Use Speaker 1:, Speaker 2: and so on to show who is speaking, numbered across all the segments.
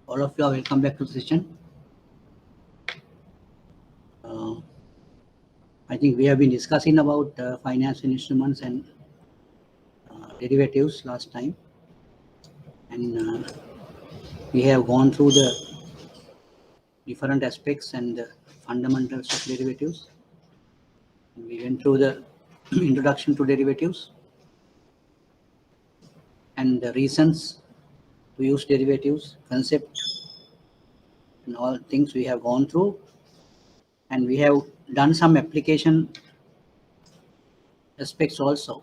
Speaker 1: All of you are welcome back to the session. I think we have been discussing about financial instruments and derivatives last time, and we have gone through the different aspects and the fundamentals of derivatives. We went through the introduction to derivatives and the reasons to use derivatives, concept, and all things we have gone through, and we have done some application aspects also.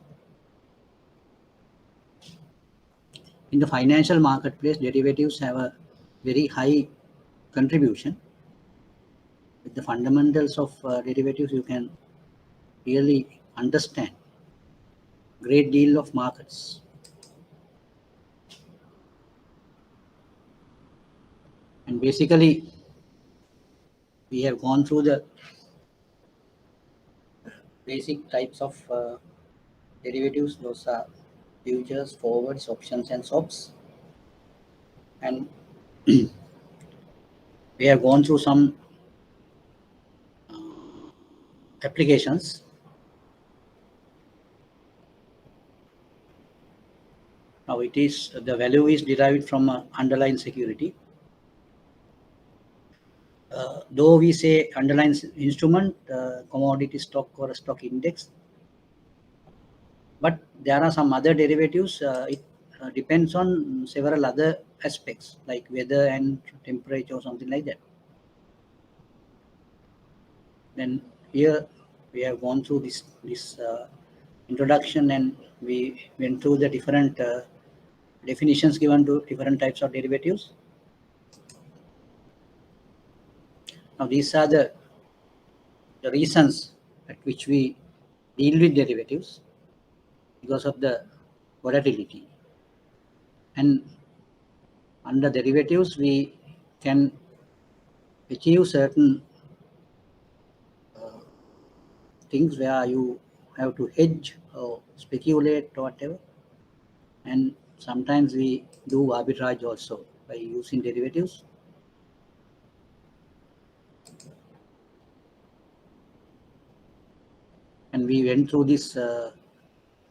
Speaker 1: In the financial marketplace, derivatives have a very high contribution. With the fundamentals of derivatives, you can really understand great deal of markets. And basically, we have gone through the basic types of derivatives. Those are futures, forwards, options, and swaps. And we have gone through some applications. Now it is the value is derived from an underlying security. Though we say underlying instrument, commodity stock or a stock index, but there are some other derivatives. It depends on several other aspects like weather and temperature or something like that. Then here we have gone through this introduction, and we went through the different definitions given to different types of derivatives. Now these are the reasons at which we deal with derivatives, because of the volatility. And under derivatives, we can achieve certain things where you have to hedge or speculate or whatever. And sometimes we do arbitrage also by using derivatives. And we went through these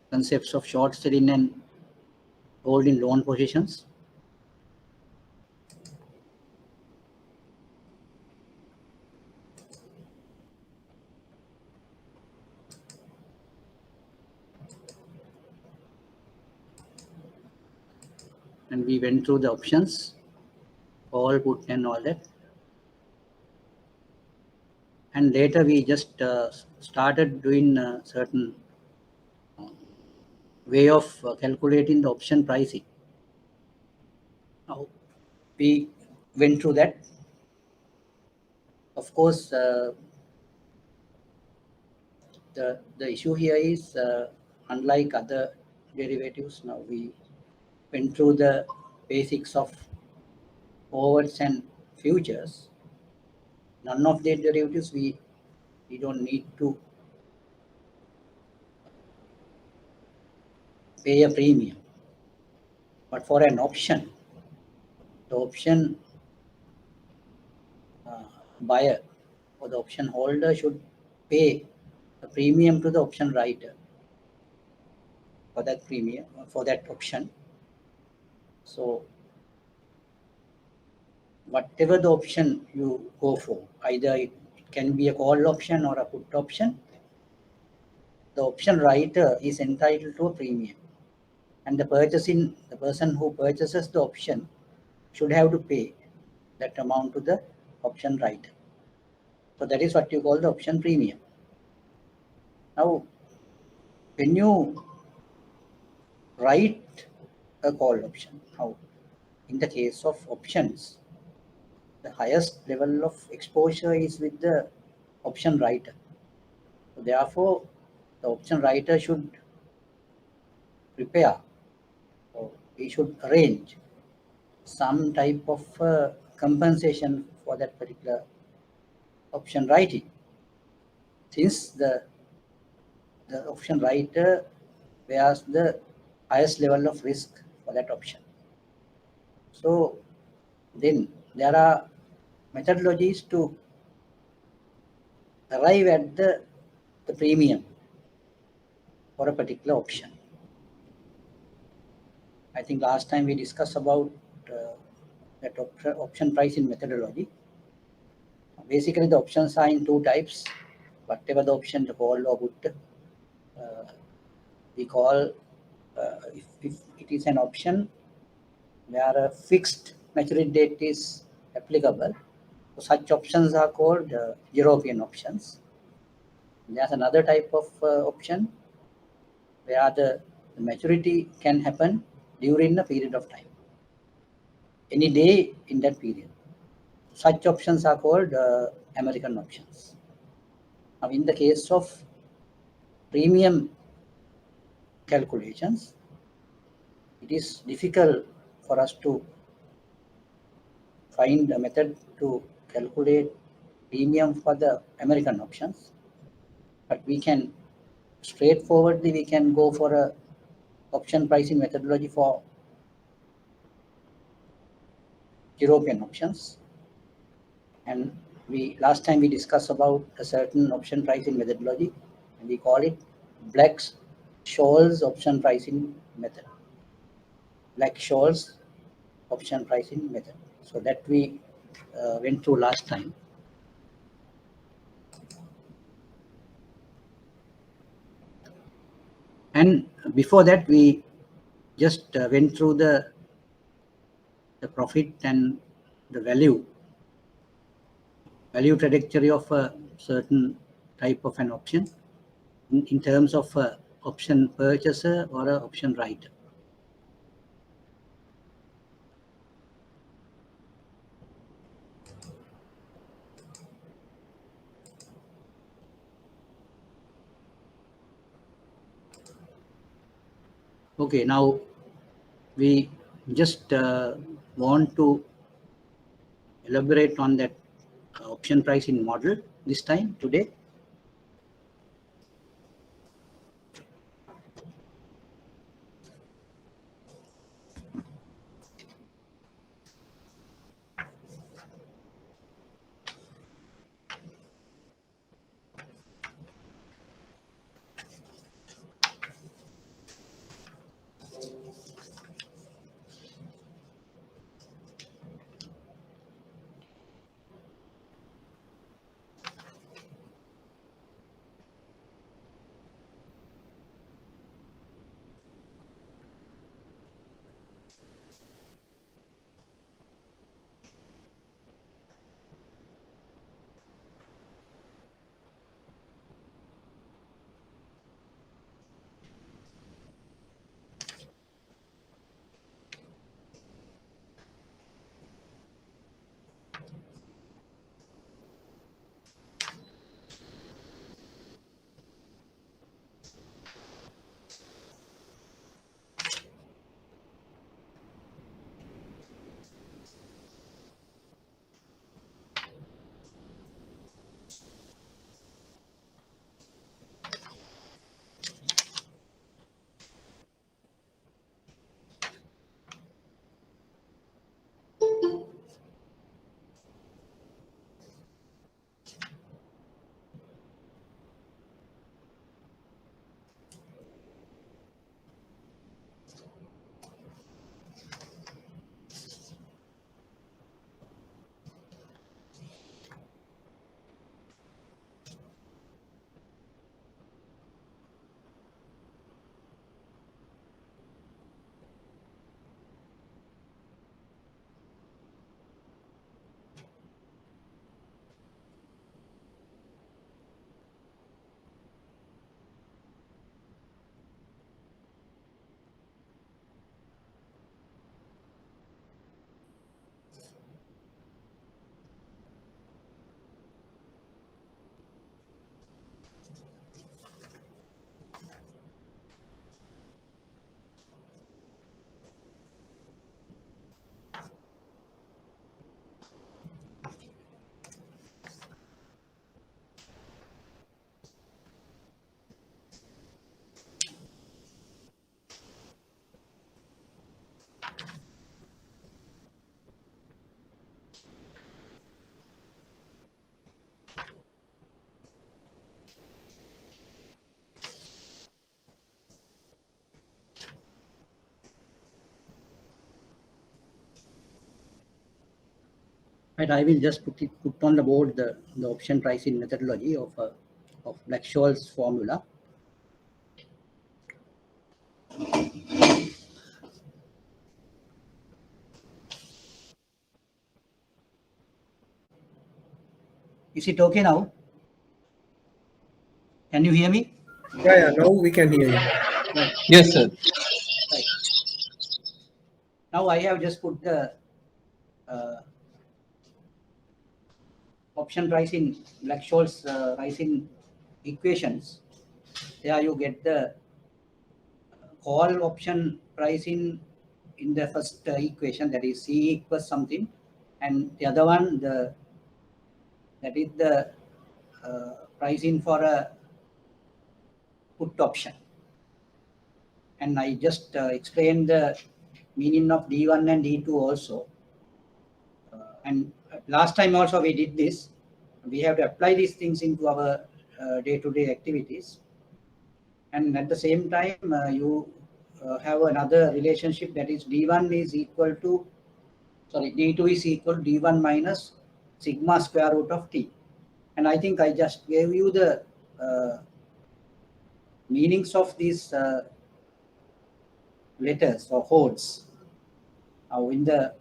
Speaker 1: concepts of short selling and holding long positions. And we went through the options, call, put, and all that. And later we just started doing certain way of calculating the option pricing. Now we went through that. Of course, the issue here is unlike other derivatives. Now we went through the basics of forwards and futures. None of the derivatives we don't need to pay a premium. But for an option, the option buyer or the option holder should pay a premium to the option writer for that premium, for that option. So whatever the option you go for, either it can be a call option or a put option, the option writer is entitled to a premium, and the person who purchases the option should have to pay that amount to the option writer. So that is what you call the option premium. Now, when you write a call option, now in the case of options, the highest level of exposure is with the option writer. So therefore, the option writer should prepare, or he should arrange some type of compensation for that particular option writing, since the option writer bears the highest level of risk for that option. So then there are methodologies to arrive at the premium for a particular option. I think last time we discussed about that option pricing methodology. Basically, the options are in two types. Whatever the option, the call or put, we call, if it is an option where a fixed maturity date is applicable, so such options are called European options. There's another type of option where the maturity can happen during a period of time, any day in that period. Such options are called American options. Now, in the case of premium calculations, it is difficult for us to find a method to calculate premium for the American options, but we can straightforwardly we can go for a option pricing methodology for European options. And we last time we discussed about a certain option pricing methodology, and we call it Black-Scholes option pricing method. Black-Scholes option pricing method. So that we went through last time. And before that, we just went through the profit and the value trajectory of a certain type of an option in terms of a option purchaser or an option writer. Okay, now we just want to elaborate on that option pricing model this time today. Right, I will just put on the board the option pricing methodology of Black-Scholes formula. Is it okay now? Can you hear me?
Speaker 2: Yeah, now we can hear you.
Speaker 1: Right.
Speaker 3: Yes, sir.
Speaker 1: Right. Now I have just put the option pricing, Black-Scholes pricing equations. There you get the call option pricing in the first equation, that is C equals something, and the other one that is the pricing for a put option. And I just explained the meaning of D1 and D2 also. And last time also we did this. We have to apply these things into our day-to-day activities. And at the same time, you have another relationship, that is D1 is equal to, sorry, D2 is equal to D1 minus sigma square root of T. And I think I just gave you the meanings of these letters or codes. Now in the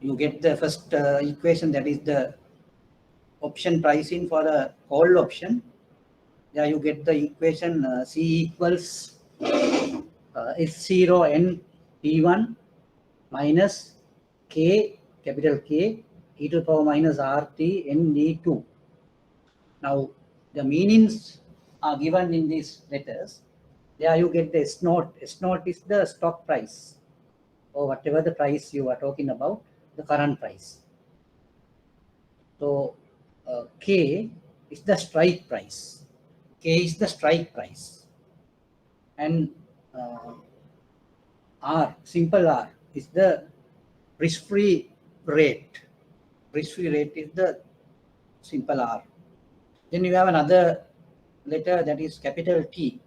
Speaker 1: you get the first equation, that is the option pricing for a call option. There you get the equation C equals S0 n T1 minus K, capital K, e to the power minus RT n D2. Now the meanings are given in these letters. There you get the S naught. S naught is the stock price, or whatever the price you are talking about, the current price. So K is the strike price. K is the strike price. And R, simple R, is the risk-free rate. Risk-free rate is the simple R. Then you have another letter, that is capital T.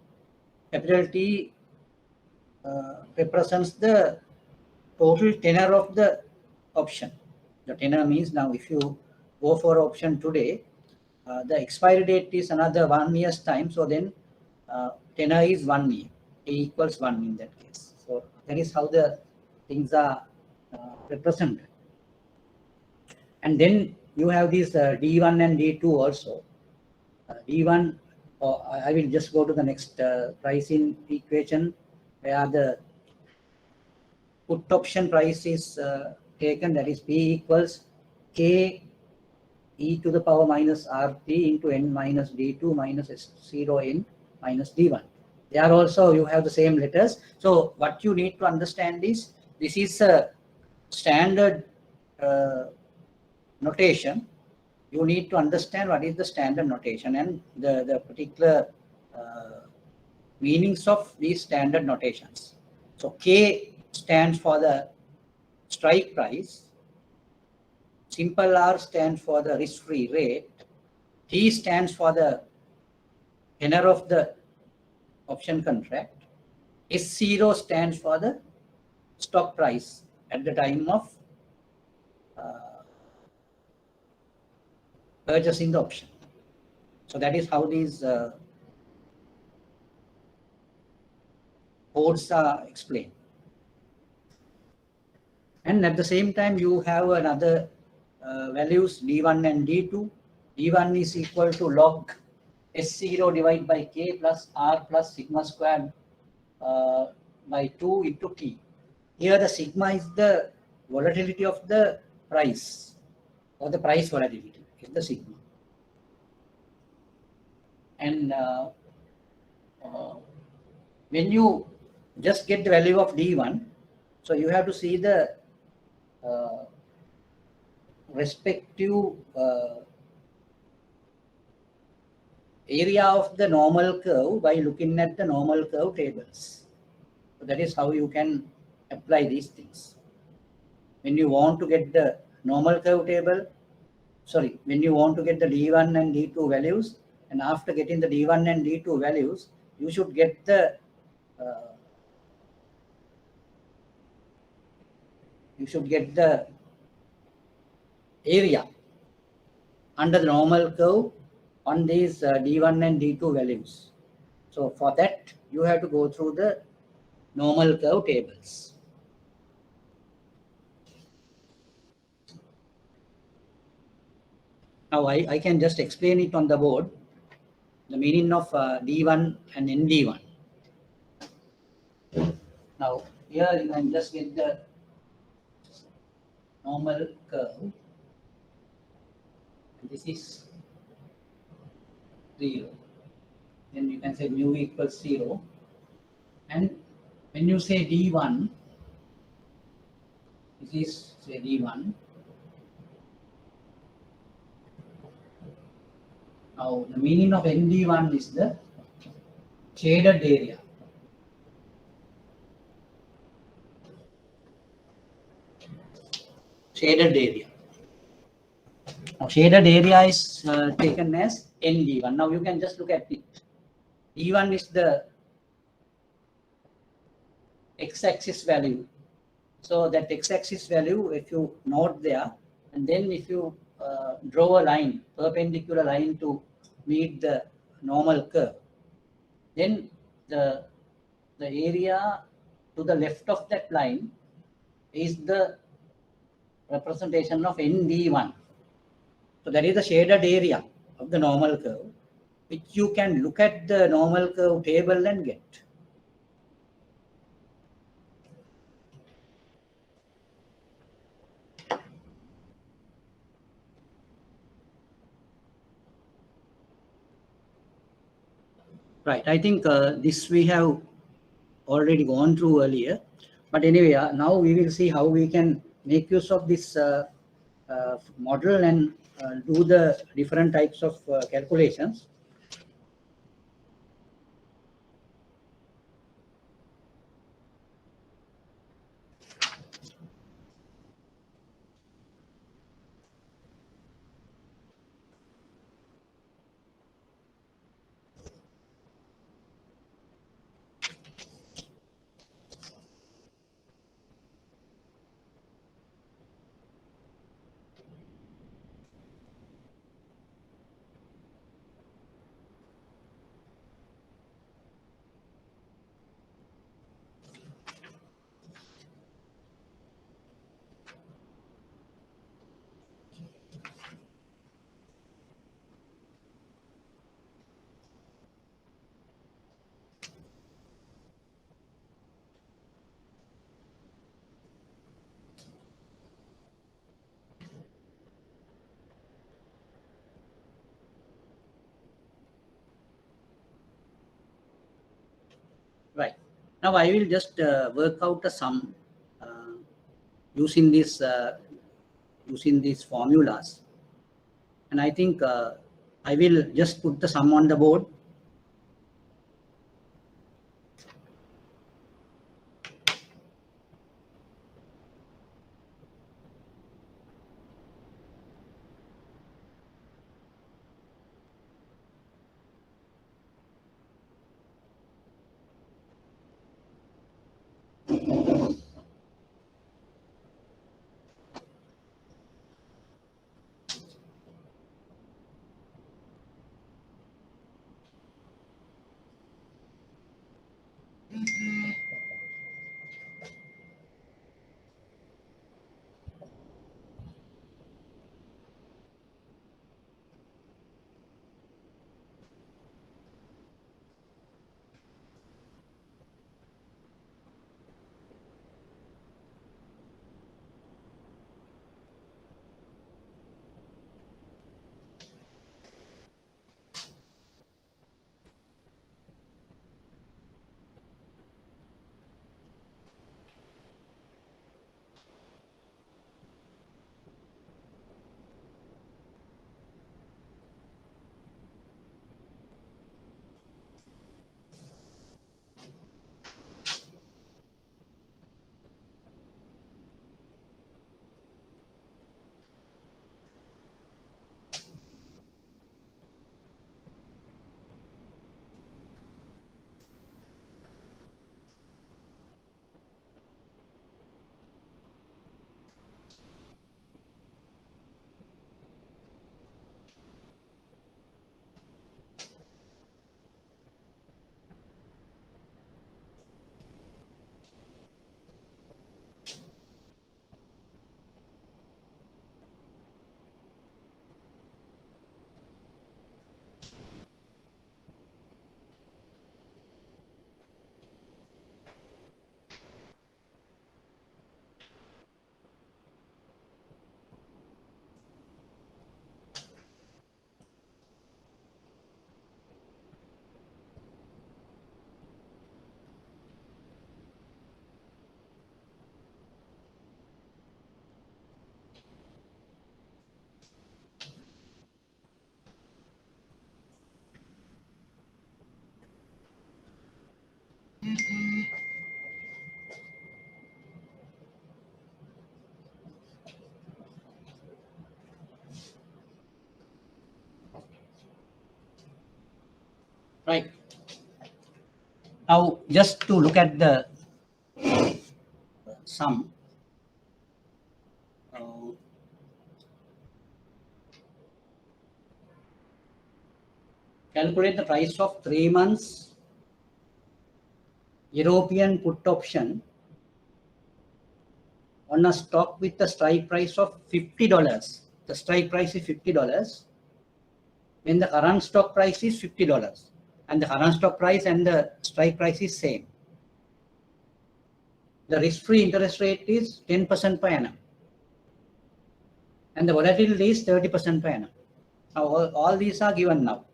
Speaker 1: Capital T represents the total tenor of the option. The tenor means, now if you go for option today, the expiry date is another 1 year's time. So then tenor is 1 year. T equals 1 in that case. So that is how the things are represented. And then you have these D1 and D2 also. D1, I will just go to the next pricing equation, where the put option price is taken, that is P equals K e to the power minus RT into n minus D2 minus S0 n minus D1. There also you have the same letters. So what you need to understand is, this is a standard notation. You need to understand what is the standard notation and the particular meanings of these standard notations. So K stands for the strike price, simple R stands for the risk-free rate, T stands for the tenor of the option contract, S0 stands for the stock price at the time of purchasing the option. So that is how these codes are explained. And at the same time, you have another values D1 and D2. D1 is equal to log S0 divided by K plus R plus sigma squared by 2 into T. Here the sigma is the volatility of the price, or the price volatility is the sigma. And when you just get the value of D1, so you have to see the respective area of the normal curve by looking at the normal curve tables. So that is how you can apply these things. When you want to get the normal curve table, sorry, when you want to get the D1 and D2 values, and after getting the D1 and D2 values, you should get the you should get the area under the normal curve on these D1 and D2 values. So for that, you have to go through the normal curve tables. Now I can just explain it on the board, the meaning of D1 and ND1. Now here you can just get the normal curve. This is 0. Then you can say mu equals 0. And when you say D1, this is say D1. Now the meaning of ND1 is the shaded area. Shaded area. Now shaded area is taken as ND1. Now you can just look at it. D1 is the x-axis value. So that x-axis value, if you note there, and then if you draw a line, perpendicular line to meet the normal curve, then the area to the left of that line is the representation of ND1. So that is the shaded area of the normal curve, which you can look at the normal curve table and get. Right, I think this we have already gone through earlier. But anyway, now we will see how we can make use of this model and do the different types of calculations. Right. Now I will just work out a sum using these formulas, and I think I will just put the sum on the board. Right. Now, just to look at the sum. Calculate the price of 3 months European put option on a stock with a strike price of $50. The strike price is $50 when the current stock price is $50, and the current stock price and the strike price is same. The risk-free interest rate is 10% per annum, and the volatility is 30% per annum. Now all these are given now.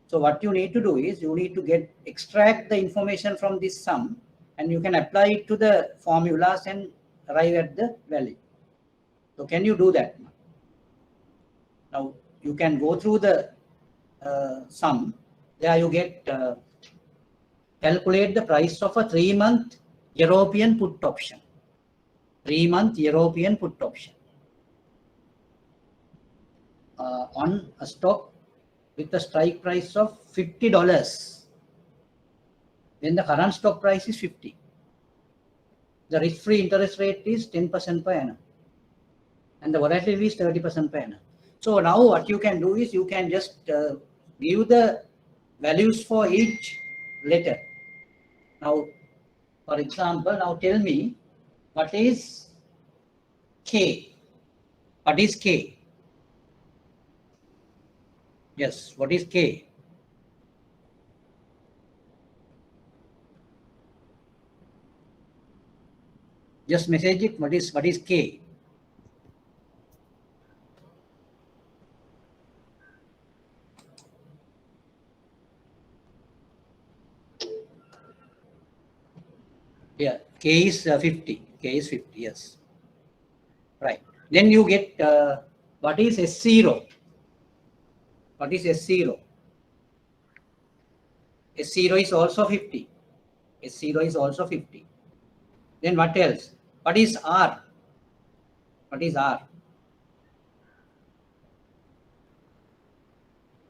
Speaker 1: So what you need to do is you need to extract the information from this sum, and you can apply it to the formulas and arrive at the value. So can you do that? Now you can go through the sum. There you get calculate the price of a 3-month European put option. 3-month European put option on a stock with a strike price of $50 when the current stock price is 50. The risk-free interest rate is 10% per annum, and the volatility is 30% per annum. So now what you can do is you can just give the values for each letter. Now, for example, now tell me what is K? What is K? Yes, what is K? Just message it. What is K? Yeah, K is 50. K is 50. Yes. Right. Then you get what is S0? What is S0? S0 is also 50. S0 is also 50. Then what else? What is R? What is R?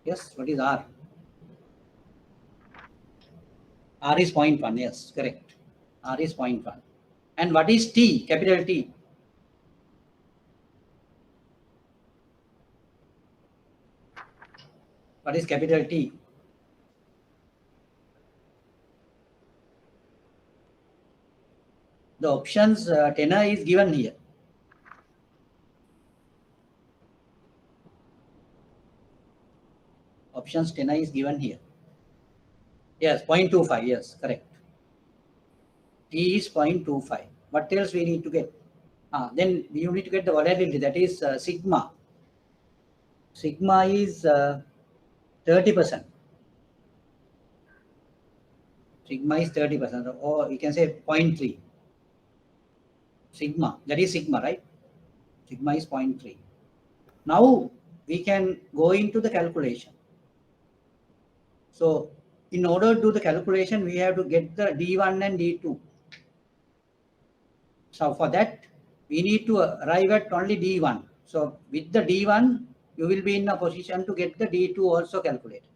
Speaker 1: Yes, what is R? R is 0.1. Yes, correct. R is 0.1. And what is T? Capital T? What is capital T? The options tenor is given here. Options tenor is given here. Yes, 0.25. Yes, correct. T is 0.25. What else we need to get? Then you need to get the volatility, that is sigma. Sigma is 30%. Sigma is 30%, or you can say 0.3. Sigma, that is sigma, right? Sigma is 0.3. Now we can go into the calculation. So in order to do the calculation, we have to get the D1 and D2. So for that, we need to arrive at only D1. So with the D1, you will be in a position to get the D2 also calculated.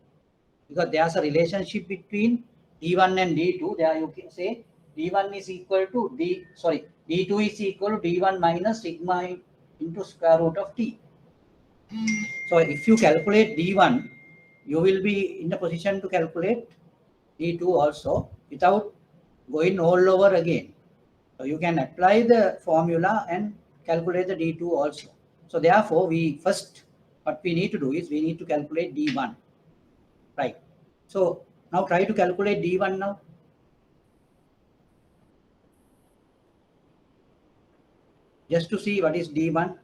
Speaker 1: Because there's a relationship between D1 and D2. There you can say D1 is equal to D2 is equal to D1 minus sigma into square root of T. So if you calculate D1, you will be in a position to calculate D2 also without going all over again. So you can apply the formula and calculate the D2 also. So therefore, what we need to do is we need to calculate D1. Right. So now try to calculate D1 now. Just to see what is D1.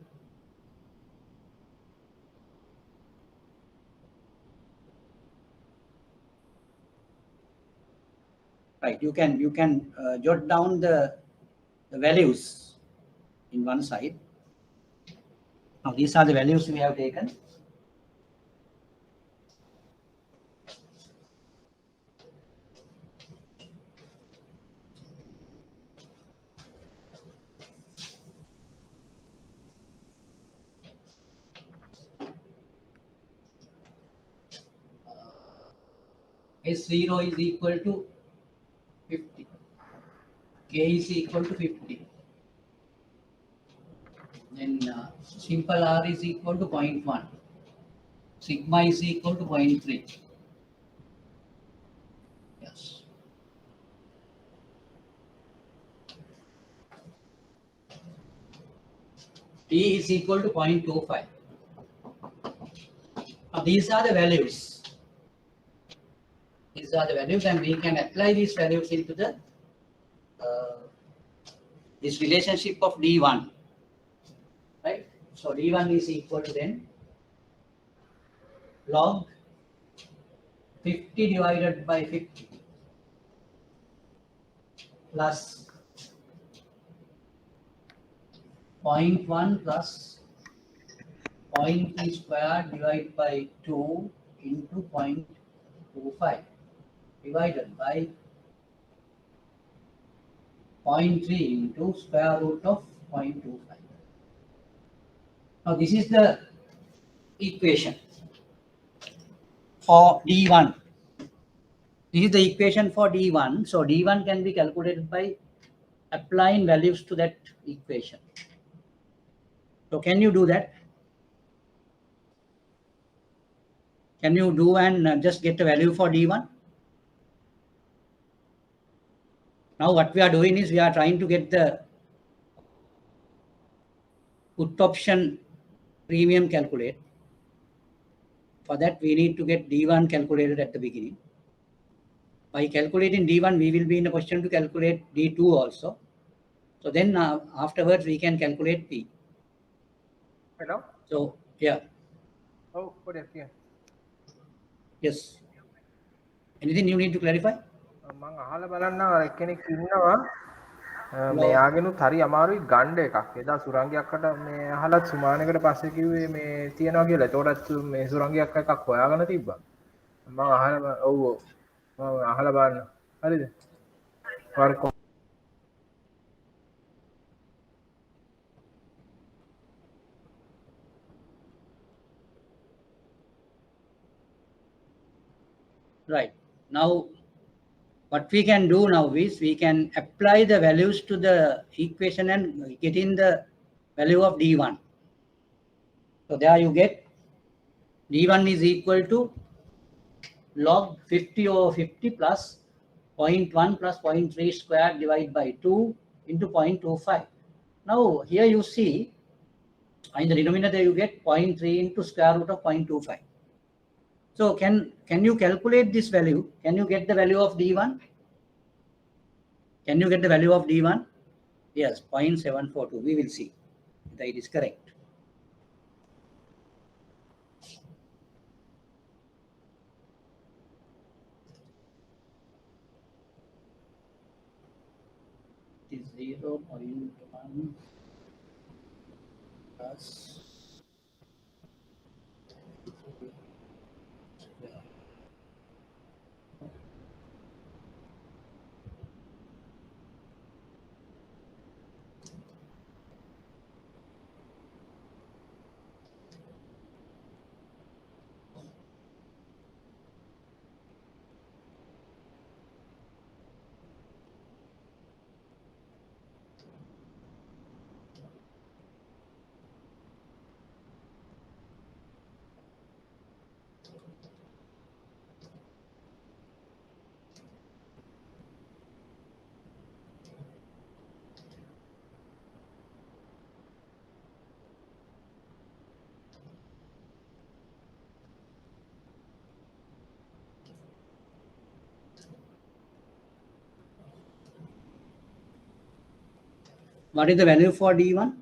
Speaker 1: Right. You can jot down the values in one side. Now these are the values we have taken. S0 is equal to 50. K is equal to 50. Then simple R is equal to 0.1. Sigma is equal to 0.3. Yes. T is equal to 0.25. Now these are the values. These are the values, and we can apply these values into the this relationship of D1. Right? So D1 is equal to then log 50 divided by 50 plus 0.1 plus 0.3 square divided by 2 into 0.25 divided by 0.3 into square root of 0.25. Now this is the equation for D1. This is the equation for D1. So D1 can be calculated by applying values to that equation. So can you do that? Can you do and just get the value for D1? Now what we are doing is we are trying to get the put option premium calculate. For that we need to get D1 calculated at the beginning. By calculating D1 we will be in a position to calculate D2 also. So then afterwards we can calculate P.
Speaker 3: Hello?
Speaker 1: So yeah.
Speaker 3: Oh, what is here?
Speaker 1: Yes. Anything you need to clarify?
Speaker 3: මම අහලා බලන්න එක්කෙනෙක් ඉන්නවා
Speaker 1: Hello.
Speaker 3: මෙයාගෙනුත් හරි අමාරුයි ගණ්ඩ එකක්. එදා සුරංගියක්කට මේ අහලත් සුමානකට පස්සේ කිව්වේ මේ තියනවා කියලා. ඒතකොටත් මේ සුරංගියක් එකක් හොයාගෙන තිබ්බා. මම අහලා ඔව් මම අහලා බලන්න. හරිද? Work
Speaker 1: Right. Now, what we can do now is we can apply the values to the equation and get in the value of D1. So there you get D1 is equal to log 50 over 50 plus 0.1 plus 0.3 square divided by 2 into 0.25. Now here you see in the denominator you get 0.3 into square root of 0.25. So can you calculate this value? Can you get the value of D1? Can you get the value of D1? Yes, 0.742. We will see that it is correct. It is 0.1 plus what is the value for D1?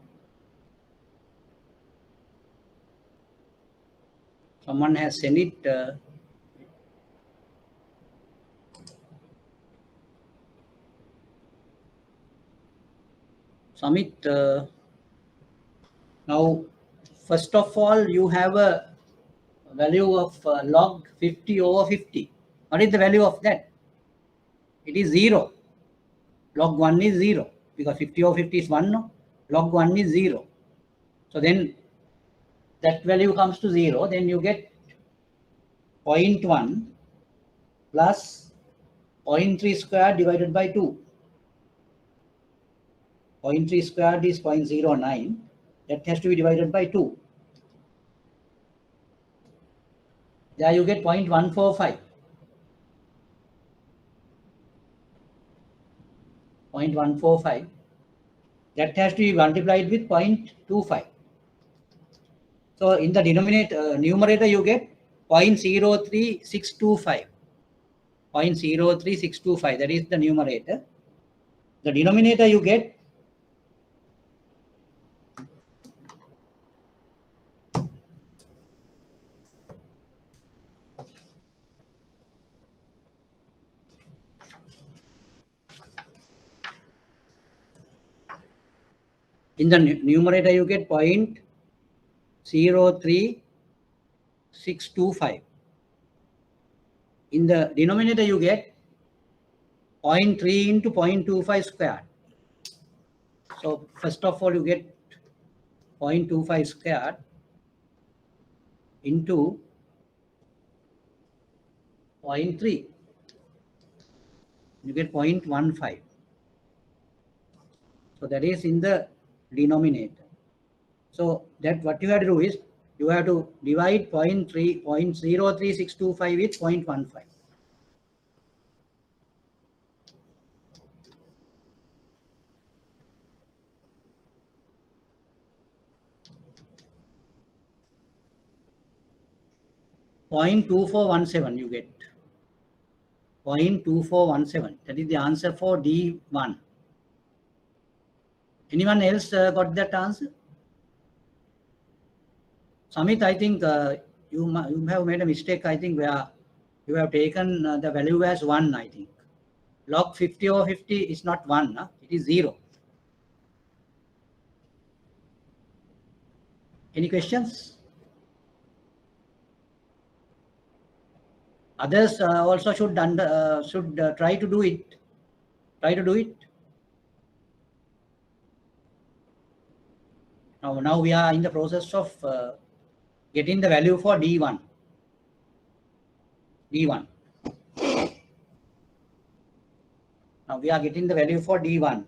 Speaker 1: Someone has sent it. Samit, now first of all you have a value of log 50 over 50. What is the value of that? It is 0. Log 1 is 0 because 50 over 50 is 1. No? Log 1 is 0. So then that value comes to 0. Then you get 0.1 plus 0.3 squared divided by 2. 0.3 squared is 0.09. That has to be divided by 2. There you get 0.145. 0.145. That has to be multiplied with 0.25. So in the numerator you get 0.03625. 0.03625, that is the numerator. The denominator you get in the numerator you get 0.03625. In the denominator you get 0.3 into 0.25 squared. So first of all you get 0.25 squared into 0.3. You get 0.15. So that is in the denominator. So that what you have to do is you have to divide 0.03625 with 0.15. .2417 you get. 0.2417. That is the answer for D1. Anyone else got that answer? Samit, I think you have made a mistake, I think, where you have taken the value as 1, I think. Log 50 over 50 is not 1, huh? It is 0. Any questions? Others also should try to do it. Try to do it. Now we are in the process of getting the value for D1. D1. Now we are getting the value for D1.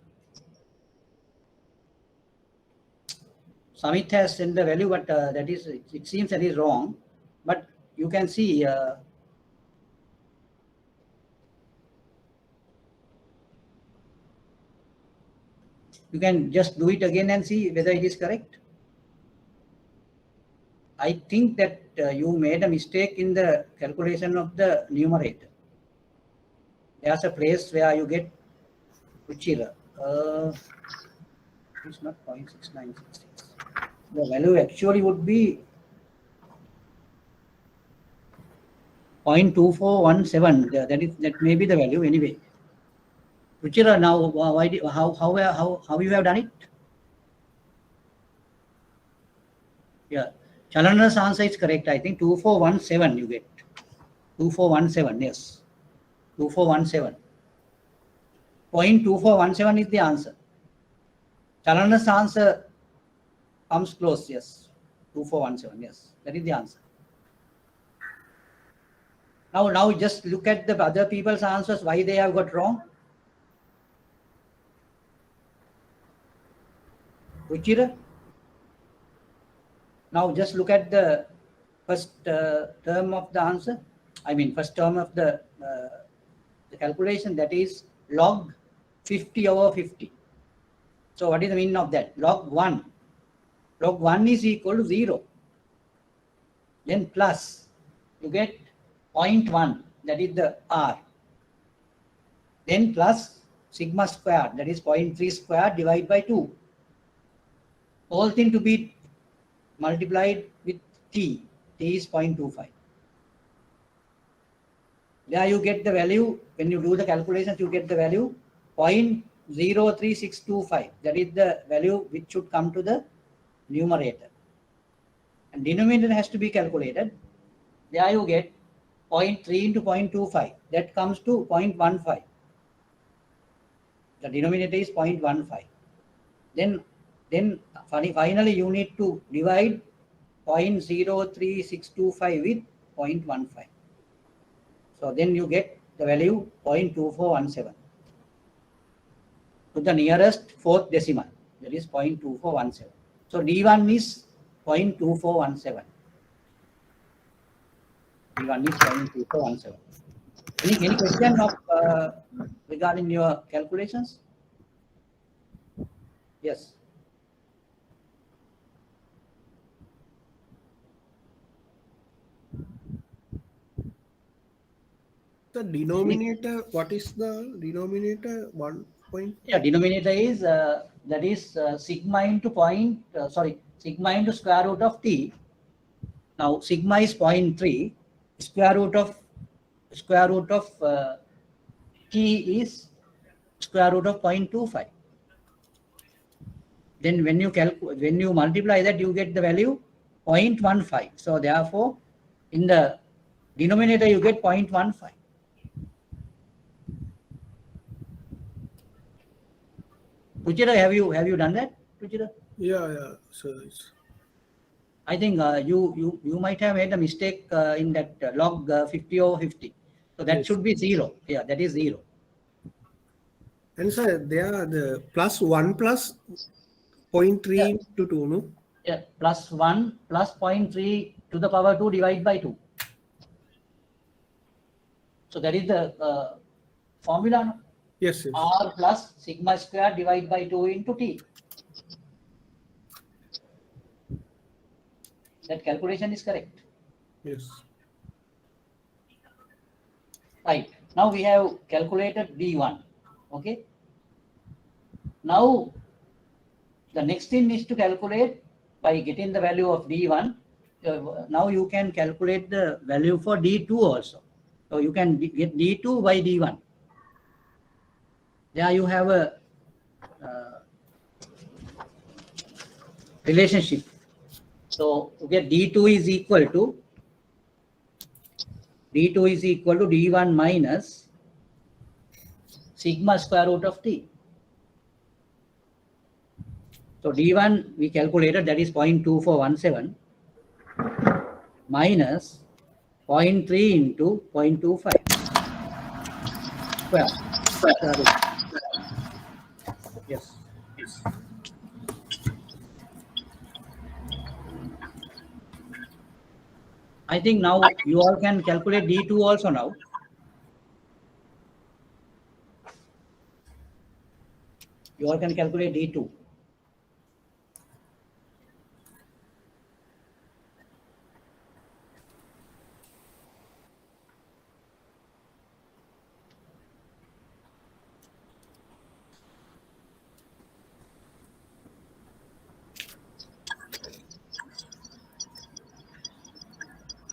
Speaker 1: Samit has sent the value, but that is, it seems that is wrong. But you can see you can just do it again and see whether it is correct. I think that you made a mistake in the calculation of the numerator. There's a place where you get Ruchira. It's not 0.6966. The value actually would be 0.2417. That may be the value anyway. Ruchira, now how you have done it? Yeah, Chalana's answer is correct. I think 2417 you get. 2417, yes. 2417. 0.2417 is the answer. Chalana's answer comes close, yes. 2417, yes. That is the answer. Now just look at the other people's answers, why they have got wrong. Ruchira? Now just look at the first term of the answer. I mean, first term of the calculation, that is log 50 over 50. So what is the meaning of that? Log 1. Log 1 is equal to 0. Then plus, you get 0.1, that is the R. Then plus sigma squared, that is 0.3 squared divided by 2. Whole thing to be multiplied with T. T is 0.25. There you get the value, when you do the calculations, you get the value 0.03625. That is the value which should come to the numerator. And denominator has to be calculated. There you get 0.3 into 0.25. That comes to 0.15. The denominator is 0.15. Then finally you need to divide 0.03625 with 0.15. So then you get the value 0.2417 to the nearest fourth decimal, that is 0.2417. So D1 is 0.2417. D1 is 0.2417. Any question of regarding your calculations? Yes.
Speaker 2: The denominator, what is the denominator? 1 point?
Speaker 1: Yeah, denominator is that is sigma into sigma into square root of t. Now sigma is 0.3, square root of t is square root of 0.25. Then when you multiply that, you get the value 0.15. So therefore, in the denominator you get 0.15. Ruchira, have you done that, Ruchira?
Speaker 2: Yeah. So it's
Speaker 1: I think you might have made a mistake in that log 50 over 50. So that
Speaker 2: yes.
Speaker 1: should be 0. Yeah, that is 0.
Speaker 2: And sir, there are the plus 1 plus 0.3
Speaker 1: Yeah.
Speaker 2: into 2, no?
Speaker 1: Yeah, plus 1 plus 0.3 to the power 2 divided by 2. So that is the formula. No?
Speaker 2: Yes.
Speaker 1: R plus sigma square divided by 2 into t. That calculation is correct.
Speaker 2: Yes.
Speaker 1: Right. Now we have calculated D1. Okay. Now the next thing is to calculate by getting the value of D1. Now you can calculate the value for D2 also. So you can get D2 by D1. There you have a relationship. So you get D2 is equal to D1 minus sigma square root of t. So D1 we calculated, that is 0.2417 minus 0.3 into 0.25 square root. Yes. I think now you all can calculate D2 also now. You all can calculate D2.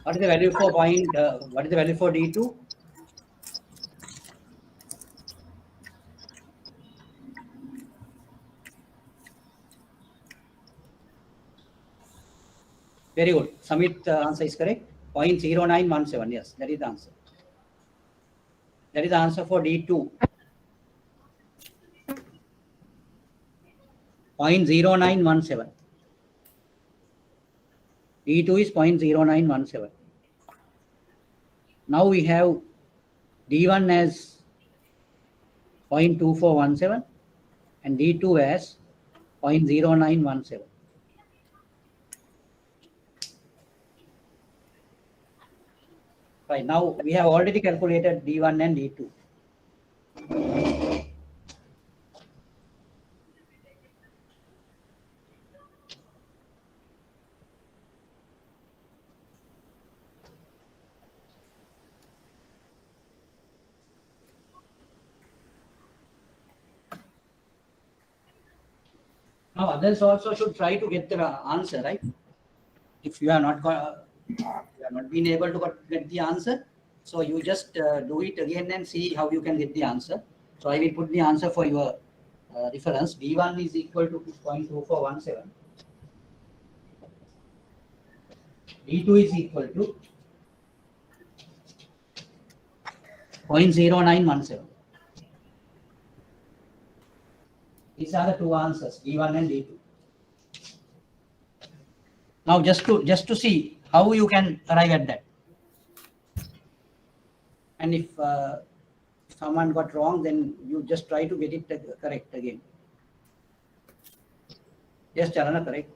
Speaker 1: What is the value for what is the value for D2? Very good. Samit answer is correct. 0.0917. Yes, that is the answer. That is the answer for D2. 0.0917. D2 is 0.0917. Now we have D1 as 0.2417 and D2 as 0.0917. Right, now we have already calculated D1 and D2. Now others also should try to get the answer, right? If you are not been able to get the answer, so you just do it again and see how you can get the answer. So I will put the answer for your reference. D1 is equal to 0.2417. D2 is equal to 0.0917. These are the two answers, D1 and D2. Now just to see how you can arrive at that. And if someone got wrong, then you just try to get it correct again. Yes, Chalana, correct.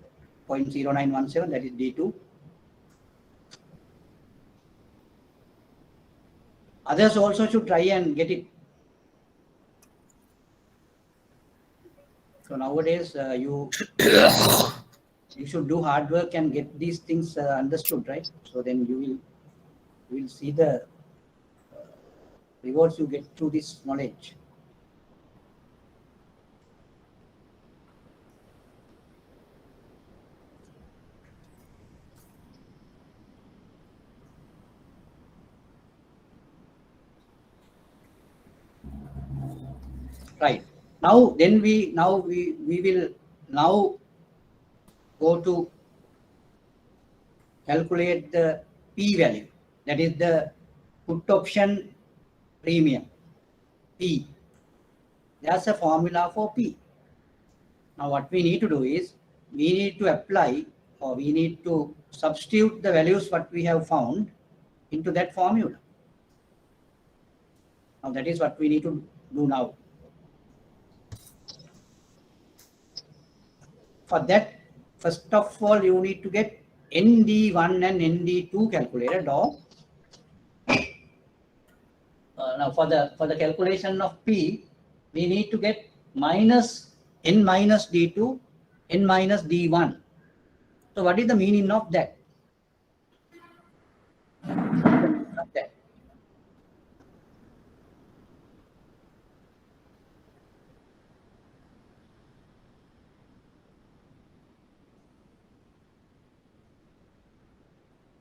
Speaker 1: 0.0917, that is D2. Others also should try and get it. So nowadays, you should do hard work and get these things understood, right? So then you will see the rewards you get through this knowledge. Right. Now then we will now go to calculate the P value. That is the put option premium. P. There's a formula for P. Now what we need to do is we need to apply, or we need to substitute the values what we have found into that formula. Now that is what we need to do now. For that, first of all, you need to get ND1 and ND2 calculated. Or now for the calculation of P, we need to get minus N minus D2, N minus D1. So what is the meaning of that?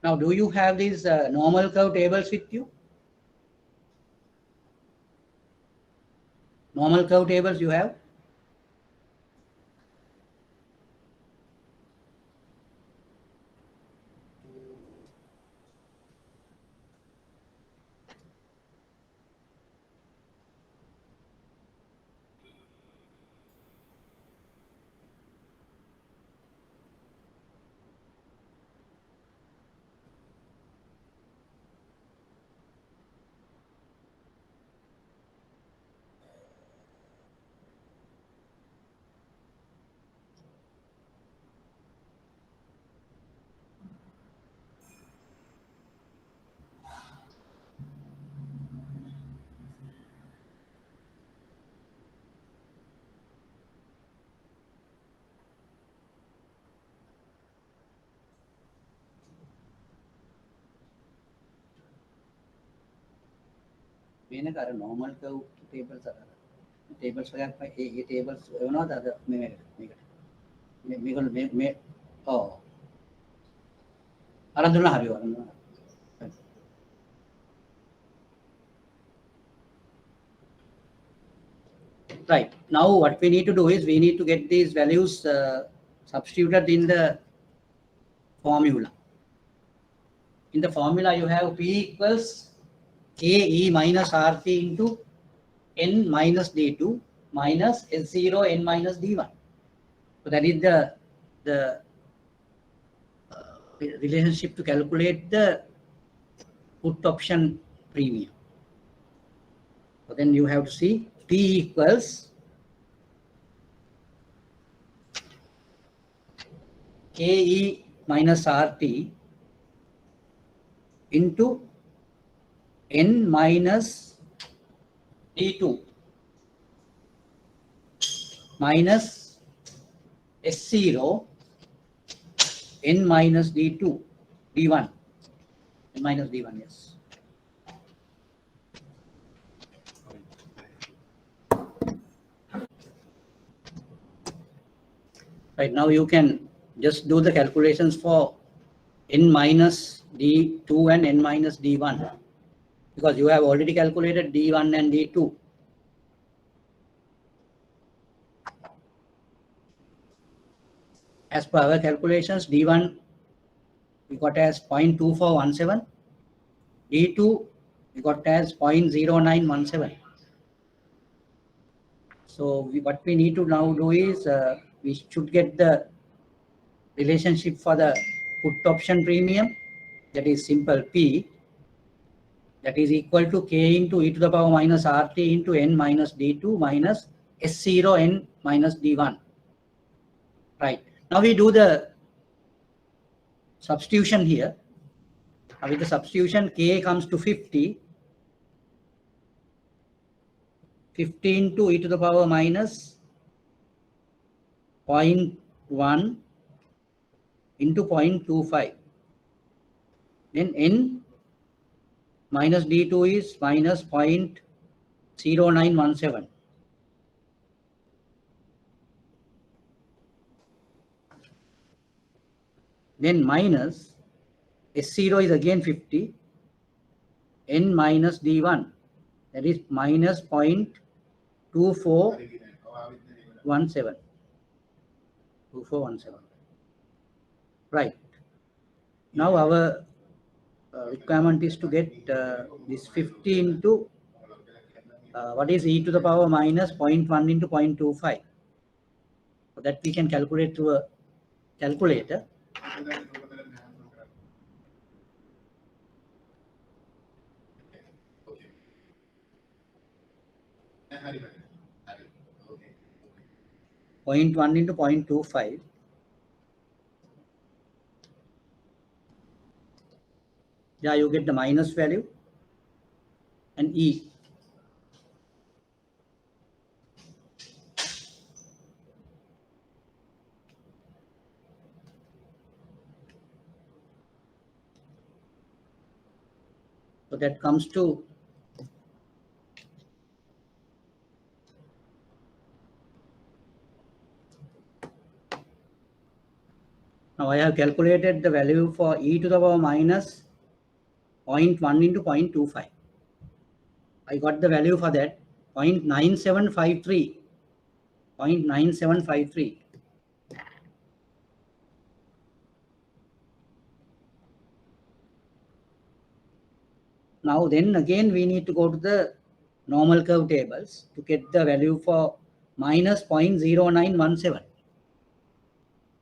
Speaker 1: Now, do you have these normal curve tables with you? Normal curve tables you have? වෙන කර normal curve tables අර tables වගේක් ඒ tables වෙනවද අද මේකට මේ ඔව් අරන් දුන්නා හරිය අරන් දුන්නා. Right. Now what we need to do is we need to get these values substituted in the formula. In the formula you have P equals KE minus RP into N minus D2 minus S0 N minus D1. So that is the relationship to calculate the put option premium. So then you have to see P equals KE minus RT into N minus D2 minus S0 N minus D2 D1 N minus D1, yes. Right, now you can just do the calculations for N minus D2 and N minus D1 because you have already calculated D1 and D2. As per our calculations, D1 we got as 0.2417, D2 we got as 0.0917. So what we need to now do is we should get the relationship for the put option premium, that is simple P that is equal to k into e to the power minus rt into n minus d2 minus s0 n minus d1. Right. Now we do the substitution here. With the substitution, k comes to 50. 50 into e to the power minus 0.1 into 0.25. Then n minus d2 is minus 0.0917. Then minus S0 is again 50, n minus d1, that is minus 0.2417. 2417. Right. Now our requirement is to get this 50 into what is e to the power minus 0.1 into 0.25. So that we can calculate through a calculator. Okay. 0.1 into 0.25. Yeah, you get the minus value and E. So that comes to now I have calculated the value for e to the power minus 0.1 into 0.25. I got the value for that 0.9753. 0.9753. Now then again we need to go to the normal curve tables to get the value for minus 0.0917.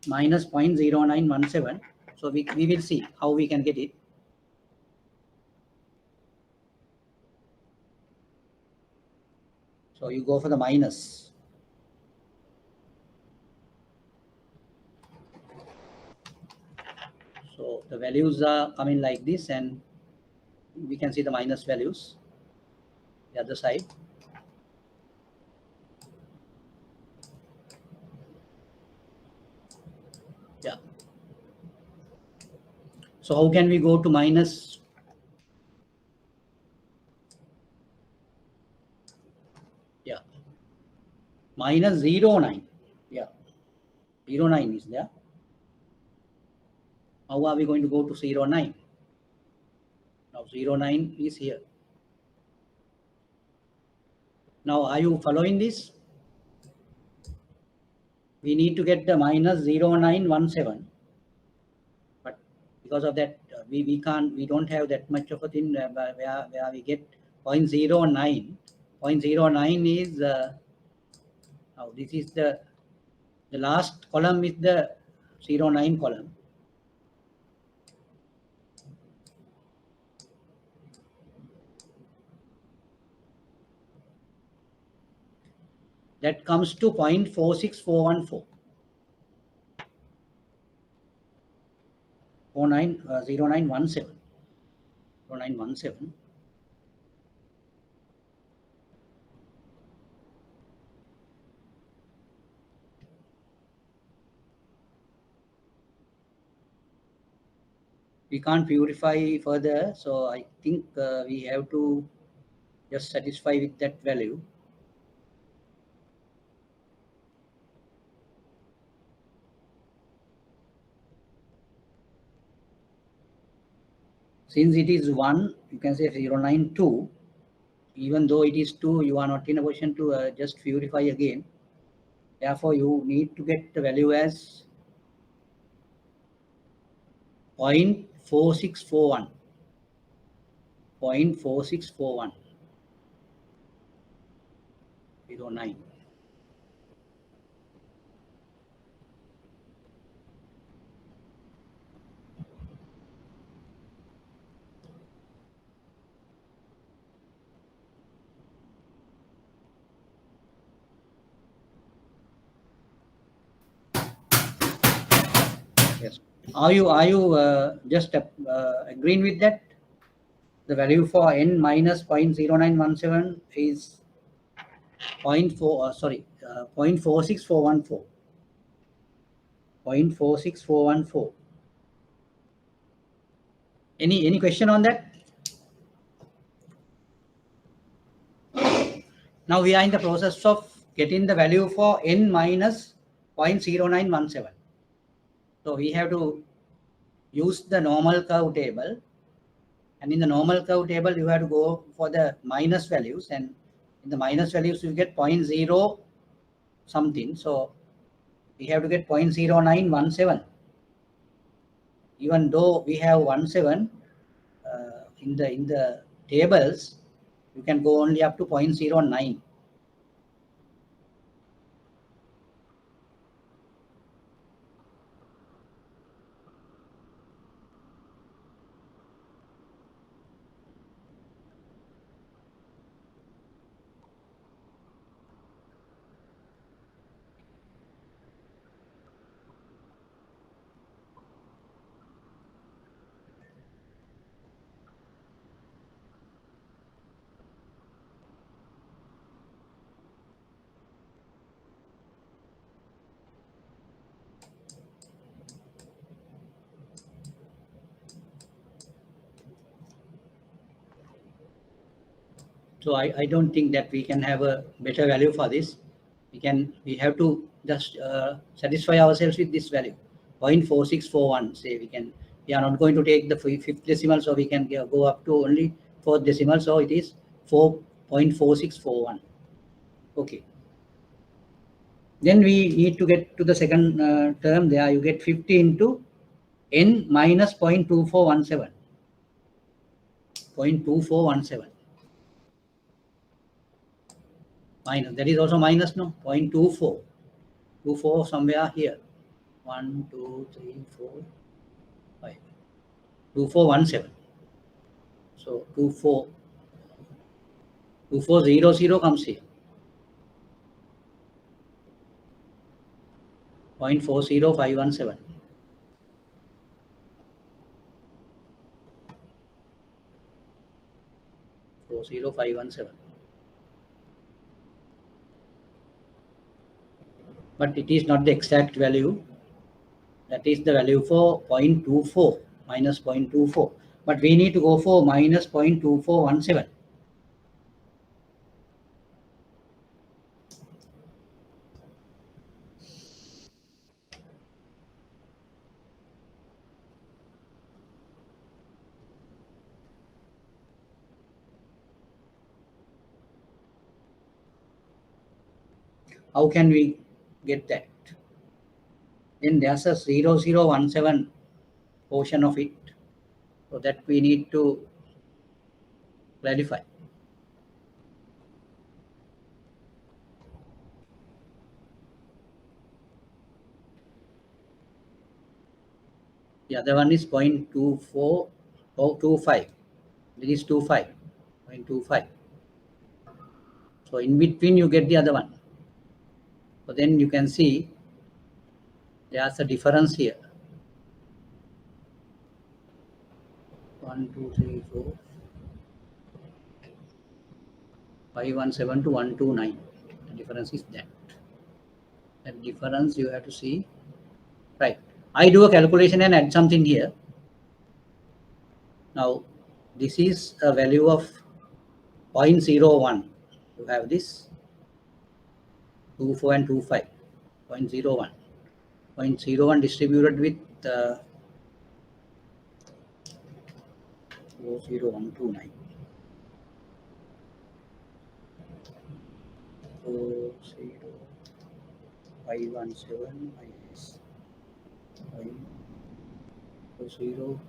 Speaker 1: Minus 0.0917. So we will see how we can get it. So you go for the minus. So the values are coming like this, and we can see the minus values the other side. Yeah. So how can we go to minus? Yeah. Minus 0.9. Yeah. 0.9 is there. How are we going to go to 0.9? Now 0.9 is here. Now are you following this? We need to get the minus 0.917. But because of that, we don't have that much of a thing where we get 0.09. 0.09 is now this is the last column is the 0.9 column. That comes to 0.46414. 0917. 0917. We can't purify further, so I think we have to just satisfy with that value. Since it is 1, you can say 0.92. Even though it is 2, you are not in a position to just purify again. Therefore, you need to get the value as 0.4641. 0.4641. 0.9. Are you just agreeing with that? The value for n minus 0.0917 is 0.46414. 0.46414. Any question on that? Now we are in the process of getting the value for n minus 0.0917. So we have to use the normal curve table, and in the normal curve table you have to go for the minus values, and in the minus values you get 0.0 something. So we have to get 0.0917. Even though we have 17 in the tables, you can go only up to 0.09. So I don't think that we can have a better value for this. We have to just satisfy ourselves with this value 0.4641. Say we are not going to take the fifth decimal, so we can go up to only fourth decimal. So it is 4.4641. Okay. Then we need to get to the second term. There you get 50 into n minus 0.2417. 0.2417. Minus, that is also minus, no? 0.24. 24 somewhere here. 1, 2, 3, 4, 5. 2417. So 2400 comes here. 0.40517. 40517. But it is not the exact value. That is the value for 0.24, minus 0.24. But we need to go for minus 0.2417. How can we get that? Then there's a 0017 portion of it. So that we need to clarify. The other one is 0.24 or 25. This is 25. 0.25. So in between you get the other one. So then you can see there's a difference here. 1, 2, 3, 4, 517 to 129. The difference is that. That difference you have to see. Right. I do a calculation and add something here. Now this is a value of 0.01. You have this 24 and 25. 0.01. 0.01 distributed with 40129. 40517 minus 0.4012.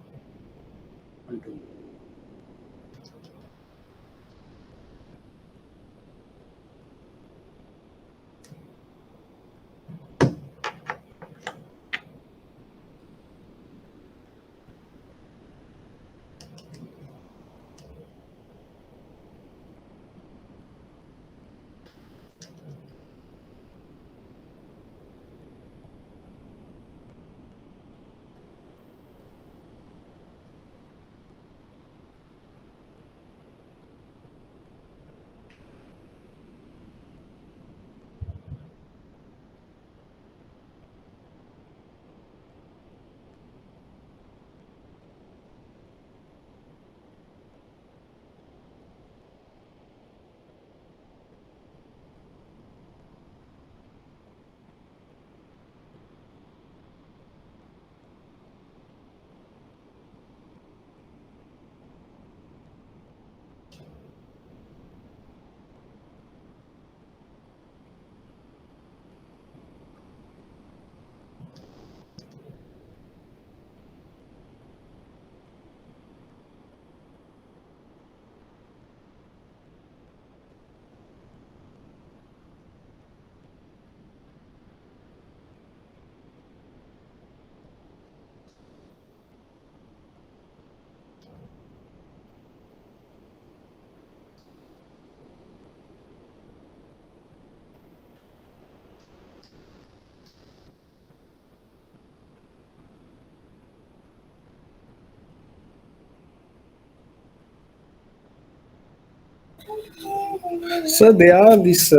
Speaker 2: So there are this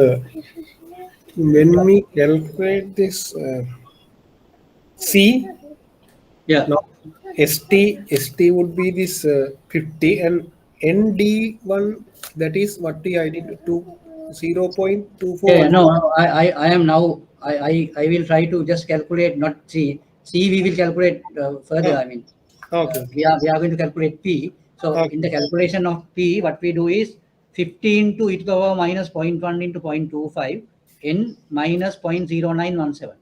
Speaker 2: when we calculate this C,
Speaker 1: Yeah.
Speaker 2: now ST would be this 50 and ND1, that is what we identified to
Speaker 1: Yeah,
Speaker 2: 0.241.
Speaker 1: no, I am now, I will try to just calculate, not C. C we will calculate further.
Speaker 2: Ah,
Speaker 1: I mean,
Speaker 2: okay.
Speaker 1: we are going to calculate P. So in
Speaker 2: Okay.
Speaker 1: the calculation of P, what we do is 15 to e to the power minus 0.1 into 0.25, n minus 0.0917.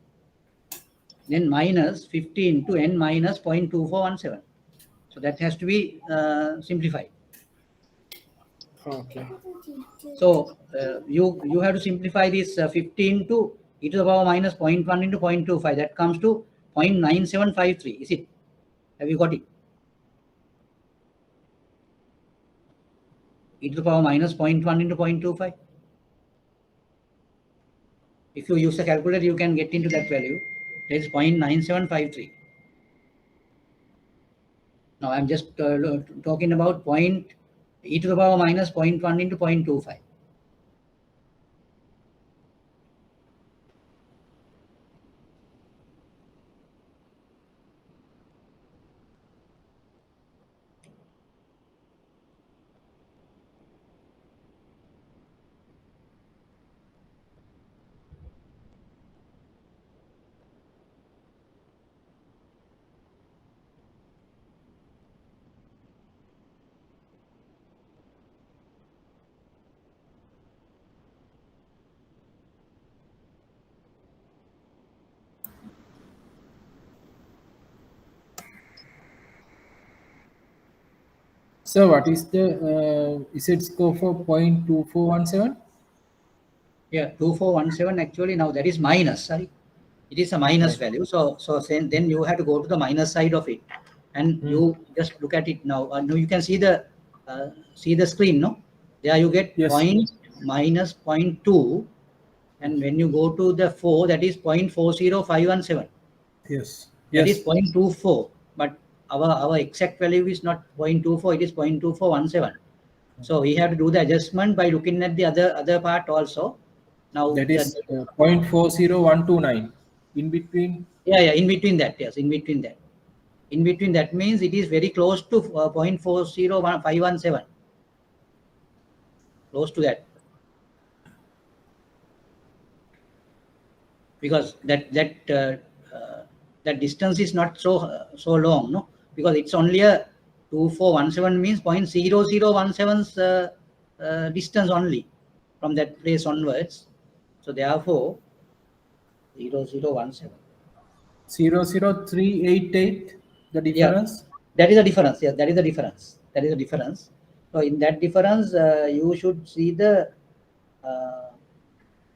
Speaker 1: Then minus 15 to n minus 0.2417. So that has to be simplified.
Speaker 2: Okay.
Speaker 1: So you have to simplify this 15 to e to the power minus 0.1 into 0.25. That comes to 0.9753. Is it? Have you got it? E to the power minus 0.1 into 0.25. If you use a calculator, you can get into that value. That is 0.9753. Now I'm just talking about e to the power minus 0.1 into 0.25.
Speaker 3: So what is the Z score for 0.2417?
Speaker 1: Yeah, 2417 actually now that is minus, sorry. It is a minus
Speaker 3: Right.
Speaker 1: value. So then you have to go to the minus side of it, and
Speaker 3: Hmm.
Speaker 1: you just look at it now. Now you can see the screen, no? There you get
Speaker 3: Yes.
Speaker 1: point minus 0.2, and when you go to the 4, that is 0.40517.
Speaker 3: Yes.
Speaker 1: That is
Speaker 3: Yes.
Speaker 1: 0.24, but our exact value is not 0.24, it is 0.2417. So we have to do the adjustment by looking at the other part also. Now
Speaker 3: That is 0.40129. In between.
Speaker 1: yeah, in between that, yes, in between that. In between that means it is very close to 0.401517, close to that, because that distance is not so long, no, because it's only a 2417 means 0.0017's distance only from that place onwards. So therefore 0017.
Speaker 3: 00388, the
Speaker 1: Yeah,
Speaker 3: difference.
Speaker 1: that is a difference. Yeah, that is a difference. That is a difference. So in that difference, you should see uh,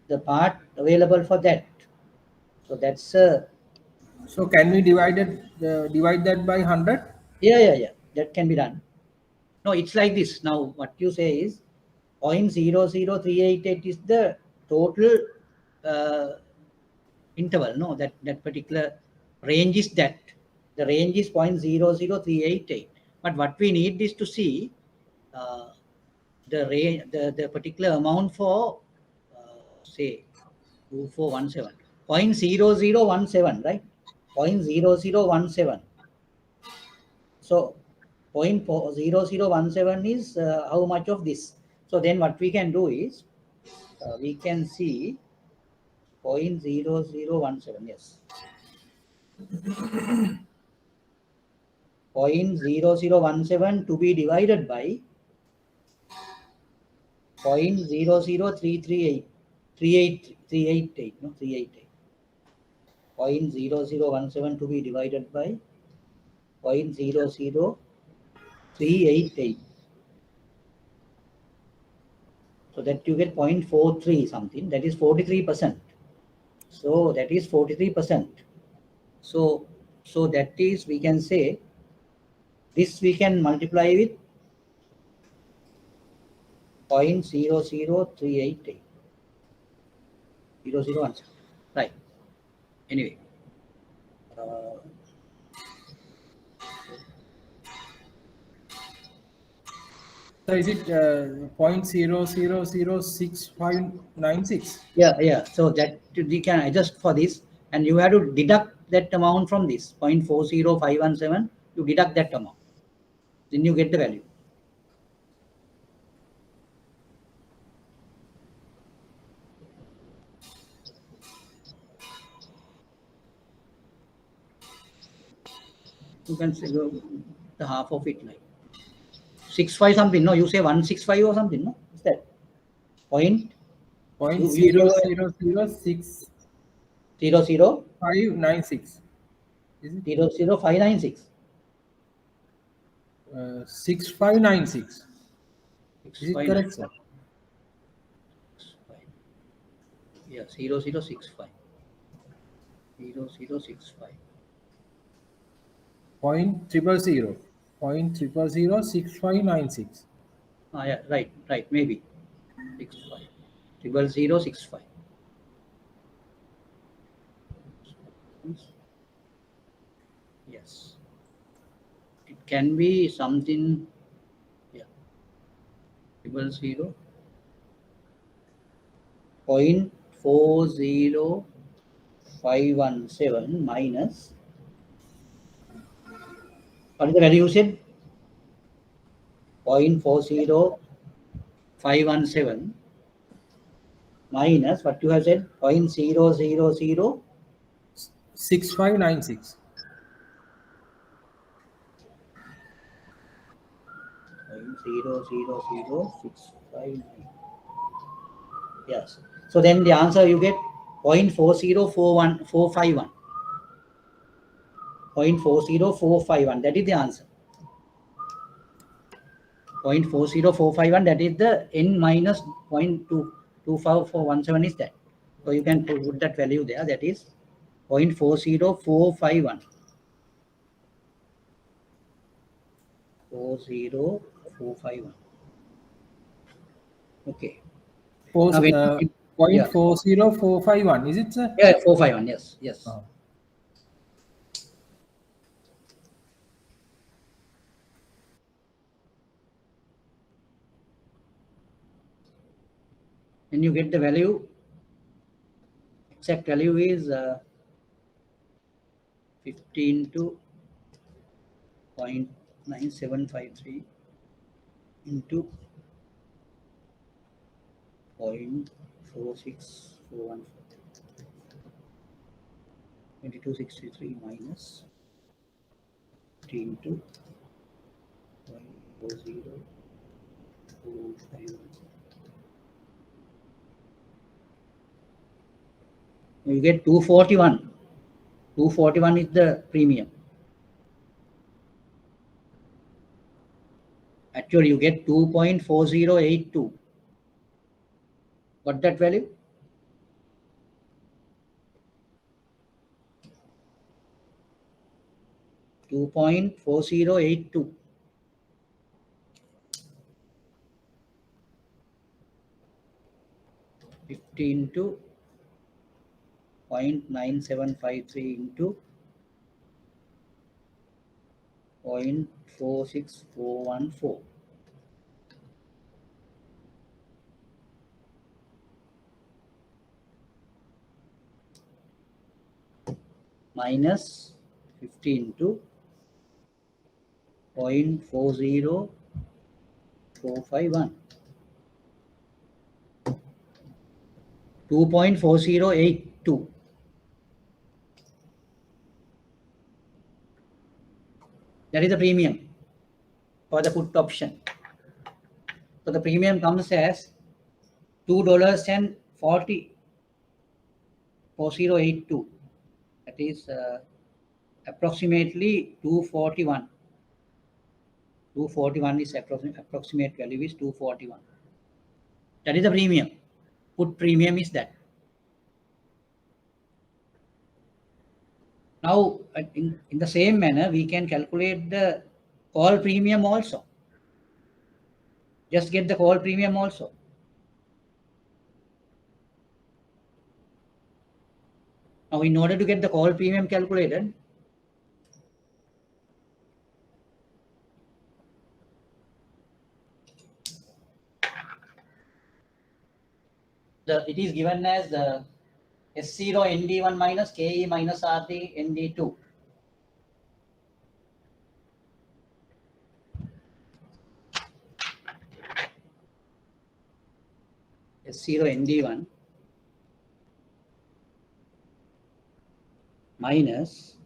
Speaker 1: the part available for that. So that's
Speaker 3: So can we divide that by 100?
Speaker 1: yeah. That can be done. No, it's like this. Now what you say is 0.00388 is the total uh, interval. No, that particular range is that. The range is 0.00388. But what we need is to see uh, the range, the particular amount for say 2417, 0.0017, right? 0.0017. So 0.0017 is how much of this. So then what we can do is we can see 0.0017, yes. 0.0017 to be divided by 0.00338, 388, no, 388. 0.0017 to be divided by 0.00388. So that you get 0.43 something, that is 43%. So that is 43%. So that is, we can say, this we can multiply with 0.00388. 0017. Right. Anyway. Uh,
Speaker 3: So is it 0.000696?
Speaker 1: Yeah. So that we can adjust for this, and you have to deduct that amount from this 0.40517. You deduct that amount, then you get the value. You can say the half of it, like 65 something. No, you say 165 or something. No, is that point? You say
Speaker 3: 0.0006
Speaker 1: 0.00
Speaker 3: 596. Is it
Speaker 1: 0.0596.
Speaker 3: 6596? Is it correct, sir?
Speaker 1: Yeah, 0.0065. 0.0065.
Speaker 3: Point triple zero. 0.0006596.
Speaker 1: Yeah, right, maybe 65. 0.0065. Yes, it can be something. Yeah, 0.00 0.40517 minus, what is the value you said? 0.40517 minus what you have said, 0.000.
Speaker 3: 6596.
Speaker 1: 0.000659. Yes. So then the answer you get 0.40451. 0.40451. That is the answer. 0.40451. That is the n minus 0.25417 is that. So you can put that value there. That is 0.40451. 40451. Okay. Now when, yeah.
Speaker 3: 0.40451. Is it, sir?
Speaker 1: Yeah, 451. Yes.
Speaker 3: Oh.
Speaker 1: When you get the value, exact value is 15 to 0.9753 into 0.46414. 2263 minus 15 to 0.40451. You get 241. 241 is the premium. Actually, you get 2.4082. What that value? $2.4082. Into 0.9753 into 0.46414 minus 50 into 0.40451. 2.4082. That is the premium for the put option. So the premium comes as $2.40. That is approximately 241. 241 is approximate value is 241. That is the premium. Put premium is that. Now, in the same manner, we can calculate the call premium also. Just get the call premium also. Now, in order to get the call premium calculated, it is given as the S0 ND1 minus KE minus RT ND2. S0 ND1 minus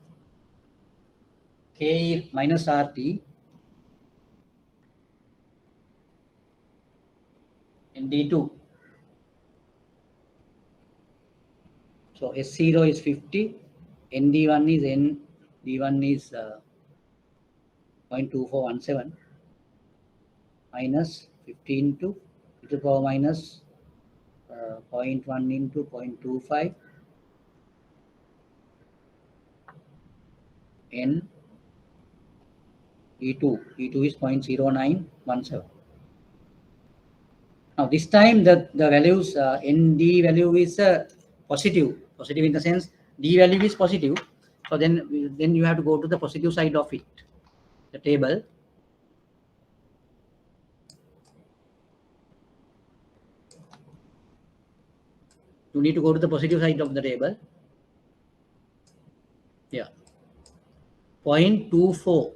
Speaker 1: KE minus RT ND2. So S0 is 50, ND1 is ND1 is 0.2417 minus 15 to e to the power minus 0.1 into 0.25 N E2 is 0.0917. Now this time the values ND value is positive in the sense D value is positive. So then you have to go to the positive side of it, the table. You need to go to the positive side of the table. Yeah, 0.24.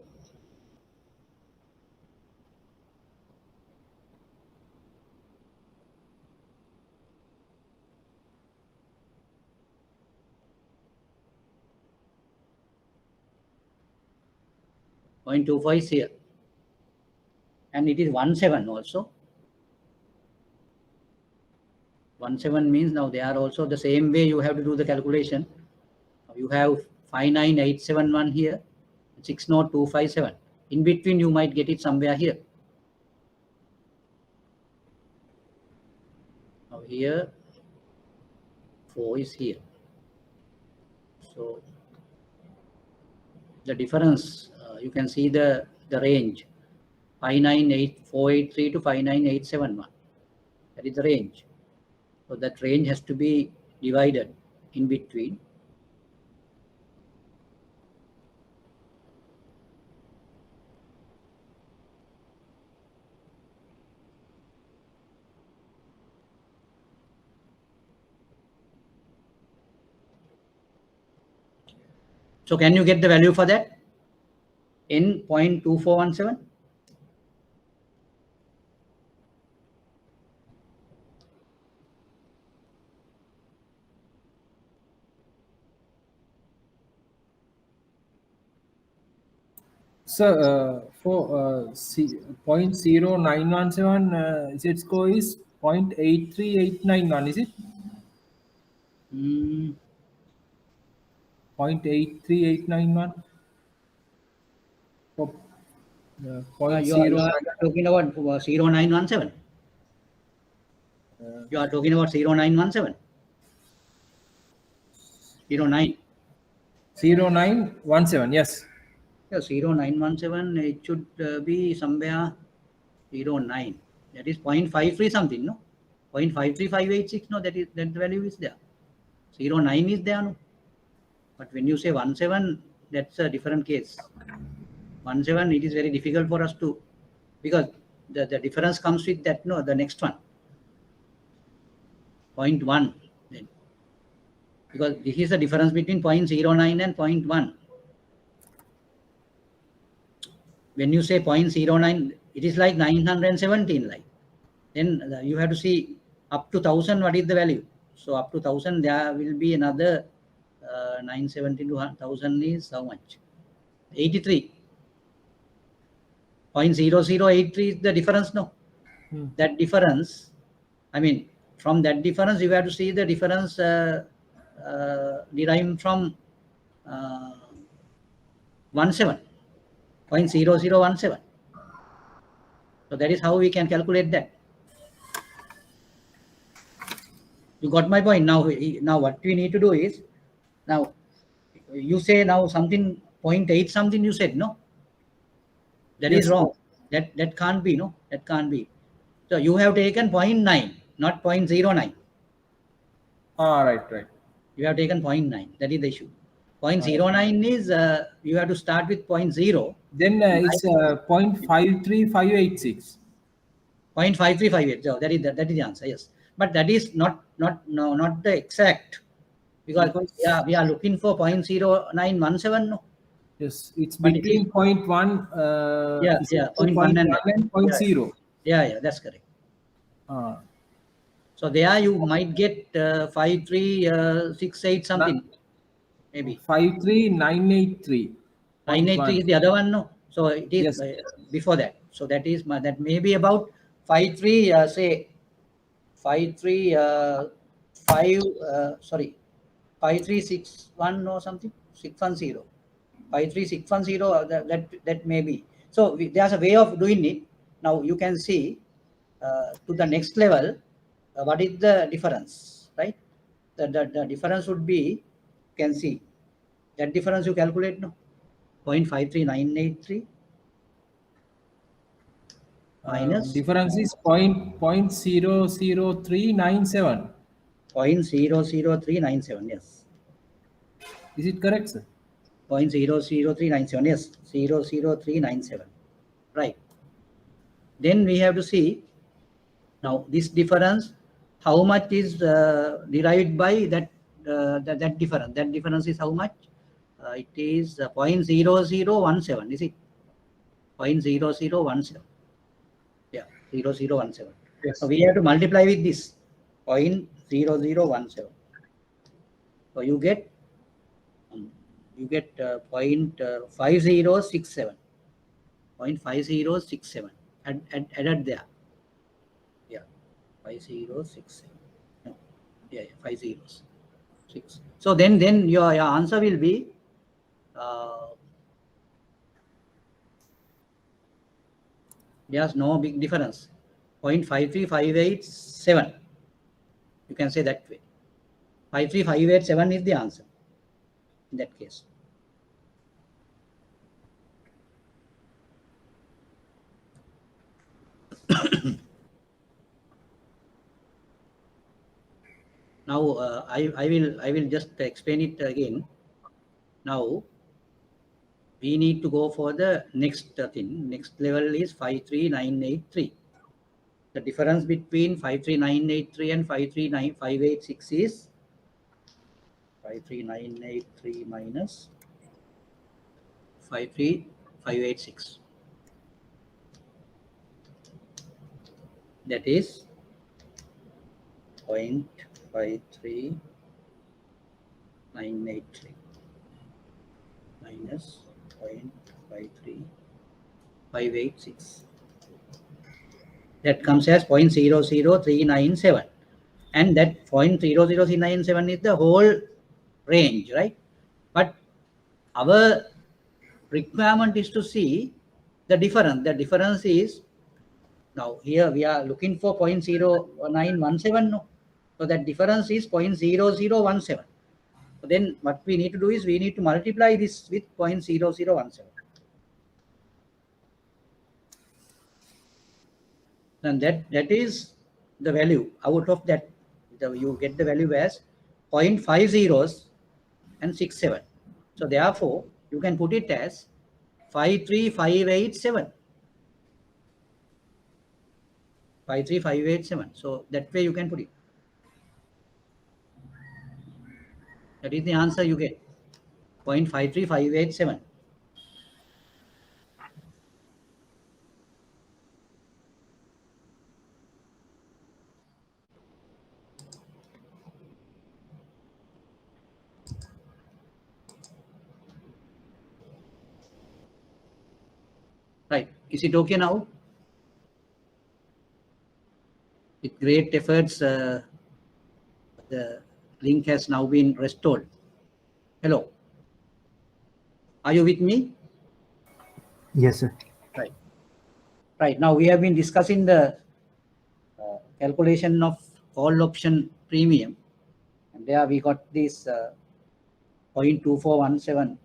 Speaker 1: .25 is here, and it is 17 also. 17 means now they are also the same way you have to do the calculation. You have 59871 here, 60257. In between you might get it somewhere here. Now here 4 is here. So the difference, you can see the range 598483 to 59871. That is the range. So that range has to be divided in between. So can you get the value for that? N 0.2417.
Speaker 3: So for 0.0917, Z score is 0.83891, is it? 0.83891. For
Speaker 1: You are talking about 0917. You are talking about 0917. 09.
Speaker 3: 0917, yes.
Speaker 1: Yeah, 0917, it should be somewhere 09. That is 0.53 something, no? 0.53586, no, that the value is there. 09 is there, no? But when you say 17, that's a different case. 17, it is very difficult for us to, because the difference comes with that, no, the next one. 0.1 then. Because this is the difference between 0.09 and 0.1. When you say 0.09, it is like 917, like. Then you have to see up to 1000, what is the value? So up to 1000, there will be another 917 to 1000 is how much? 83. 0.0083 is the difference, no? That difference, I mean, from that difference, you have to see the difference derived from 0.0017. So that is how we can calculate that. You got my point. Now what we need to do is, now you say now something 0.8 something you said, no? That is wrong. That can't be, no? That can't be. So you have taken 0.9, not 0.09.
Speaker 3: Right.
Speaker 1: You have taken 0.9. That is the issue. 0.09 is, you have to start with 0.0.
Speaker 3: Then it's 0.53586.
Speaker 1: 0.5358. So that is the answer, yes. but that is not the exact, because we are looking for 0.0917. No,
Speaker 3: Yes, it's
Speaker 1: but it is,
Speaker 3: between 0.1,
Speaker 1: yeah,
Speaker 3: is
Speaker 1: yeah,
Speaker 3: it
Speaker 1: 0.1 and
Speaker 3: 0.0.
Speaker 1: yeah, that's correct.
Speaker 3: Uh,
Speaker 1: So there you might get 5368 something, maybe
Speaker 3: 53983.
Speaker 1: 983 is the other one. No, so it is
Speaker 3: Yes.
Speaker 1: before that. So that is that may be about 53 say 53 5 sorry 5361 or something, 610, 53610, that may be. So there's a way of doing it. Now you can see to the next level, what is the difference, right? The difference would be, you can see that difference you calculate, no, 0.53983 minus
Speaker 3: Difference is 0.00397.
Speaker 1: 0.00397. Yes,
Speaker 3: Is it correct, sir?
Speaker 1: 0.00397. Yes, 00397. Right. Then we have to see now this difference, how much is derived by that, that difference. That difference is how much? It is 0.0017. Is it 0.0017? Yeah, 0017. So
Speaker 3: Yes.
Speaker 1: we have to multiply with this 0.0017. So you get 0.5067. 0.5067 added there. Yeah, 5067. No, yeah, 5 zeros. 6. So then your answer will be there's no big difference. 0.53587. You can say that way. 53587 is the answer in that case. Now I will just explain it again. Now we need to go for the next thing. Next level is 53983. The difference between 53983 and 539586 is 53983 minus 53586. That is 0.53983 minus 0.53586. That comes as 0.00397. And that 0.00397 is the whole range, right? But our requirement is to see the difference. The difference is, now here we are looking for 0.0917. No? So that difference is 0.0017. So then what we need to do is we need to multiply this with 0.0017. And that is the value. Out of that, you get the value as 0.50 and 67. So therefore, you can put it as 53587. 53587. So that way you can put it. That is the answer you get. 0.53587. Right. Is it okay now? With great efforts, the link has now been restored. Hello. Are you with me?
Speaker 4: Yes, sir.
Speaker 1: Right. Right. Now we have been discussing the calculation of call option premium. And there we got this 0.2417,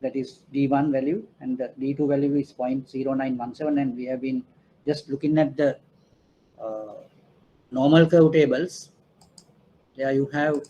Speaker 1: that is D1 value, and the D2 value is 0.0917. And we have been just looking at the normal curve tables. There you have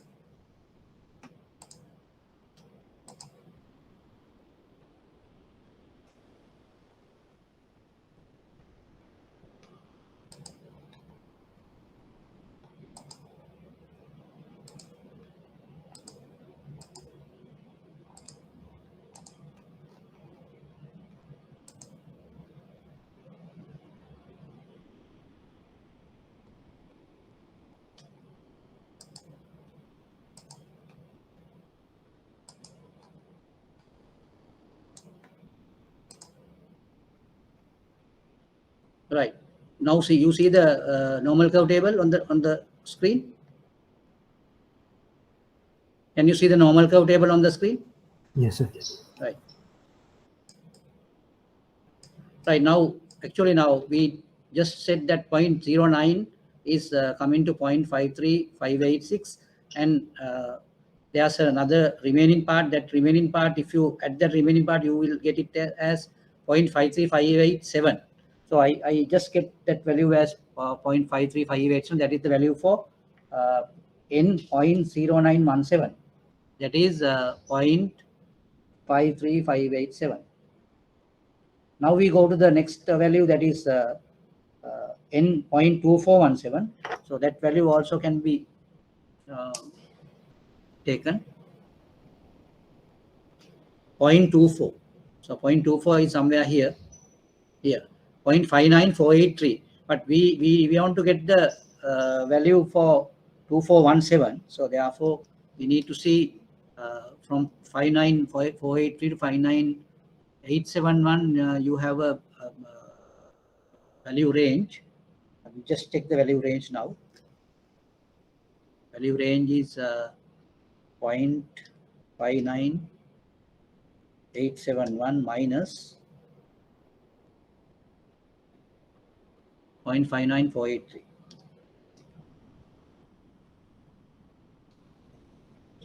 Speaker 1: Right. Now see, you see the normal curve table on the screen. Can you see the normal curve table on the screen?
Speaker 4: Yes, sir.
Speaker 1: Right. Right now, actually now we just said that 0.09 is coming to 0.53586, and there's another remaining part. That remaining part, if you add that remaining part, you will get it as 0.53587. So I just get that value as 0.53587. That is the value for n 0.0917. That is 0.53587. Now we go to the next value, that is n 0.2417. So that value also can be taken 0.24. So 0.24 is somewhere here, 0.59483. But we want to get the value for 2417. So therefore, we need to see from 59483 to 59871. You have a value range. We just take the value range now. Value range is 0.59871 minus 0.59483.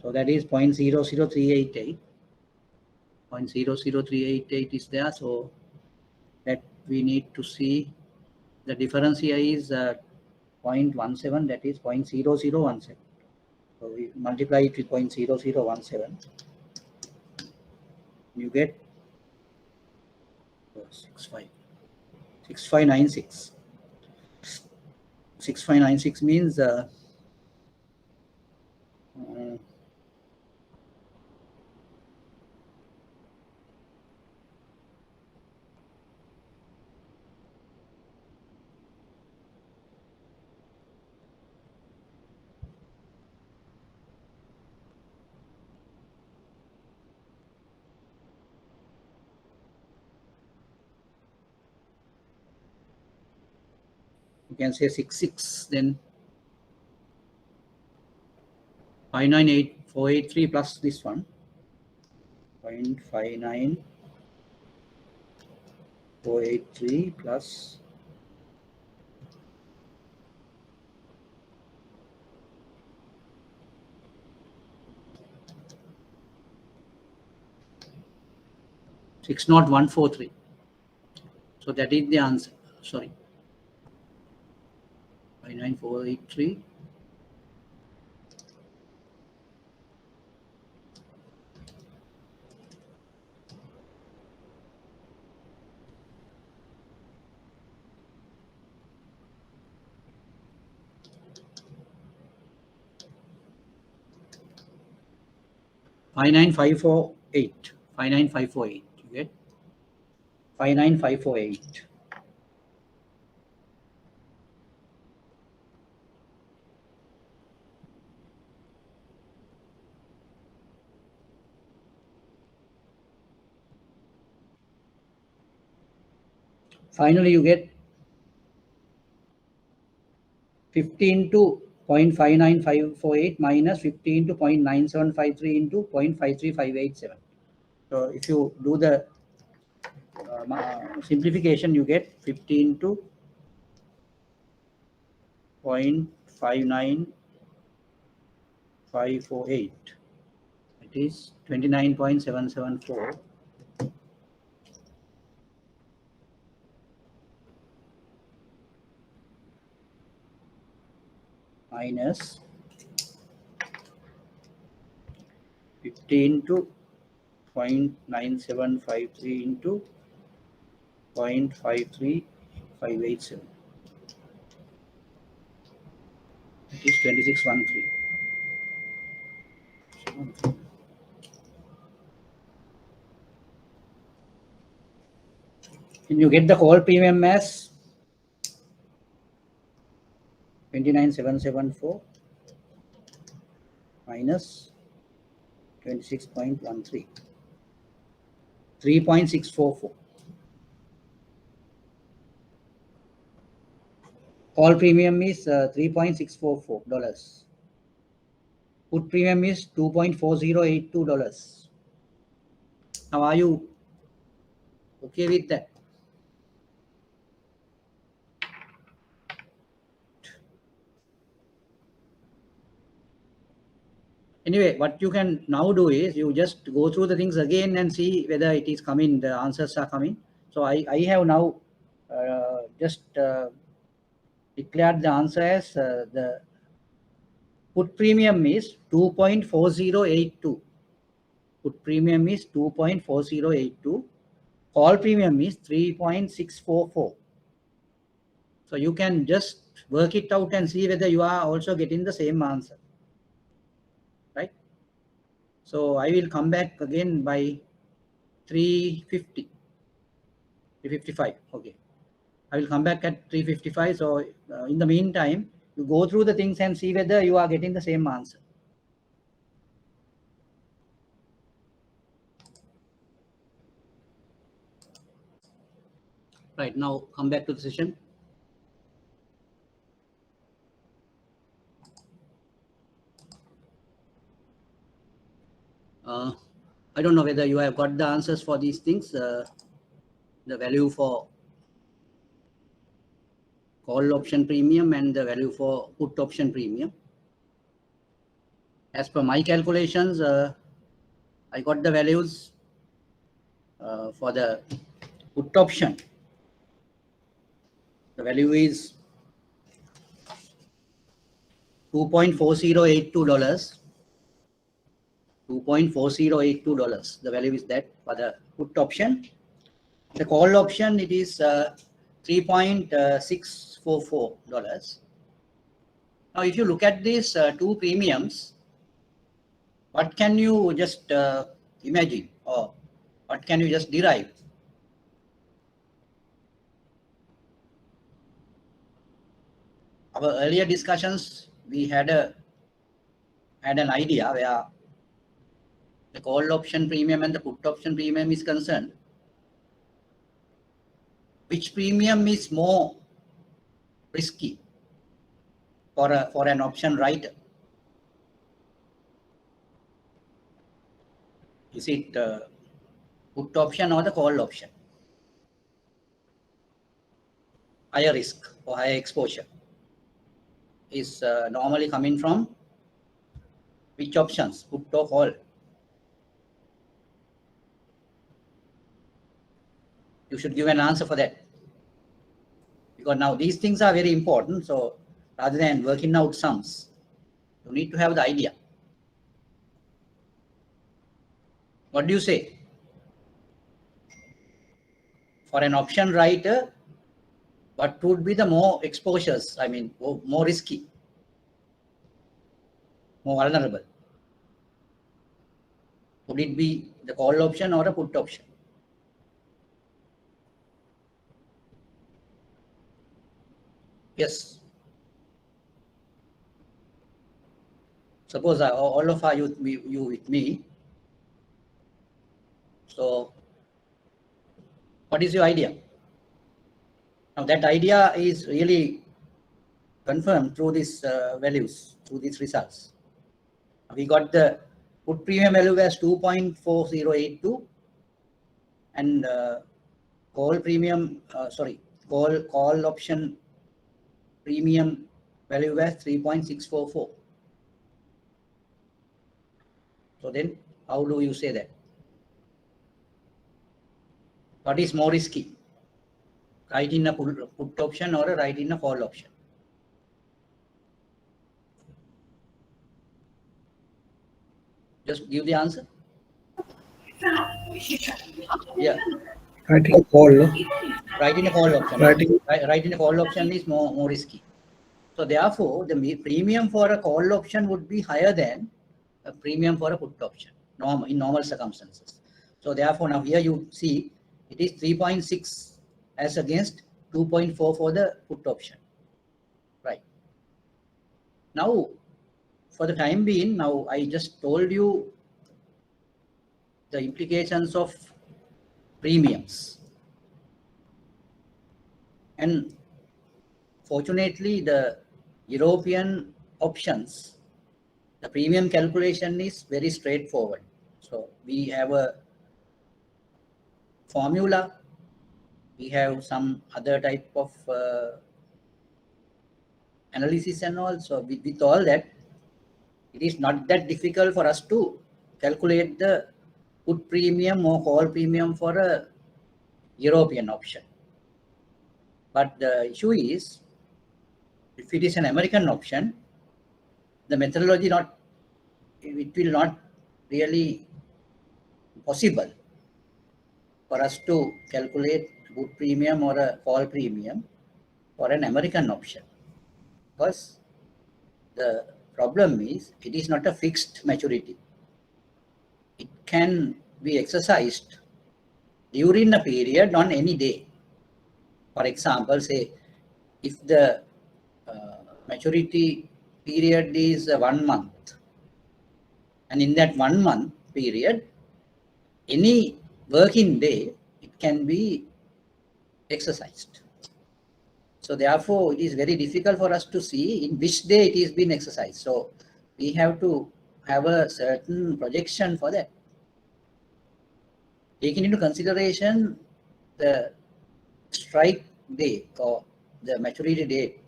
Speaker 1: So that is 0.00388. 0.00388 is there. So that we need to see the difference here is 0.17, that is 0.0017. So we multiply it with 0.0017. You get 6596. 6596 means you can say 66, then 598483 plus this one, 0.59483 plus 60143. So that is the answer. Sorry, 59483 59548. 59548. You get 59548. Finally, you get 15 to 0.59548 minus 15 to 0.9753 into 0.53587. So if you do the simplification, you get 15 to 0.59548. It is 29.774 minus 15 to 0.9753 into 0.53587. It is 2613. Can you get the call premium as 29774 minus 26.13, 3.644. Call premium is $3.644. Put premium is $2.4082. Now, are you okay with that? Anyway, what you can now do is you just go through the things again and see whether it is coming, the answers are coming. So I have now just declared the answer as the put premium is 2.4082. Put premium is 2.4082. Call premium is 3.644. So you can just work it out and see whether you are also getting the same answer, right? So I will come back again by 3:50, 3:55. Okay, I will come back at 3:55. So in the meantime, you go through the things and see whether you are getting the same answer. Right, now come back to the session. I don't know whether you have got the answers for these things. The value for call option premium and the value for put option premium. As per my calculations, I got the values for the put option. The value is $2.4082. $2.4082. The value is that for the put option. The call option, it is $3.644. Now, if you look at these two premiums, what can you just imagine, or what can you just derive? Our earlier discussions, we had an idea where the call option premium and the put option premium is concerned. Which premium is more risky for an option writer? Is it put option or the call option? Higher risk or higher exposure is normally coming from which options, put or call? You should give an answer for that, because now these things are very important. So rather than working out sums, you need to have the idea. What do you say? For an option writer, what would be the more exposures? I mean, more risky, more vulnerable? Would it be the call option or a put option? Yes. Suppose all of you with me. So what is your idea? Now that idea is really confirmed through these values, through these results. We got the put premium value as 2.4082 and call premium, call option premium value as 3.644. So then how do you say that? What is more risky? Write in a put option or write in a call option? Just give the answer. Yeah.
Speaker 2: Writing a call, no?
Speaker 1: Write in a call option.
Speaker 2: Writing.
Speaker 1: Write in a call option is more risky. So therefore, the premium for a call option would be higher than a premium for a put option in normal circumstances. So therefore, now here you see it is 3.6 as against 2.4 for the put option. Right. Now, for the time being, now I just told you the implications of premiums. And fortunately, the European options, the premium calculation is very straightforward. So we have a formula, we have some other type of analysis and all. So with all that, it is not that difficult for us to calculate the put premium or call premium for a European option. But the issue is, if it is an American option, the methodology it will not really possible for us to calculate put premium or a call premium for an American option, because the problem is it is not a fixed maturity. It can be exercised during a period on any day. For example, say if the maturity period is 1 month, and in that 1 month period, any working day, it can be exercised. So therefore, it is very difficult for us to see in which day it is being exercised. So we have to have a certain projection for that. Taking into consideration the strike date or the maturity date,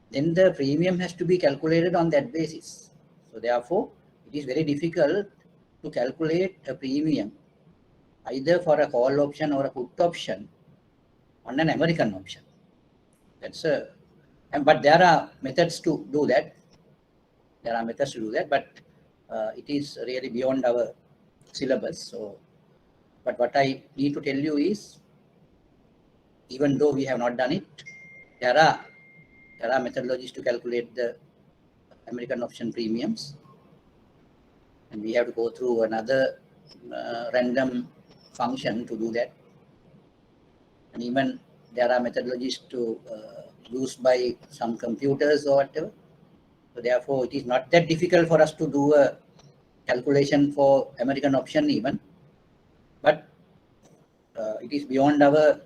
Speaker 1: then the premium has to be calculated on that basis. So therefore, it is very difficult to calculate a premium either for a call option or a put option on an American option. But there are methods to do that. But it is really beyond our syllabus. So, but what I need to tell you is, even though we have not done it, there are methodologies to calculate the American option premiums, and we have to go through another random function to do that. And even there are methodologies to used by some computers or whatever. So therefore, it is not that difficult for us to do a calculation for American option even, but it is beyond our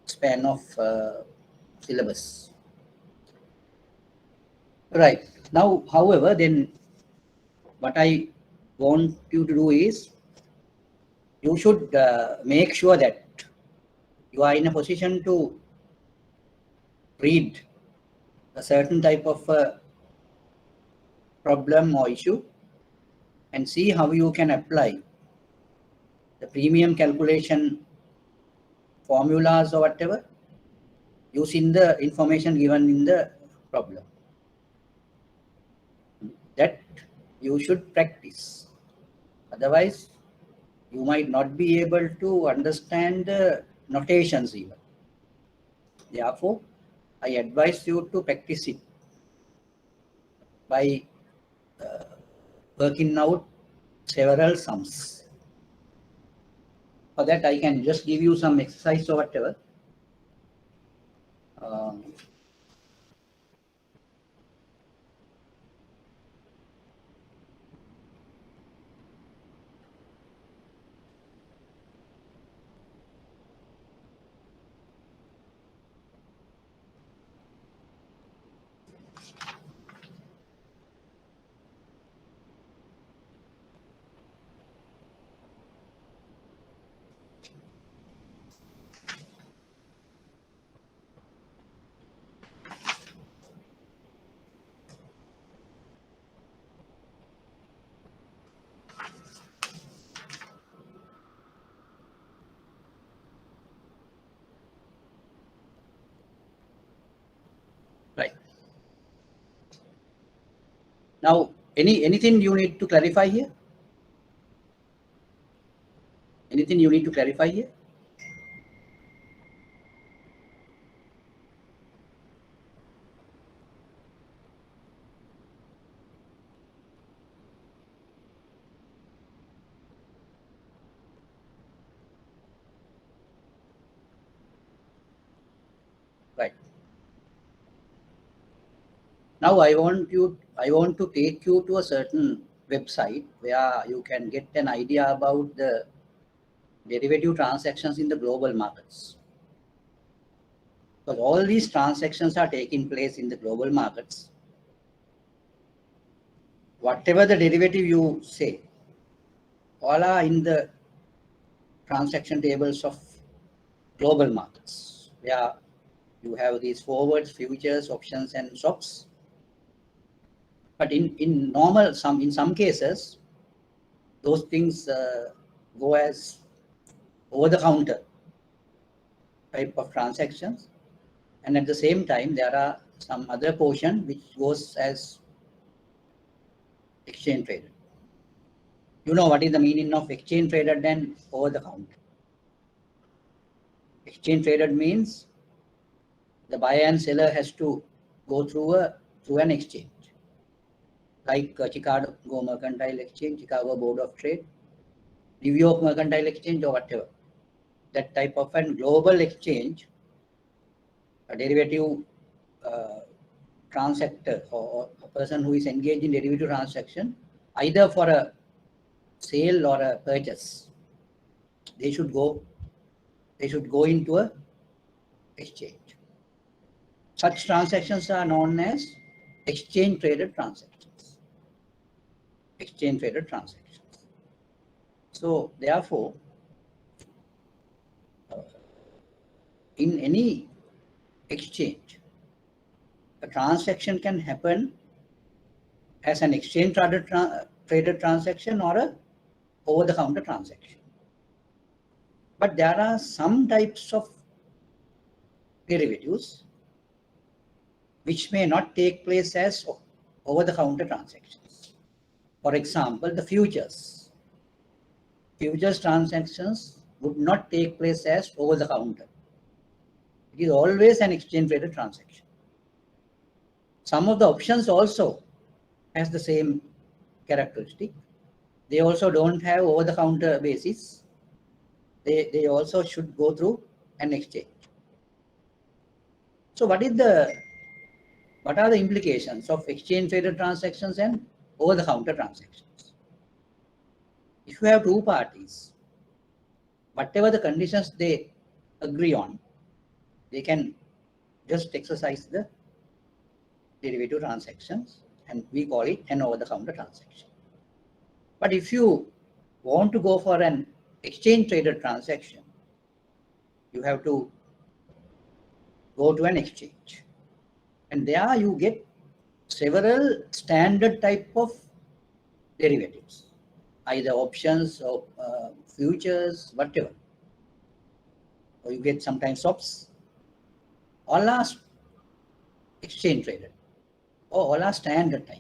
Speaker 1: span of syllabus. Right. Now, however, then what I want you to do is, you should make sure that you are in a position to read a certain type of problem or issue and see how you can apply the premium calculation formulas or whatever using the information given in the problem. That you should practice. Otherwise, you might not be able to understand the notations even. Therefore, I advise you to practice it by working out several sums. For that, I can just give you some exercise or whatever. Right. Now, anything you need to clarify here? Anything you need to clarify here? Right. Now I want to take you to a certain website where you can get an idea about the derivative transactions in the global markets. because all these transactions are taking place in the global markets. Whatever the derivative you say, all are in the transaction tables of global markets, where you have these forwards, futures, options, and swaps. But in some cases, those things go as over-the-counter type of transactions, and at the same time, there are some other portion which goes as exchange traded. You know what is the meaning of exchange traded and over-the-counter? Exchange traded means the buyer and seller has to go through an exchange, like Chicago Mercantile Exchange, Chicago Board of Trade, New York Mercantile Exchange, or whatever. That type of a global exchange, a derivative transactor or a person who is engaged in derivative transaction, either for a sale or a purchase, they should go into a exchange. Such transactions are known as exchange traded transactions. Exchange traded transactions. So therefore, in any exchange, a transaction can happen as an exchange traded transaction or a over-the-counter transaction. But there are some types of derivatives which may not take place as over-the-counter transactions. For example, the futures. Futures transactions would not take place as over-the-counter. It is always an exchange traded transaction. Some of the options also has the same characteristic. They also don't have over-the-counter basis. They also should go through an exchange. So what are the implications of exchange traded transactions and over-the-counter transactions? If you have two parties, whatever the conditions they agree on, they can just exercise the derivative transactions, and we call it an over-the-counter transaction. But if you want to go for an exchange traded transaction, you have to go to an exchange, and there you get several standard type of derivatives, either options or futures, whatever. Or you get sometimes swaps. All are exchange traded, or all are standard type.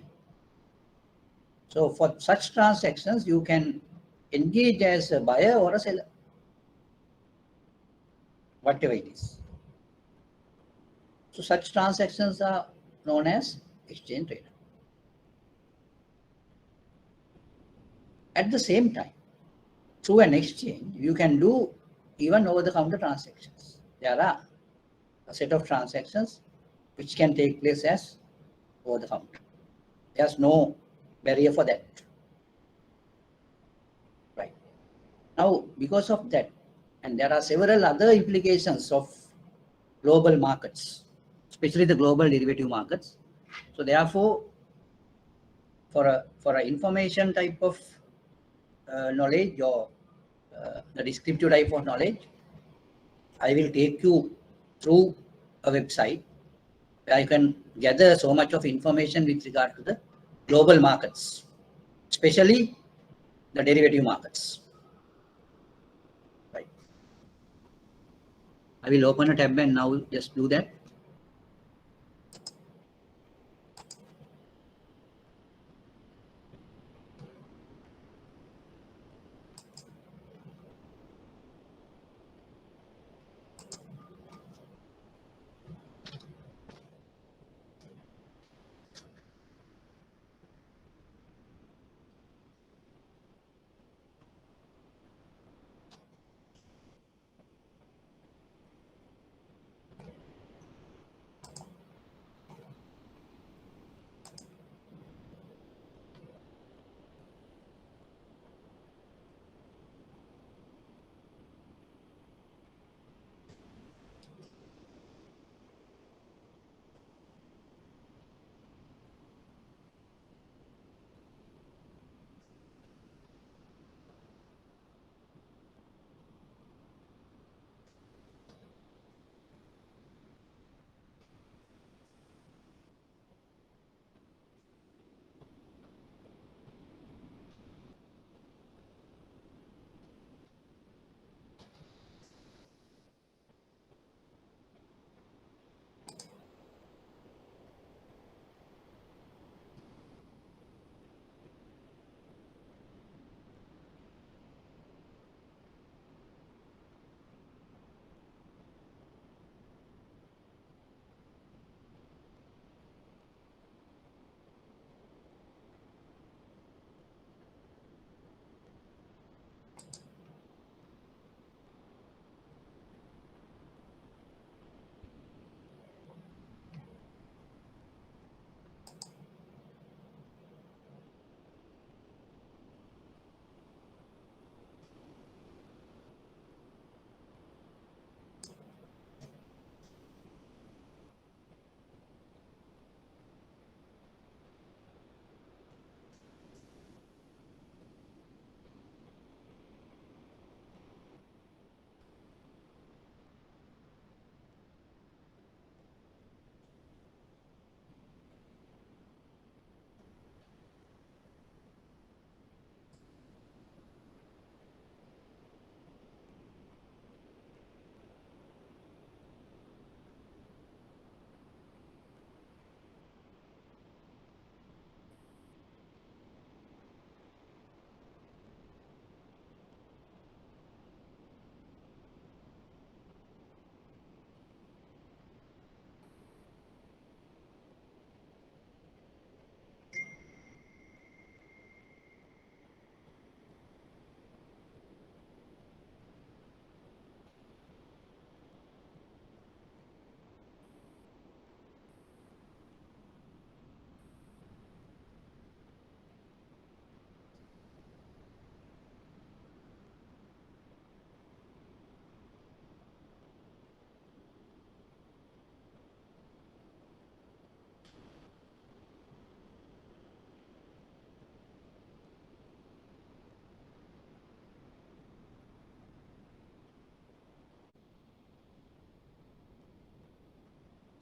Speaker 1: So for such transactions, you can engage as a buyer or a seller, whatever it is. So such transactions are known as exchange traded. At the same time, through an exchange, you can do even over-the-counter transactions. There are a set of transactions which can take place as over-the-counter. There's no barrier for that. Right. Now, because of that, and there are several other implications of global markets, especially the global derivative markets. So therefore, for a information type of knowledge or the descriptive type of knowledge, I will take you through a website where you can gather so much of information with regard to the global markets, especially the derivative markets. Right. I will open a tab and now just do that.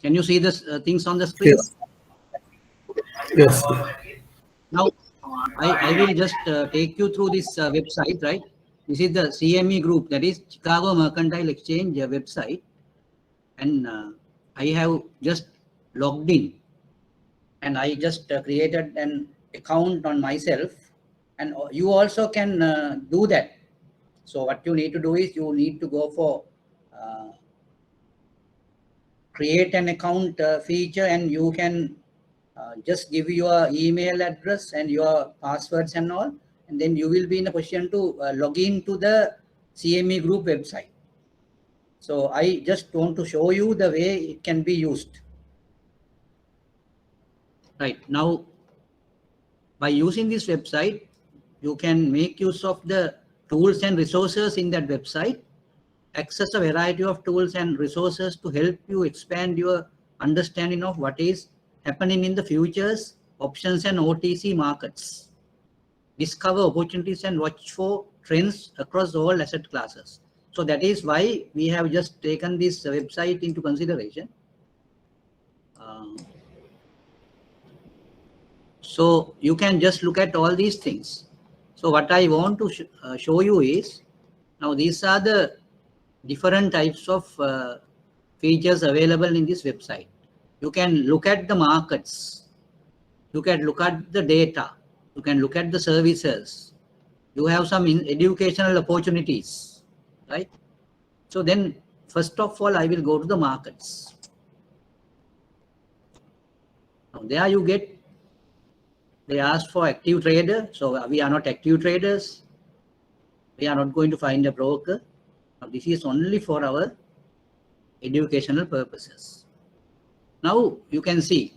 Speaker 1: Can you see this things on the screen?
Speaker 2: Yes. Yes.
Speaker 1: Now, I will just take you through this website, right? This is the CME group, that is Chicago Mercantile Exchange website. And I have just logged in, and I just created an account on myself, and you also can do that. So what you need to do is you need to go for create an account feature, and you can just give your email address and your passwords and all, and then you will be in a position to log in to the CME group website. So I just want to show you the way it can be used. Right now, by using this website, you can make use of the tools and resources in that website, access a variety of tools and resources to help you expand your understanding of what is happening in the futures, options and OTC markets. Discover opportunities and watch for trends across all asset classes. So that is why we have just taken this website into consideration. So you can just look at all these things. So what I want to show you is, now these are the different types of features available in this website. You can look at the markets. You can look at the data. You can look at the services. You have some educational opportunities, right? So then, first of all, I will go to the markets. Now there you get, they ask for active trader. So we are not active traders. We are not going to find a broker. Now this is only for our educational purposes. Now you can see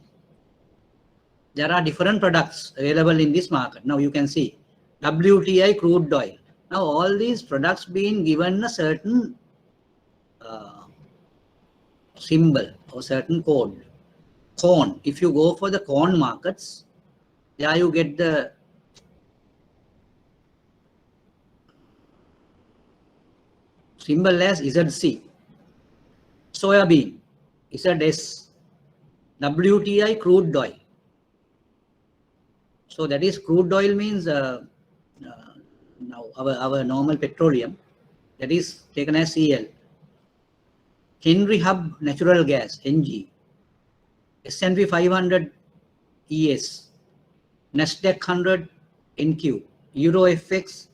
Speaker 1: there are different products available in this market. Now you can see WTI crude oil. Now all these products being given a certain symbol or certain code. Corn. If you go for the corn markets, there you get the symbol as ZC. Soybean, ZS. WTI crude oil. So that is crude oil means now our normal petroleum, that is taken as CL. Henry Hub natural gas, NG. S&P 500 ES. Nasdaq 100 NQ. Euro FX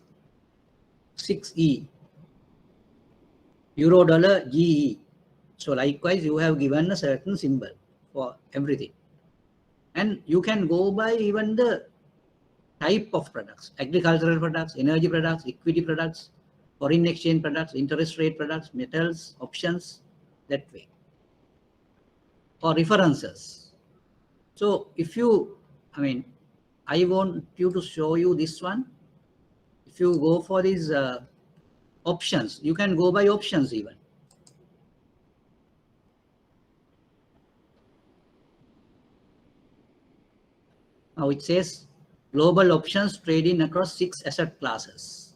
Speaker 1: 6E. Euro dollar GE. So likewise, you have given a certain symbol for everything. And you can go by even the type of products: agricultural products, energy products, equity products, foreign exchange products, interest rate products, metals, options, that way. Or references. So if you, I want you to show you this one. If you go for these options, you can go by options even. Now it says global options trading across 6 asset classes.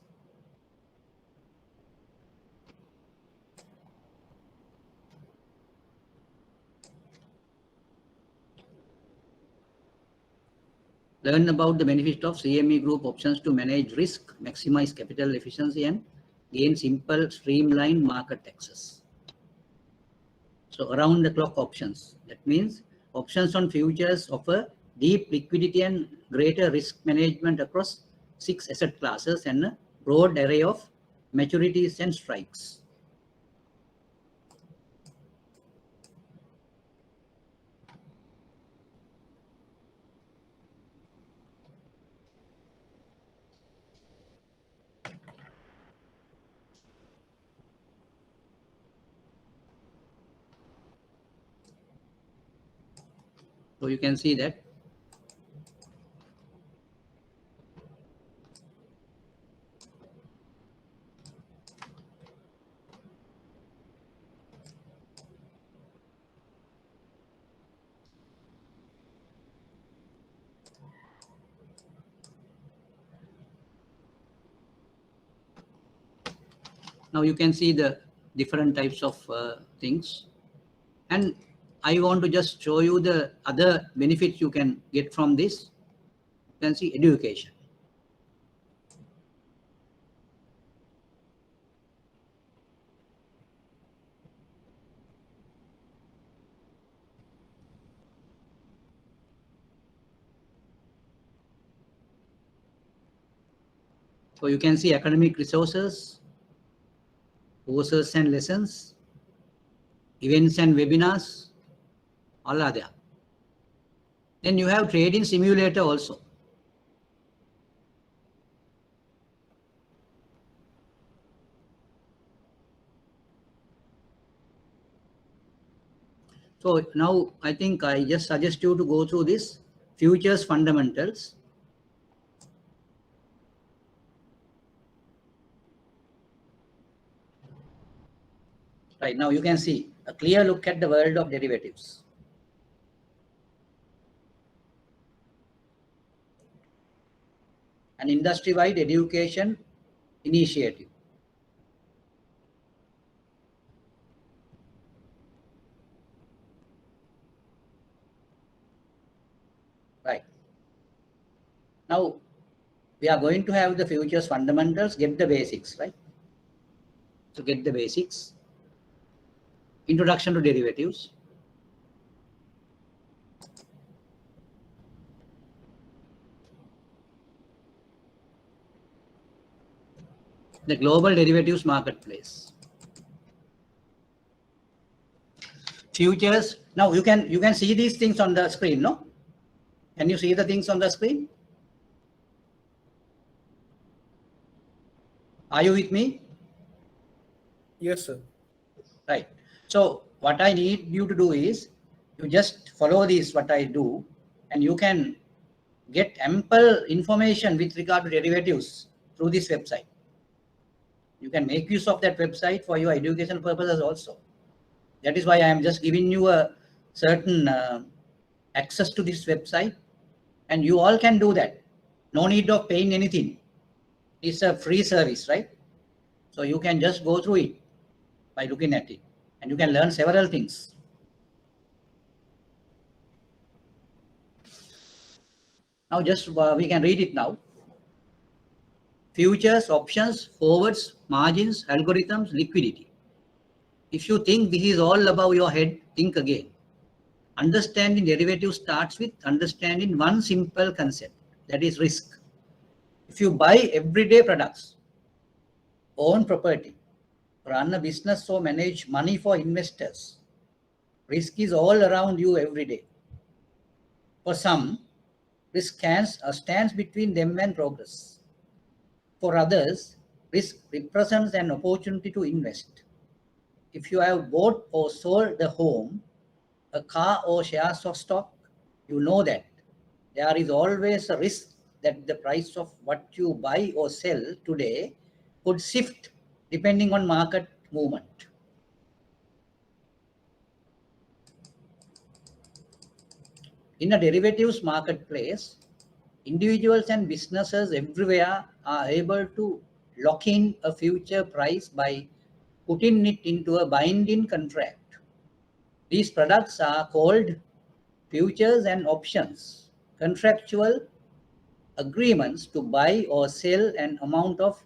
Speaker 1: Learn about the benefit of CME group options to manage risk, maximize capital efficiency, and gain simple, streamlined market access. So around the clock options. That means options on futures offer deep liquidity and greater risk management across 6 asset classes and a broad array of maturities and strikes. So you can see that. Now you can see the different types of things. And I want to just show you the other benefits you can get from this. You can see education. So you can see academic resources, courses and lessons, events and webinars, all are there. Then you have trading simulator also. So now I think I just suggest you to go through this futures fundamentals. Right now you can see a clear look at the world of derivatives. An industry-wide education initiative. Right. Now we are going to have the futures fundamentals, get the basics, right? So get the basics. Introduction to derivatives. The global derivatives marketplace. Futures. Now you can see these things on the screen, no? Can you see the things on the screen? Are you with me?
Speaker 2: Yes, sir.
Speaker 1: Right. So what I need you to do is you just follow this, what I do, and you can get ample information with regard to derivatives through this website. You can make use of that website for your education purposes also. That is why I am just giving you a certain access to this website, and you all can do that. No need of paying anything. It's a free service, right? So you can just go through it by looking at it, and you can learn several things. Now just we can read it now. Futures, options, forwards, margins, algorithms, liquidity. If you think this is all above your head, think again. Understanding derivatives starts with understanding one simple concept, that is risk. If you buy everyday products, own property, run a business or manage money for investors, risk is all around you every day. For some, risk stands between them and progress. For others, risk represents an opportunity to invest. If you have bought or sold the home, a car or shares of stock, you know that there is always a risk that the price of what you buy or sell today could shift depending on market movement. In a derivatives marketplace, individuals and businesses everywhere are able to lock in a future price by putting it into a binding contract. These products are called futures and options, contractual agreements to buy or sell an amount of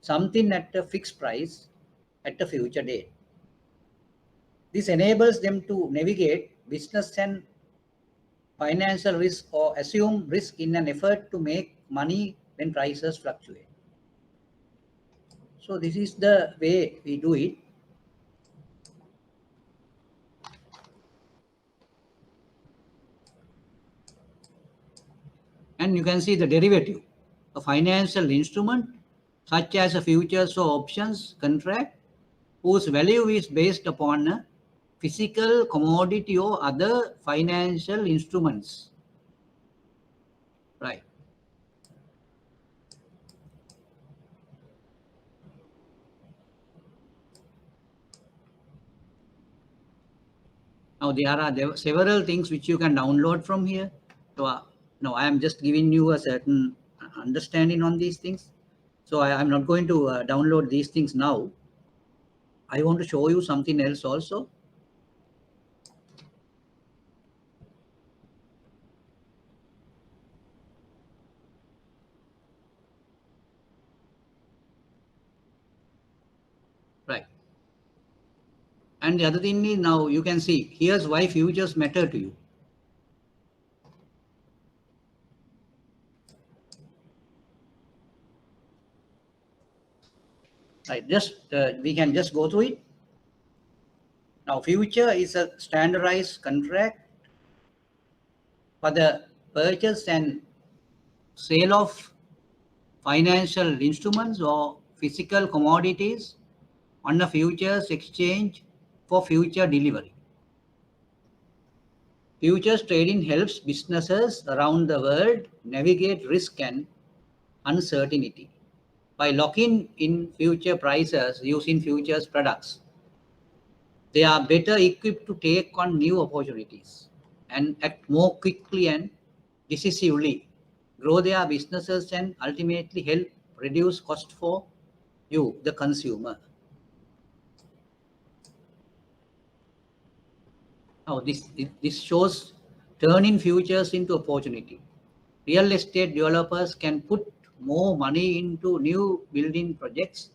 Speaker 1: something at a fixed price at a future date. This enables them to navigate business and financial risk or assume risk in an effort to make money when prices fluctuate. So this is the way we do it. And you can see the derivative, a financial instrument such as a futures or options contract whose value is based upon a physical commodity or other financial instruments. Right. Now there are several things which you can download from here. So no, I am just giving you a certain understanding on these things. So I am not going to download these things now. I want to show you something else also. And the other thing is, now you can see, here's why futures matter to you. Right, we can just go through it. Now, future is a standardized contract for the purchase and sale of financial instruments or physical commodities on a futures exchange for future delivery. Futures trading helps businesses around the world navigate risk and uncertainty. By locking in future prices using futures products, they are better equipped to take on new opportunities and act more quickly and decisively, grow their businesses, and ultimately help reduce cost for you, the consumer. Now, this shows turning futures into opportunity. Real estate developers can put more money into new building projects,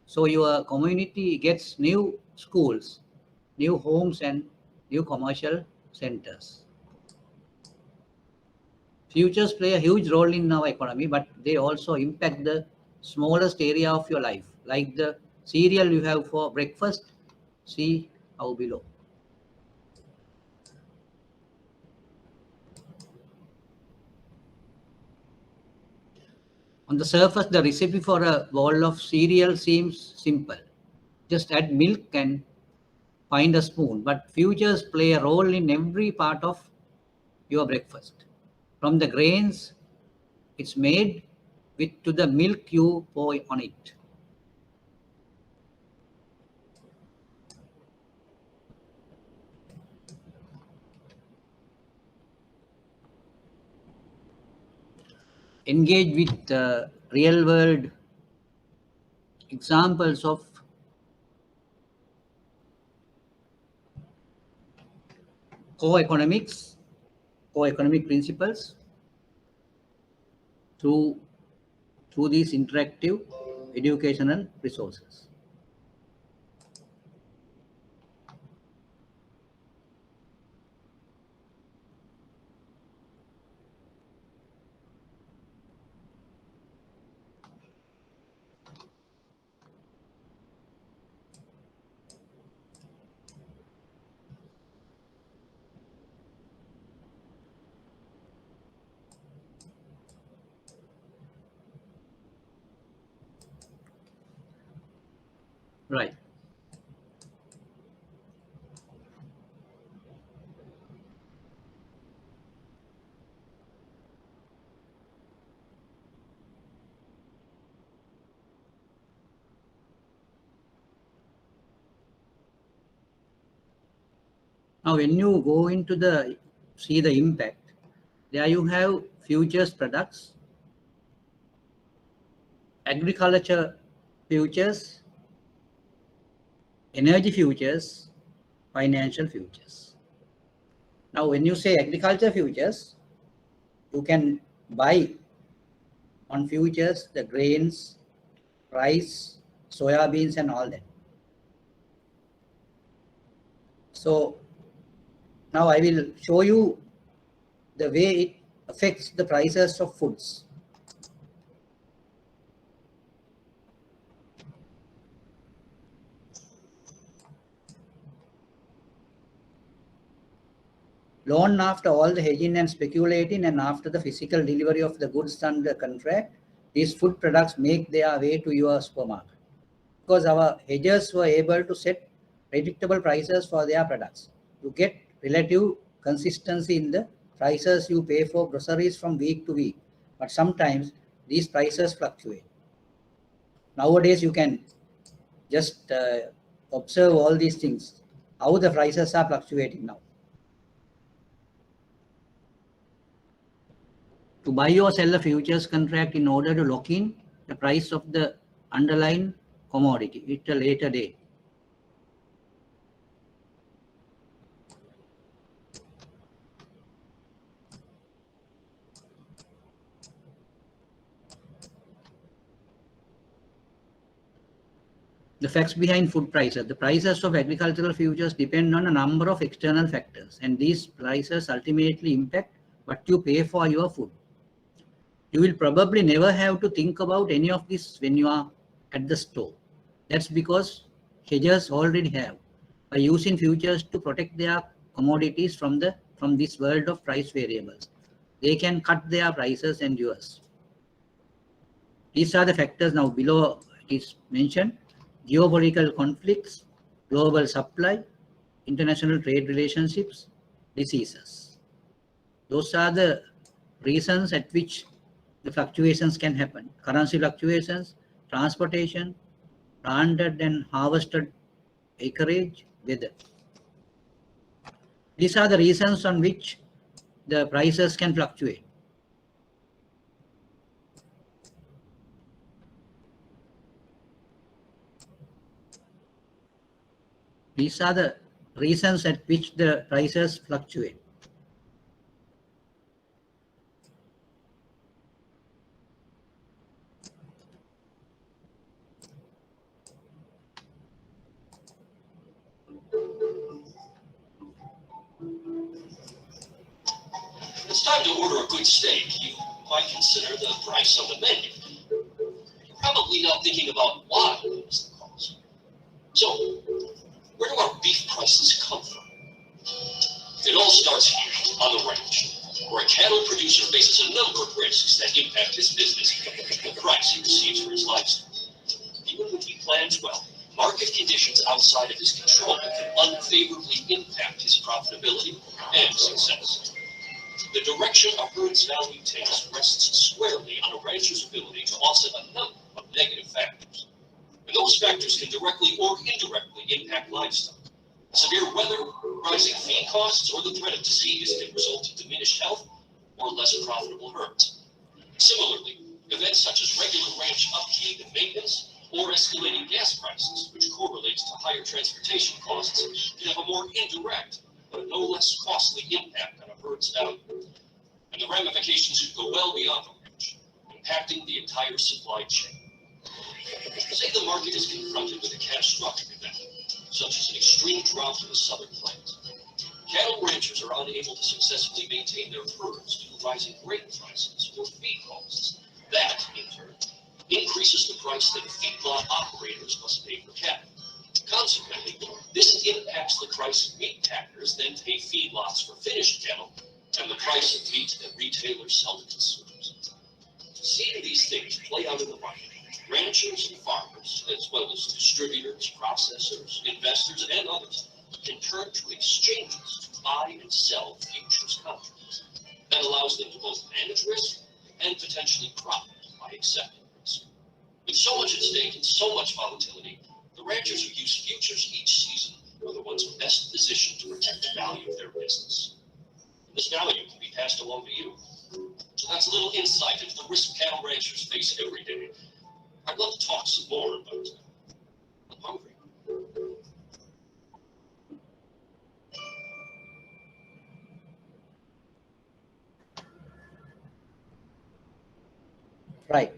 Speaker 1: so your community gets new schools, new homes, and new commercial centers. Futures play a huge role in our economy, but they also impact the smallest area of your life, like the cereal you have for breakfast. See how below. On the surface, the recipe for a bowl of cereal seems simple. Just add milk and find a spoon. But futures play a role in every part of your breakfast. From the grains it's made with to the milk you pour on it. Engage with real world examples of core economic principles through these interactive educational resources. Right. Now, when you go into see the impact, there you have futures products, agriculture futures, energy futures, financial futures. Now, when you say agriculture futures, you can buy on futures the grains, rice, soya beans, and all that. So now I will show you the way it affects the prices of foods. Long after all the hedging and speculating and after the physical delivery of the goods under contract, these food products make their way to your supermarket. Because our hedgers were able to set predictable prices for their products. You get relative consistency in the prices you pay for groceries from week to week. But sometimes these prices fluctuate. Nowadays, you can just observe all these things, how the prices are fluctuating now. To buy or sell a futures contract in order to lock in the price of the underlying commodity at a later date. The facts behind food prices. The prices of agricultural futures depend on a number of external factors, and these prices ultimately impact what you pay for your food. You will probably never have to think about any of this when you are at the store. That's because hedgers already have, by using futures to protect their commodities from this world of price variables. They can cut their prices and yours. These are the factors now below it is mentioned: geopolitical conflicts, global supply, international trade relationships, diseases. Those are the reasons at which the fluctuations can happen. Currency fluctuations, transportation, planted and harvested acreage, weather. These are the reasons on which the prices can fluctuate. These are the reasons at which the prices fluctuate.
Speaker 5: It's time to order a good steak. You might consider the price on the menu. You're probably not thinking about why is the cost. So, where do our beef prices come from? It all starts here, on the ranch, where a cattle producer faces a number of risks that impact his business and the price he receives for his livestock. Even when he plans well, market conditions outside of his control can unfavorably impact his profitability and success. The direction a herd's value takes rests squarely on a rancher's ability to offset a number of negative factors. And those factors can directly or indirectly impact livestock. Severe weather, rising feed costs, or the threat of disease can result in diminished health or less profitable herds. Similarly, events such as regular ranch upkeep and maintenance, or escalating gas prices, which correlates to higher transportation costs, can have a more indirect but no less costly impact on a herd's value. And the ramifications could go well beyond the ranch, impacting the entire supply chain. Say the market is confronted with a catastrophic event, such as an extreme drought in the southern plains. Cattle ranchers are unable to successfully maintain their herds due to rising grain prices or feed costs. That, in turn, increases the price that feedlot operators must pay for cattle. Consequently, this impacts the price meat packers then pay feedlots for finished cattle and the price of meat that retailers sell to consumers. Seeing these things play out in the market, ranchers and farmers, as well as distributors, processors, investors, and others, can turn to exchanges to buy and sell futures contracts. That allows them to both manage risk and potentially profit by accepting risk. With so much at stake and so much volatility, the ranchers who use futures each season are the ones best positioned to protect the value of their business. This value can be passed along to you. So that's a little insight into the risk cattle ranchers face every day. I'd love to talk some more about it. I'm hungry.
Speaker 1: Right.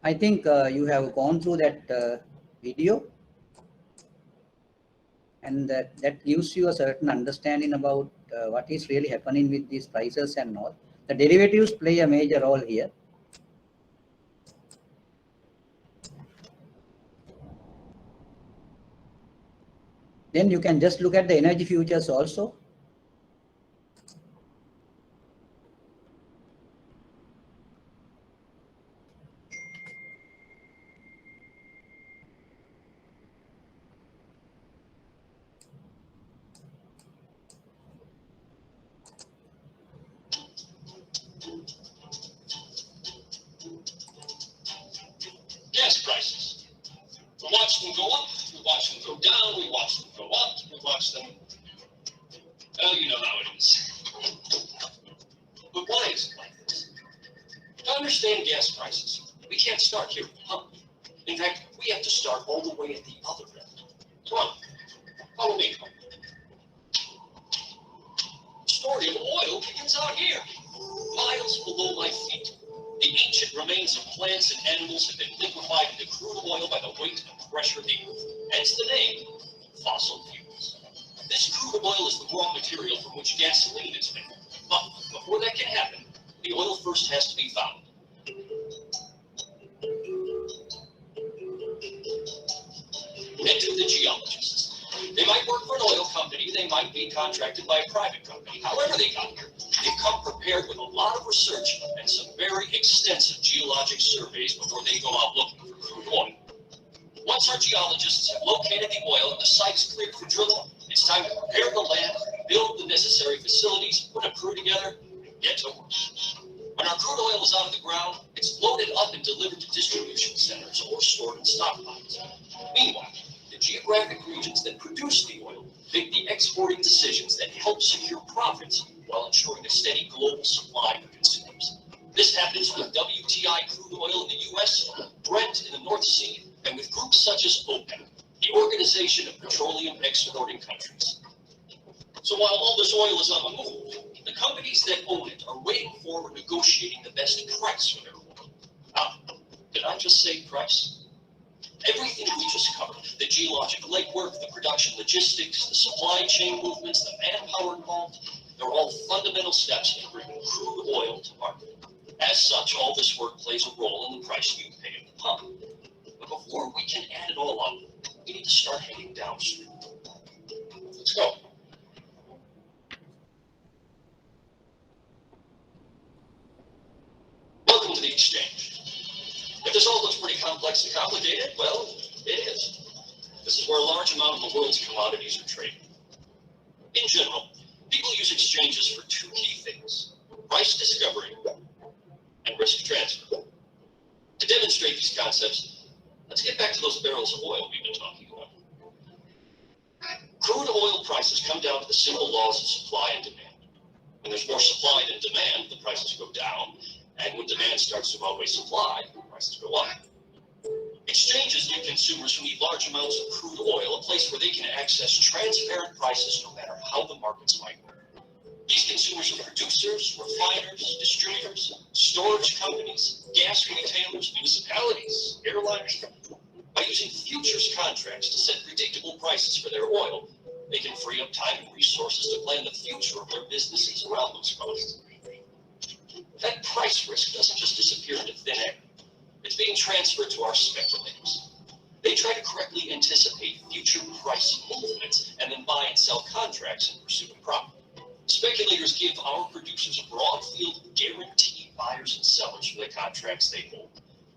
Speaker 1: I think you have gone through that video, and that gives you a certain understanding about what is really happening with these prices and all. The derivatives play a major role here. Then you can just look at the energy futures also.
Speaker 5: Gas prices. We watch them go up, we watch them go down, we watch them go up, we watch them. Well, you know how it is. But why is it like this? To understand gas prices, we can't start here at the pump. In fact, we have to start all the way at the other end. Come on, follow me. The story of oil begins out here, miles below my feet. The ancient remains of plants and animals have been liquefied into crude oil by the weight and pressure of the earth, hence the name fossil fuels. This crude oil is the raw material from which gasoline is made. But before that can happen, the oil first has to be found. Enter the geologists. They might work for an oil company, they might be contracted by a private company. However they got here, they've come prepared with a lot of research and some very extensive geologic surveys before they go out looking for crude oil. Once our geologists have located the oil and the site's cleared for drilling, it's time to prepare the land, build the necessary facilities, put a crew together, and get to work. When our crude oil is out of the ground, it's loaded up and delivered to distribution centers or stored in stockpiles. Meanwhile, the geographic regions that produce the oil make the exporting decisions that help secure profits while ensuring a steady global supply for consumers. This happens with WTI crude oil in the US, Brent in the North Sea, and with groups such as OPEC, the Organization of Petroleum Exporting Countries. So while all this oil is on the move, the companies that own it are waiting for or negotiating the best price for their oil. Did I just say price? Everything we just covered, the geologic legwork, the production logistics, the supply chain movements, the manpower involved, they're all fundamental steps in bringing crude oil to market. As such, all this work plays a role in the price you pay at the pump. But before we can add it all up, we need to start heading downstream. Let's go. Welcome to the exchange. If this all looks pretty complex and complicated, well, it is. This is where a large amount of the world's commodities are traded. In general, people use exchanges for two key things: price discovery and risk transfer. To demonstrate these concepts, let's get back to those barrels of oil we've been talking about. Crude oil prices come down to the simple laws of supply and demand. When there's more supply than demand, the prices go down, and when demand starts to outweigh supply, prices go up. Exchanges give consumers who need large amounts of crude oil a place where they can access transparent prices no matter how the markets might work. These consumers are producers, refiners, distributors, storage companies, gas retailers, municipalities, airlines. By using futures contracts to set predictable prices for their oil, they can free up time and resources to plan the future of their businesses around those costs. That price risk doesn't just disappear into thin air. It's being transferred to our speculators. They try to correctly anticipate future price movements and then buy and sell contracts in pursuit of profit. Speculators give our producers a broad field of guaranteed buyers and sellers for the contracts they hold,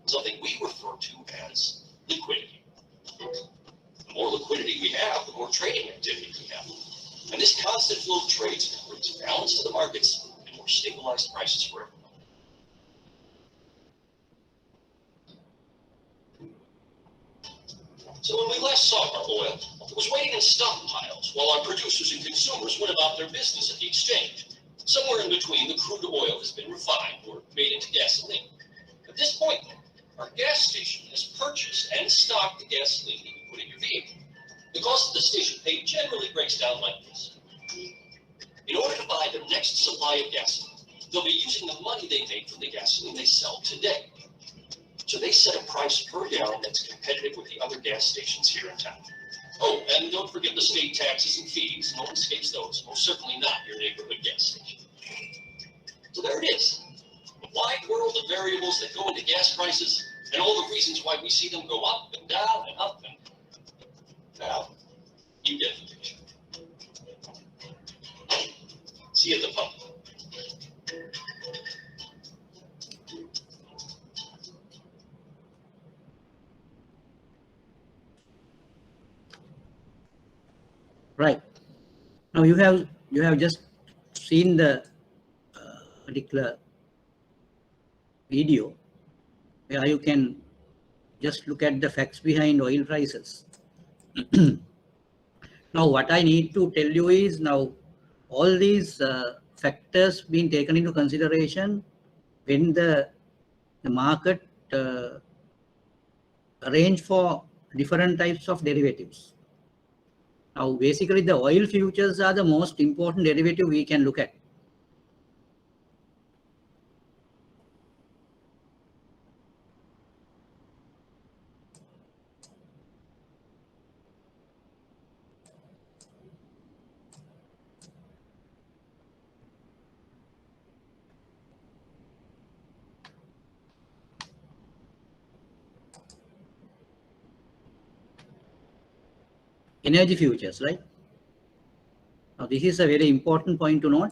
Speaker 5: something we refer to as liquidity. The more liquidity we have, the more trading activity we have. And this constant flow of trades brings balance to the markets and more stabilized prices for everyone. So when we last saw our oil, it was waiting in stockpiles while our producers and consumers went about their business at the exchange. Somewhere in between, the crude oil has been refined or made into gasoline. At this point, our gas station has purchased and stocked the gasoline that you put in your vehicle. The cost of the station paid generally breaks down like this. In order to buy their next supply of gasoline, they'll be using the money they make from the gasoline they sell today. So they set a price per gallon that's competitive with the other gas stations here in town. Oh, and don't forget the state taxes and fees. No one escapes those. Most certainly not your neighborhood gas station. So there it is. A wide world of variables that go into gas prices and all the reasons why we see them go up and down and up and down. You get the picture. See you at the pump.
Speaker 1: Right. Now you have just seen the particular video where you can just look at the facts behind oil prices. Now what I need to tell you is now all these factors being taken into consideration when the market arrange for different types of derivatives. Now, basically, the oil futures are the most important derivative we can look at. energy futures, right? Now, this is a very important point to note.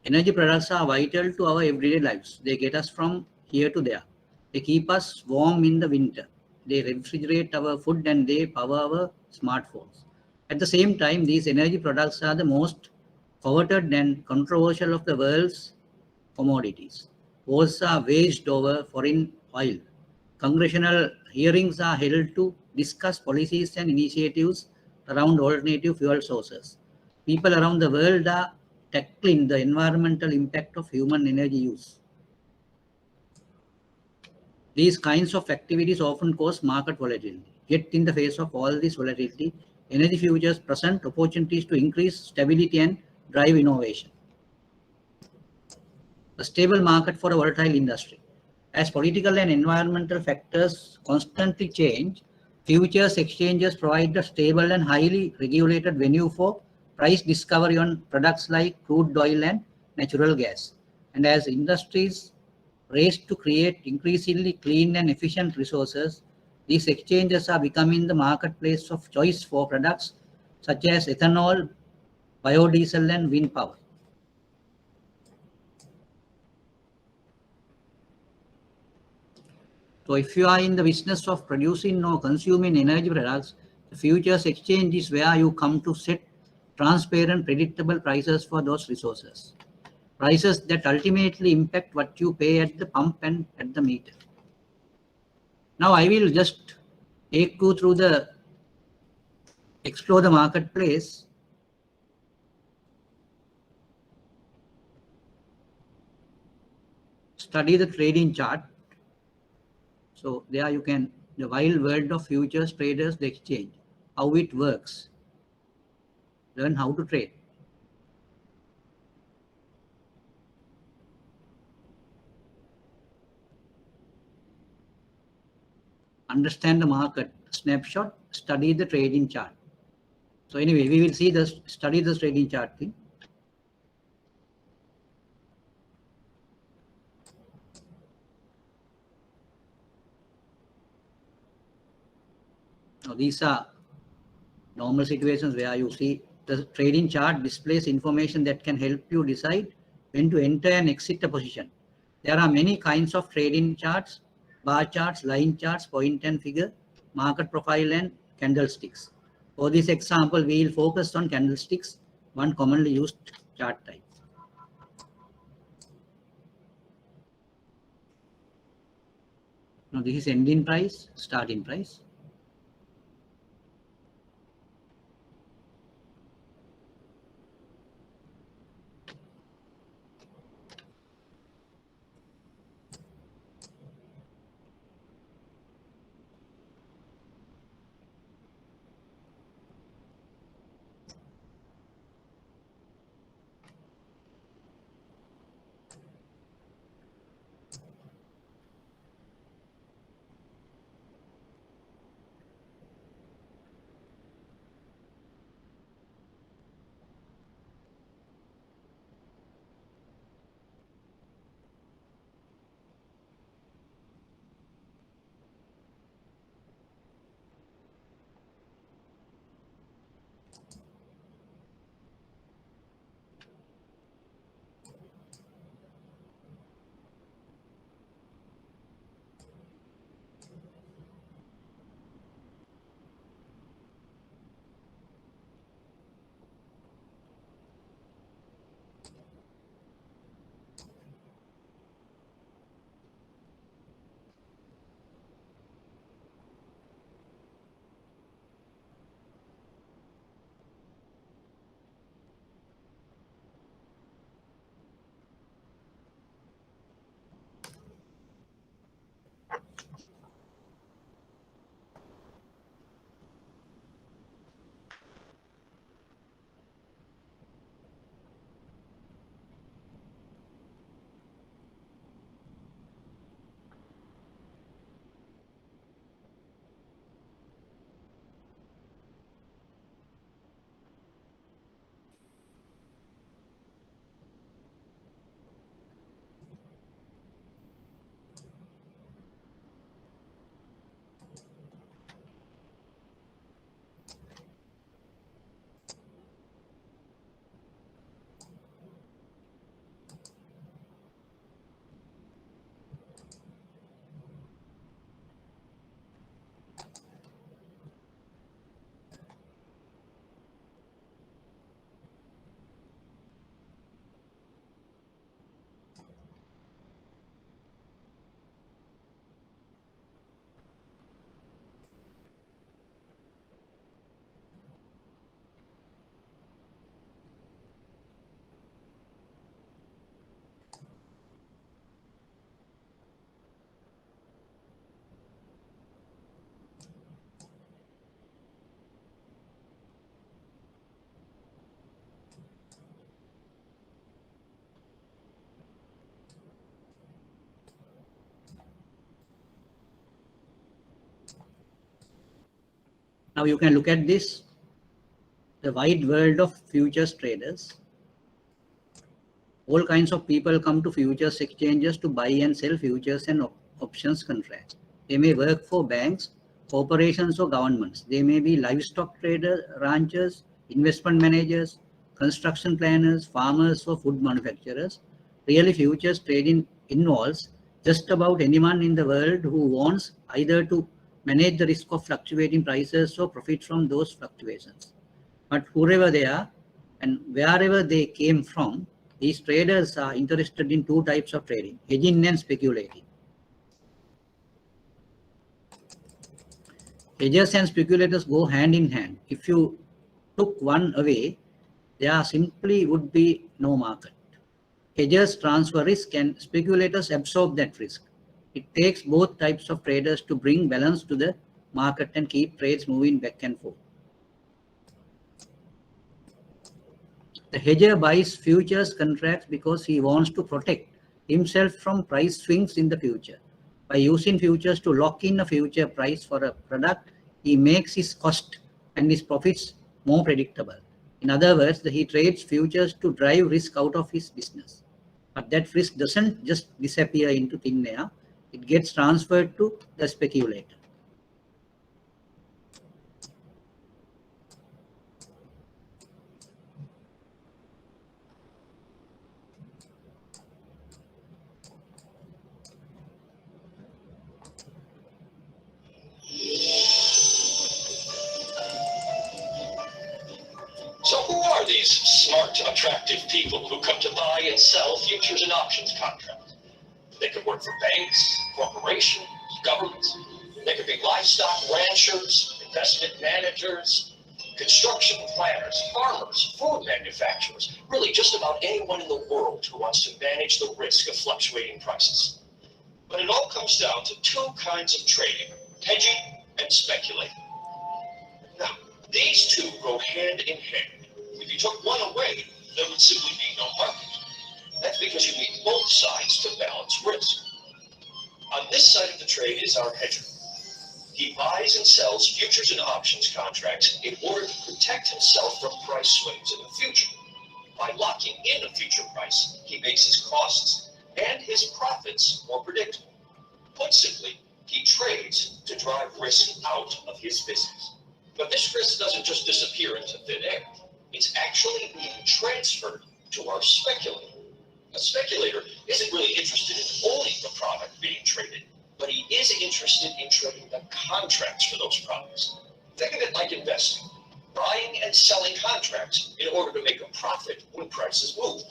Speaker 1: Energy products are vital to our everyday lives. They get us from here to there. They keep us warm in the winter. They refrigerate our food and they power our smartphones. At the same time, these energy products are the most coveted and controversial of the world's commodities. Wars are waged over foreign oil. Congressional hearings are held to discuss policies and initiatives around alternative fuel sources. People around the world are tackling the environmental impact of human energy use. These kinds of activities often cause market volatility. Yet, in the face of all this volatility, energy futures present opportunities to increase stability and drive innovation. A stable market for a volatile industry. As political and environmental factors constantly change, futures exchanges provide a stable and highly regulated venue for price discovery on products like crude oil and natural gas. And as industries race to create increasingly clean and efficient resources, these exchanges are becoming the marketplace of choice for products such as ethanol, biodiesel, and wind power. So if you are in the business of producing or consuming energy products, the futures exchange is where you come to set transparent, predictable prices for those resources. Prices that ultimately impact what you pay at the pump and at the meter. Now I will just take you through explore the marketplace. Study the trading chart. So there you can, the wild world of futures traders, the exchange, how it works, learn how to trade. Understand the market snapshot, study the trading chart. So anyway, we will see this, study the trading chart thing. Now these are normal situations where you see the trading chart displays information that can help you decide when to enter and exit a position. There are many kinds of trading charts: bar charts, line charts, point and figure, market profile, and candlesticks. For this example, we will focus on candlesticks, one commonly used chart type. Now this is ending price, starting price. Now you can look at this, the wide world of futures traders. All kinds of people come to futures exchanges to buy and sell futures and options contracts. They may work for banks, corporations or governments. They may be livestock traders, ranchers, investment managers, construction planners, farmers or food manufacturers. Really, futures trading involves just about anyone in the world who wants either to manage the risk of fluctuating prices or profit from those fluctuations. But whoever they are and wherever they came from, these traders are interested in two types of trading, hedging and speculating. Hedgers and speculators go hand in hand. If you took one away, there simply would be no market. Hedgers transfer risk and speculators absorb that risk. It takes both types of traders to bring balance to the market and keep trades moving back and forth. The hedger buys futures contracts because he wants to protect himself from price swings in the future. By using futures to lock in a future price for a product, he makes his cost and his profits more predictable. In other words, he trades futures to drive risk out of his business. But that risk doesn't just disappear into thin air, it gets transferred to the speculator.
Speaker 5: So who are these smart, attractive people who come to buy and sell futures and options contracts? They could work for banks, corporations, governments. They could be livestock ranchers, investment managers, construction planners, farmers, food manufacturers, really just about anyone in the world who wants to manage the risk of fluctuating prices. But it all comes down to two kinds of trading, hedging and speculating. Now, these two go hand in hand. If you took one away, there would simply be no market. That's because you need both sides to balance risk. On this side of the trade is our hedger. He buys and sells futures and options contracts in order to protect himself from price swings in the future. By locking in a future price, he makes his costs and his profits more predictable. Put simply, he trades to drive risk out of his business. But this risk doesn't just disappear into thin air. It's actually being transferred to our speculator. A speculator isn't really interested in owning the product being traded, but he is interested in trading the contracts for those products. Think of it like investing, buying and selling contracts in order to make a profit when prices move.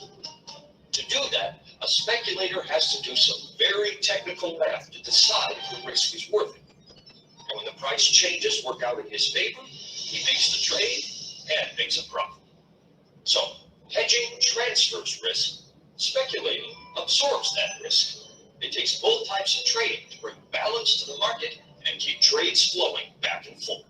Speaker 5: To do that, a speculator has to do some very technical math to decide if the risk is worth it. And when the price changes work out in his favor, he makes the trade and makes a profit. So, hedging transfers risk, speculating absorbs that risk. It takes both types of trading to bring balance to the market and keep trades flowing back and forth.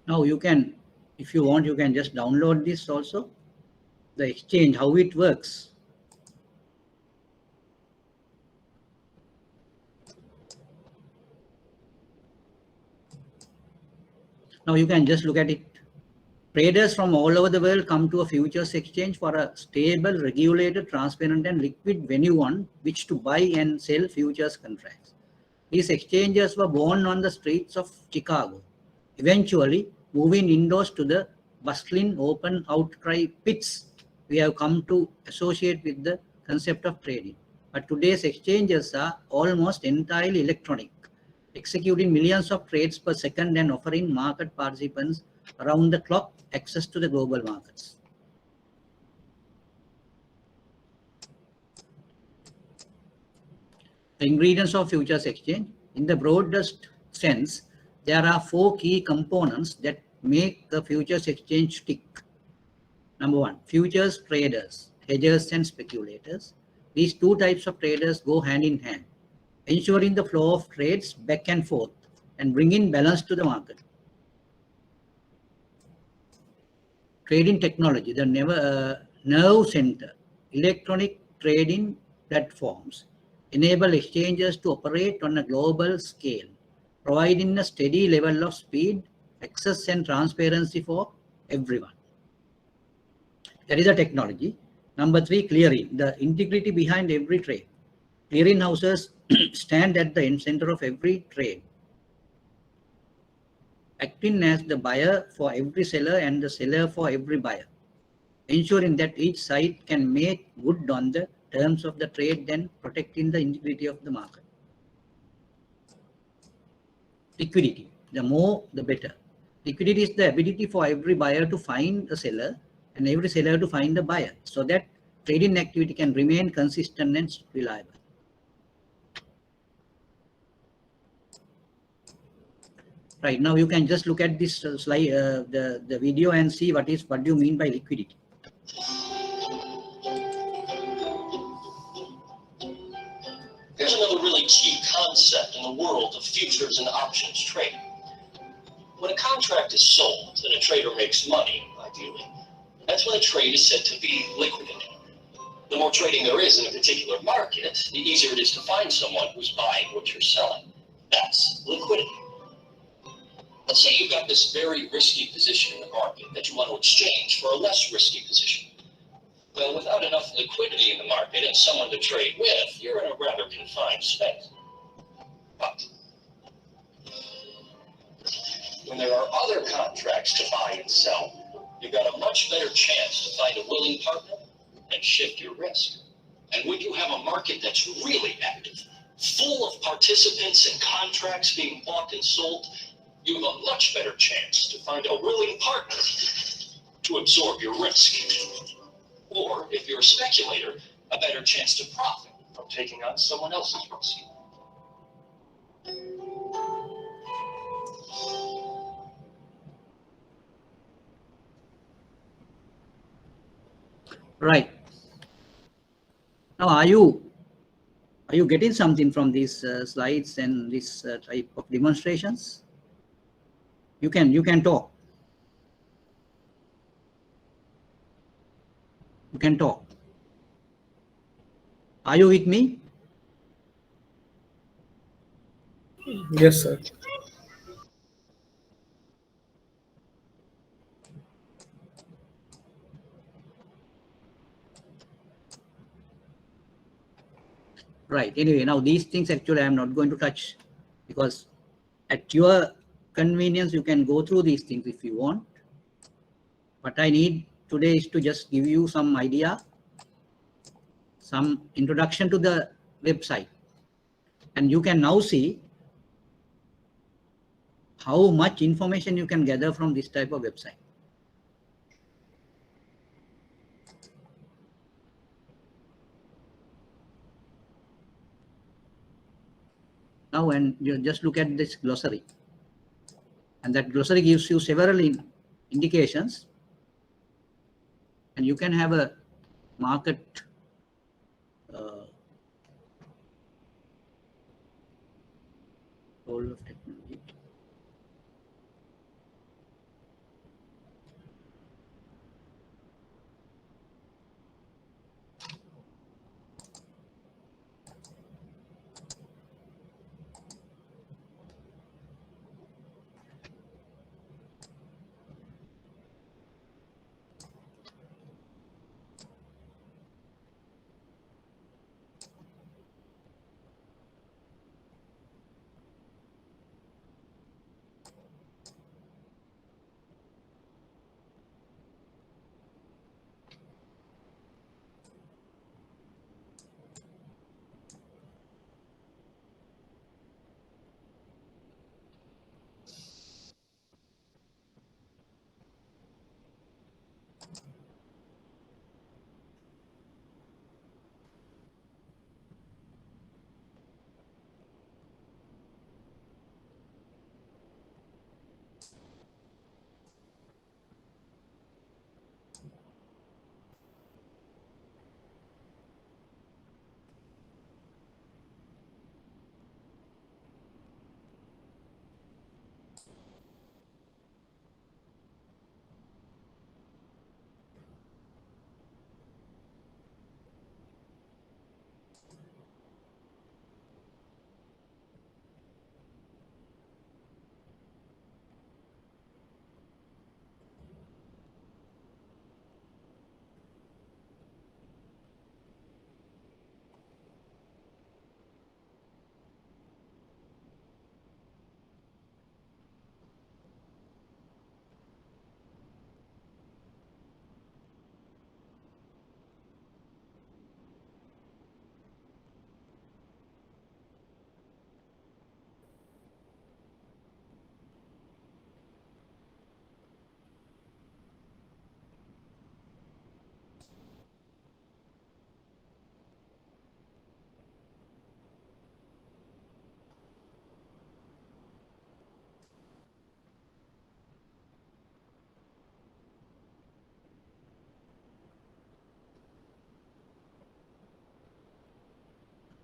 Speaker 1: Now you can, if you want, you can just download this also. The exchange, how it works. Now you can just look at it. Traders from all over the world come to a futures exchange for a stable, regulated, transparent and liquid venue on which to buy and sell futures contracts. These exchanges were born on the streets of Chicago, eventually moving indoors to the bustling open outcry pits we have come to associate with the concept of trading. But today's exchanges are almost entirely electronic, executing millions of trades per second and offering market participants around the clock access to the global markets. The ingredients of futures exchange. In the broadest sense, there are 4 key components that make the futures exchange tick. Number 1, futures traders, hedgers and speculators. These 2 types of traders go hand in hand, ensuring the flow of trades back and forth and bringing balance to the market. Trading technology, the nerve center, electronic trading platforms enable exchanges to operate on a global scale, providing a steady level of speed, access and transparency for everyone. That is a technology. Number 3, clearing, the integrity behind every trade. Clearing houses stand at the center of every trade, acting as the buyer for every seller and the seller for every buyer, ensuring that each side can make good on the terms of the trade and protecting the integrity of the market. Liquidity, the more the better. Liquidity is the ability for every buyer to find a seller and every seller to find a buyer, so that trading activity can remain consistent and reliable. Right, now you can just look at this slide, the video, and see what do you mean by liquidity.
Speaker 5: Here's another really key concept in the world of futures and options trading. When a contract is sold and a trader makes money, ideally, that's when a trade is said to be liquidated. The more trading there is in a particular market, the easier it is to find someone who's buying what you're selling. That's liquidity. Let's say you've got this very risky position in the market that you want to exchange for a less risky position. Well, without enough liquidity in the market and someone to trade with, you're in a rather confined space. But when there are other contracts to buy and sell, you've got a much better chance to find a willing partner and shift your risk. And when you have a market that's really active, full of participants and contracts being bought and sold, you have a much better chance to find a willing partner to absorb your risk. Or, if you're a speculator, a better chance to profit from taking on someone else's risk.
Speaker 1: Right. Now, are you getting something from these slides and this type of demonstrations? You can talk. You can talk. Are you with me?
Speaker 2: Yes, sir.
Speaker 1: Right. Anyway, now these things actually I am not going to touch, because at your convenience you can go through these things if you want. What I need today is to just give you some idea, some introduction to the website, and you can now see how much information you can gather from this type of website. Now, and you just look at this glossary, and that glossary gives you several indications, and you can have a market role of technology.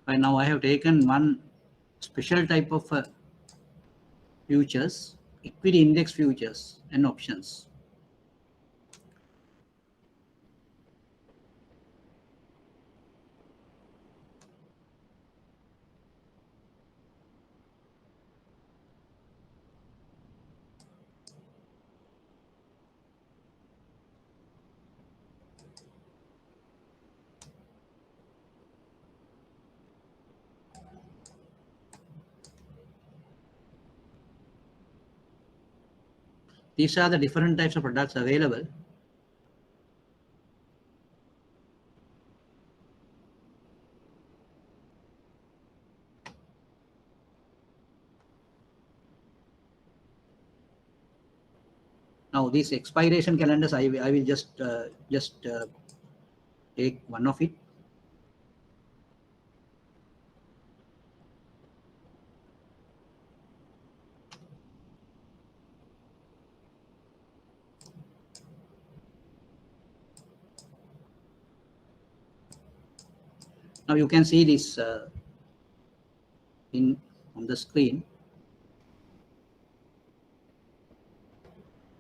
Speaker 1: Right now I have taken one special type of futures, equity index futures and options. These are the different types of products available. Now these expiration calendars, I will just take one of it. Now you can see this on the screen.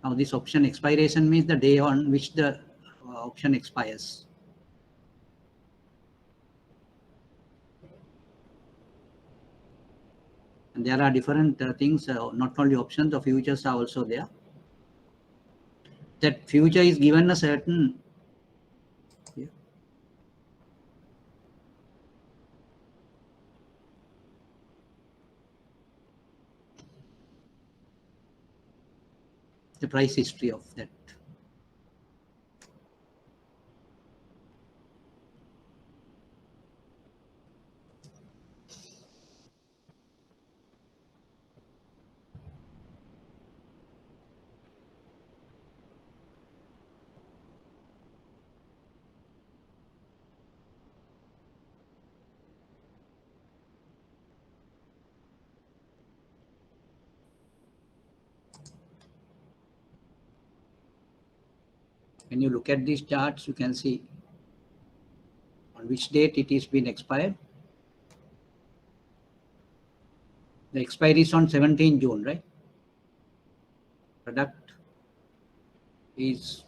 Speaker 1: Now this option expiration means the day on which the option expires. And there are different things, not only options, the futures are also there. That future is given a certain, yeah, the price history of that. When you look at these charts, you can see on which date it is been expired. The expiry is on 17 June, right? Product is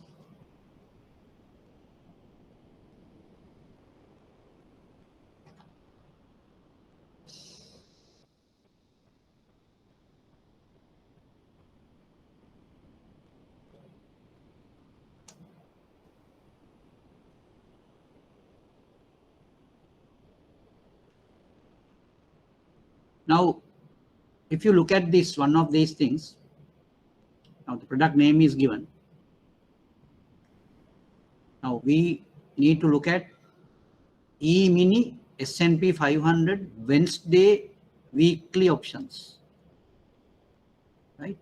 Speaker 1: now, if you look at this, one of these things, now the product name is given. Now we need to look at E-mini S&P 500 Wednesday weekly options, right?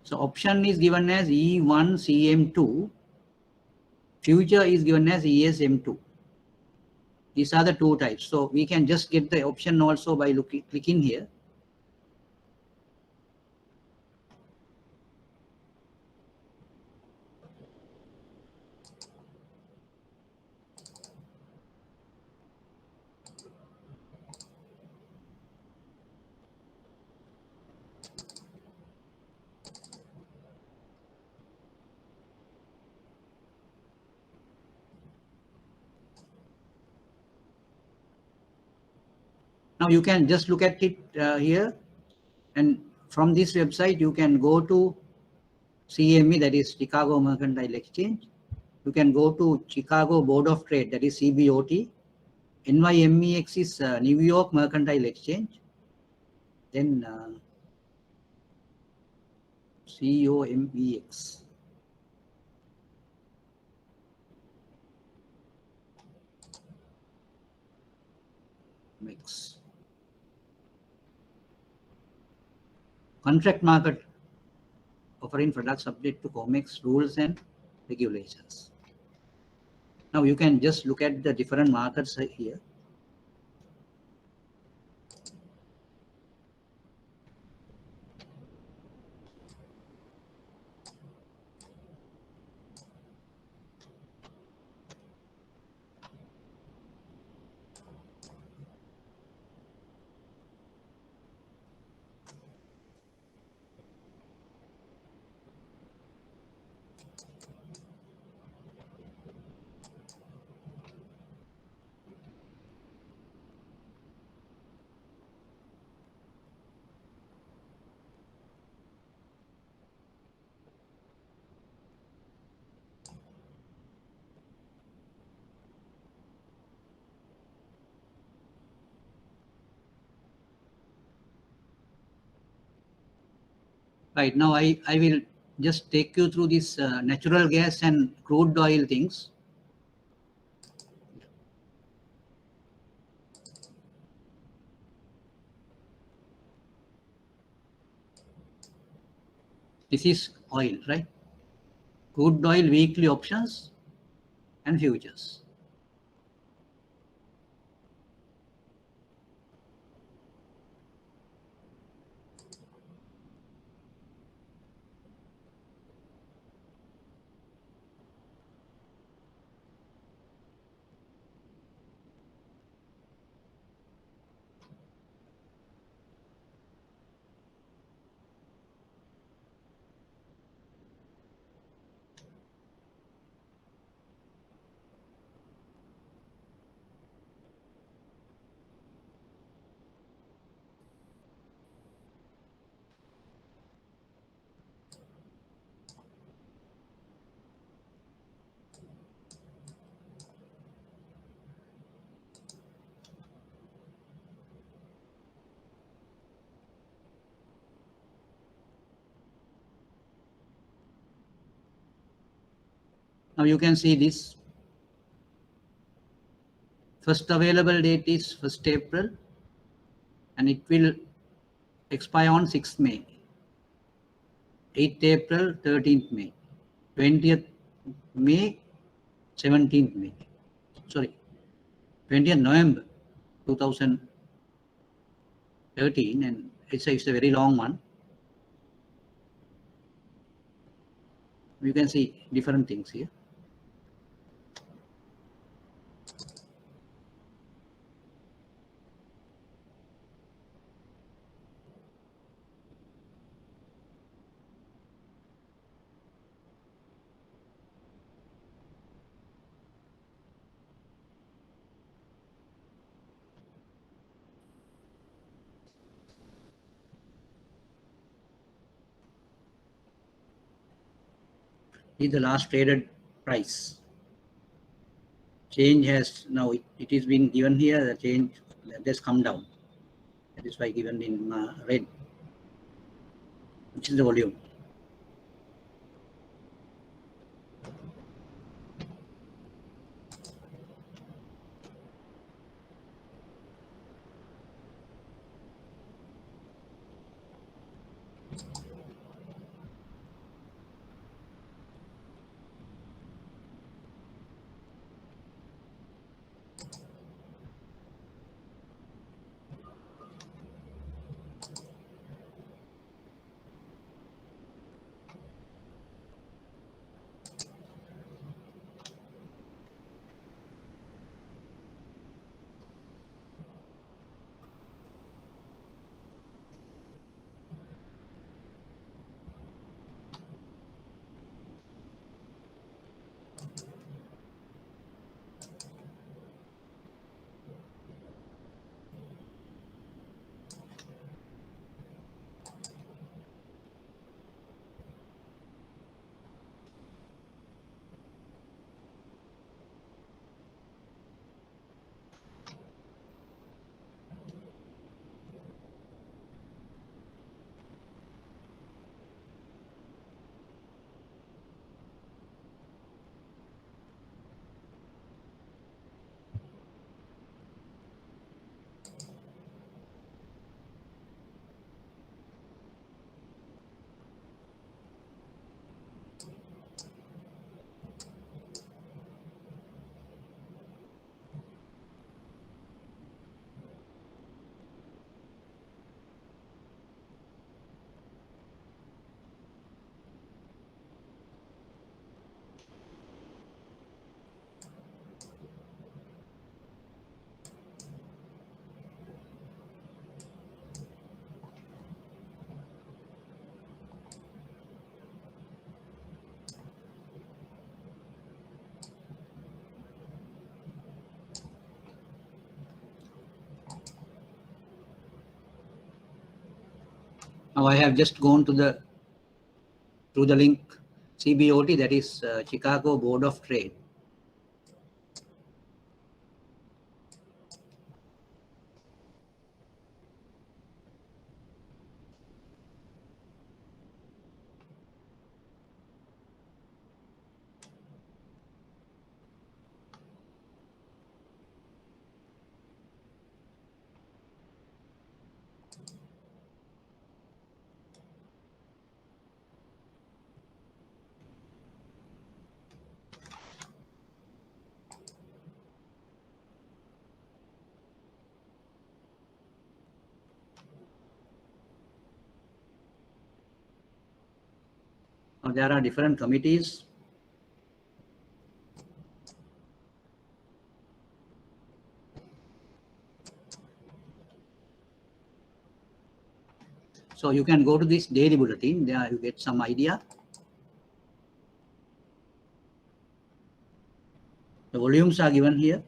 Speaker 1: So option is given as E1CM2, future is given as ESM2. These are the two types. So we can just get the option also by clicking here. Now you can just look at it here, and from this website you can go to CME, that is Chicago Mercantile Exchange. You can go to Chicago Board of Trade, that is CBOT. NYMEX is New York Mercantile Exchange. Then COMEX. Mix. Contract market offering products subject to COMEX rules and regulations. Now you can just look at the different markets here. Right now, I will just take you through this natural gas and crude oil things. This is oil, right? Crude oil weekly options and futures. Now you can see this. First available date is 1st April and it will expire on 6th May. 8th April, 13th May. 20th May, 17th May. Sorry, 20th November 2013, and it's a very long one. You can see different things here. Is the last traded price. Change has now it is being given here. The change has come down. That is why given in red, which is the volume. Now I have just gone to the through the link CBOT, that is Chicago Board of Trade. Now, there are different committees. So you can go to this daily bulletin, there you get some idea. The volumes are given here.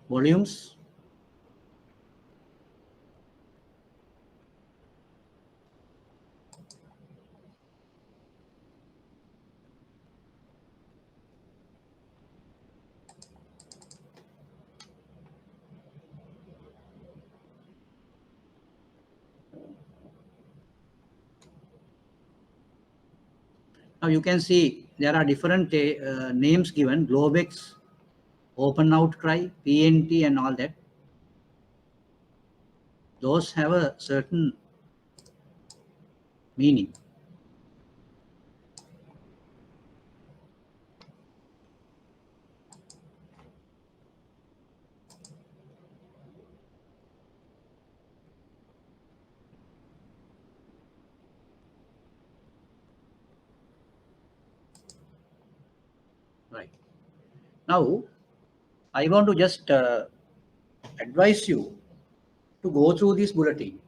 Speaker 1: Volumes. Now you can see there are different names given, Globex, Open Outcry, PNT and all that. Those have a certain meaning. Right. Now, I want to just advise you to go through this bulletin.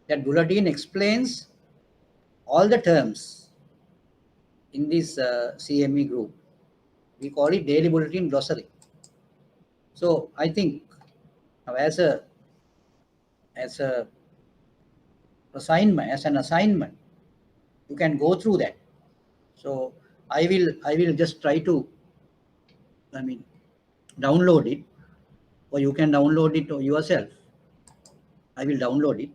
Speaker 1: That bulletin explains all the terms in this CME group. We call it daily bulletin glossary. So I think as an assignment, you can go through that. So I will just try to, download it, or you can download it yourself. I will download it.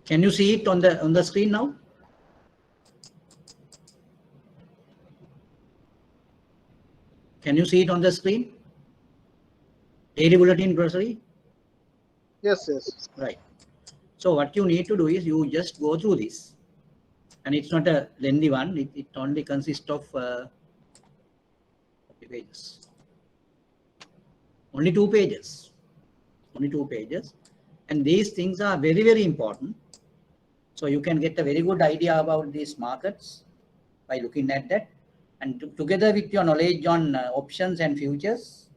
Speaker 1: Can you see it on the screen now? Can you see it on the screen? Daily bulletin glossary?
Speaker 6: Yes, yes.
Speaker 1: Right. So what you need to do is you just go through this, and it's not a lengthy one. It only consists of pages. Only 2 pages. Only 2 pages. And these things are very, very important. So you can get a very good idea about these markets by looking at that. And together with your knowledge on options and futures,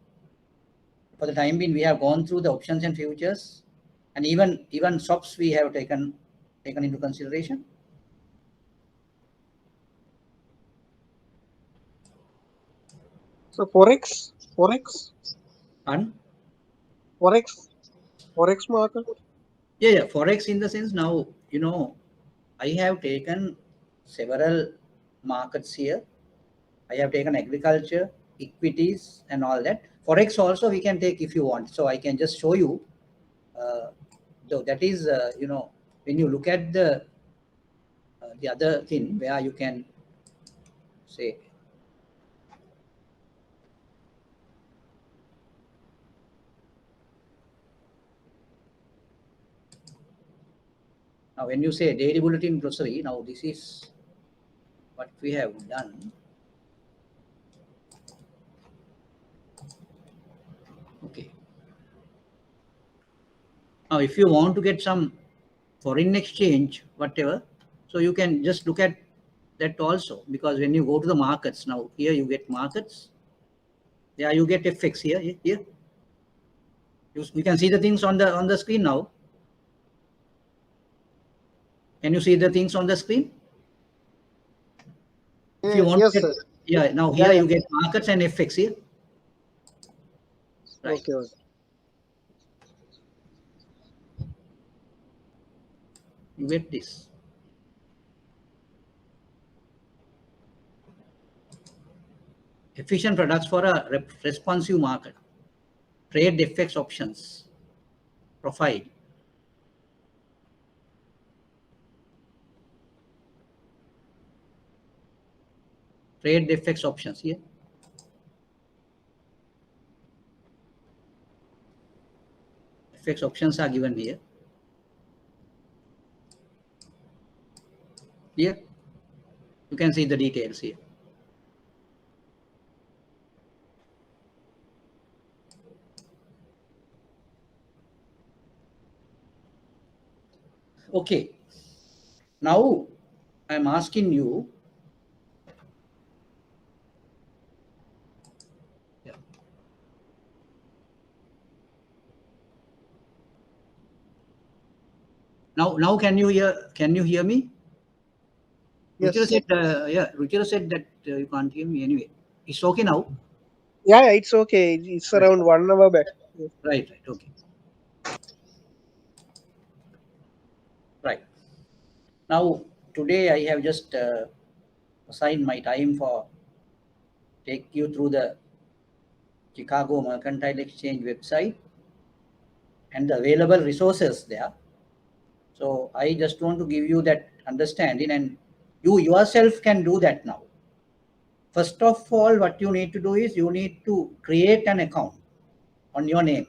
Speaker 1: for the time being, we have gone through the options and futures, and even swaps we have taken into consideration.
Speaker 6: So Forex
Speaker 1: And
Speaker 6: market.
Speaker 1: yeah, Forex in the sense now, I have taken several markets here. I have taken agriculture, equities, and all that. Forex also we can take if you want. So I can just show you. So that is, when you look at the other thing where you can say, now when you say daily bulletin glossary, now this is what we have done. Okay. Now, if you want to get some foreign exchange, whatever, so you can just look at that also, because when you go to the markets, now here you get markets, there you get FX here. You can see the things on the screen now. Can you see the things on the screen? If you want
Speaker 6: Yes,
Speaker 1: to get,
Speaker 6: sir.
Speaker 1: yeah, now here you get markets and FX here. Right.
Speaker 6: Okay.
Speaker 1: You get this. Efficient products for a responsive market. Trade FX options. Profile. trade FX options here. FX options are given here. Here, you can see the details here. Okay. Now, I'm asking you. Yeah. Now, can you hear? Can you hear me?
Speaker 6: Yes.
Speaker 1: Ruchira said, Ruchira said that you can't hear me anyway. It's okay now.
Speaker 6: Yeah, it's okay. It's
Speaker 1: Right.
Speaker 6: around 1 hour back.
Speaker 1: Right. Okay. Right. Now, today I have just assigned my time for take you through the Chicago Mercantile Exchange website and the available resources there. So I just want to give you that understanding, and you yourself can do that now. First of all, what you need to do is you need to create an account on your name.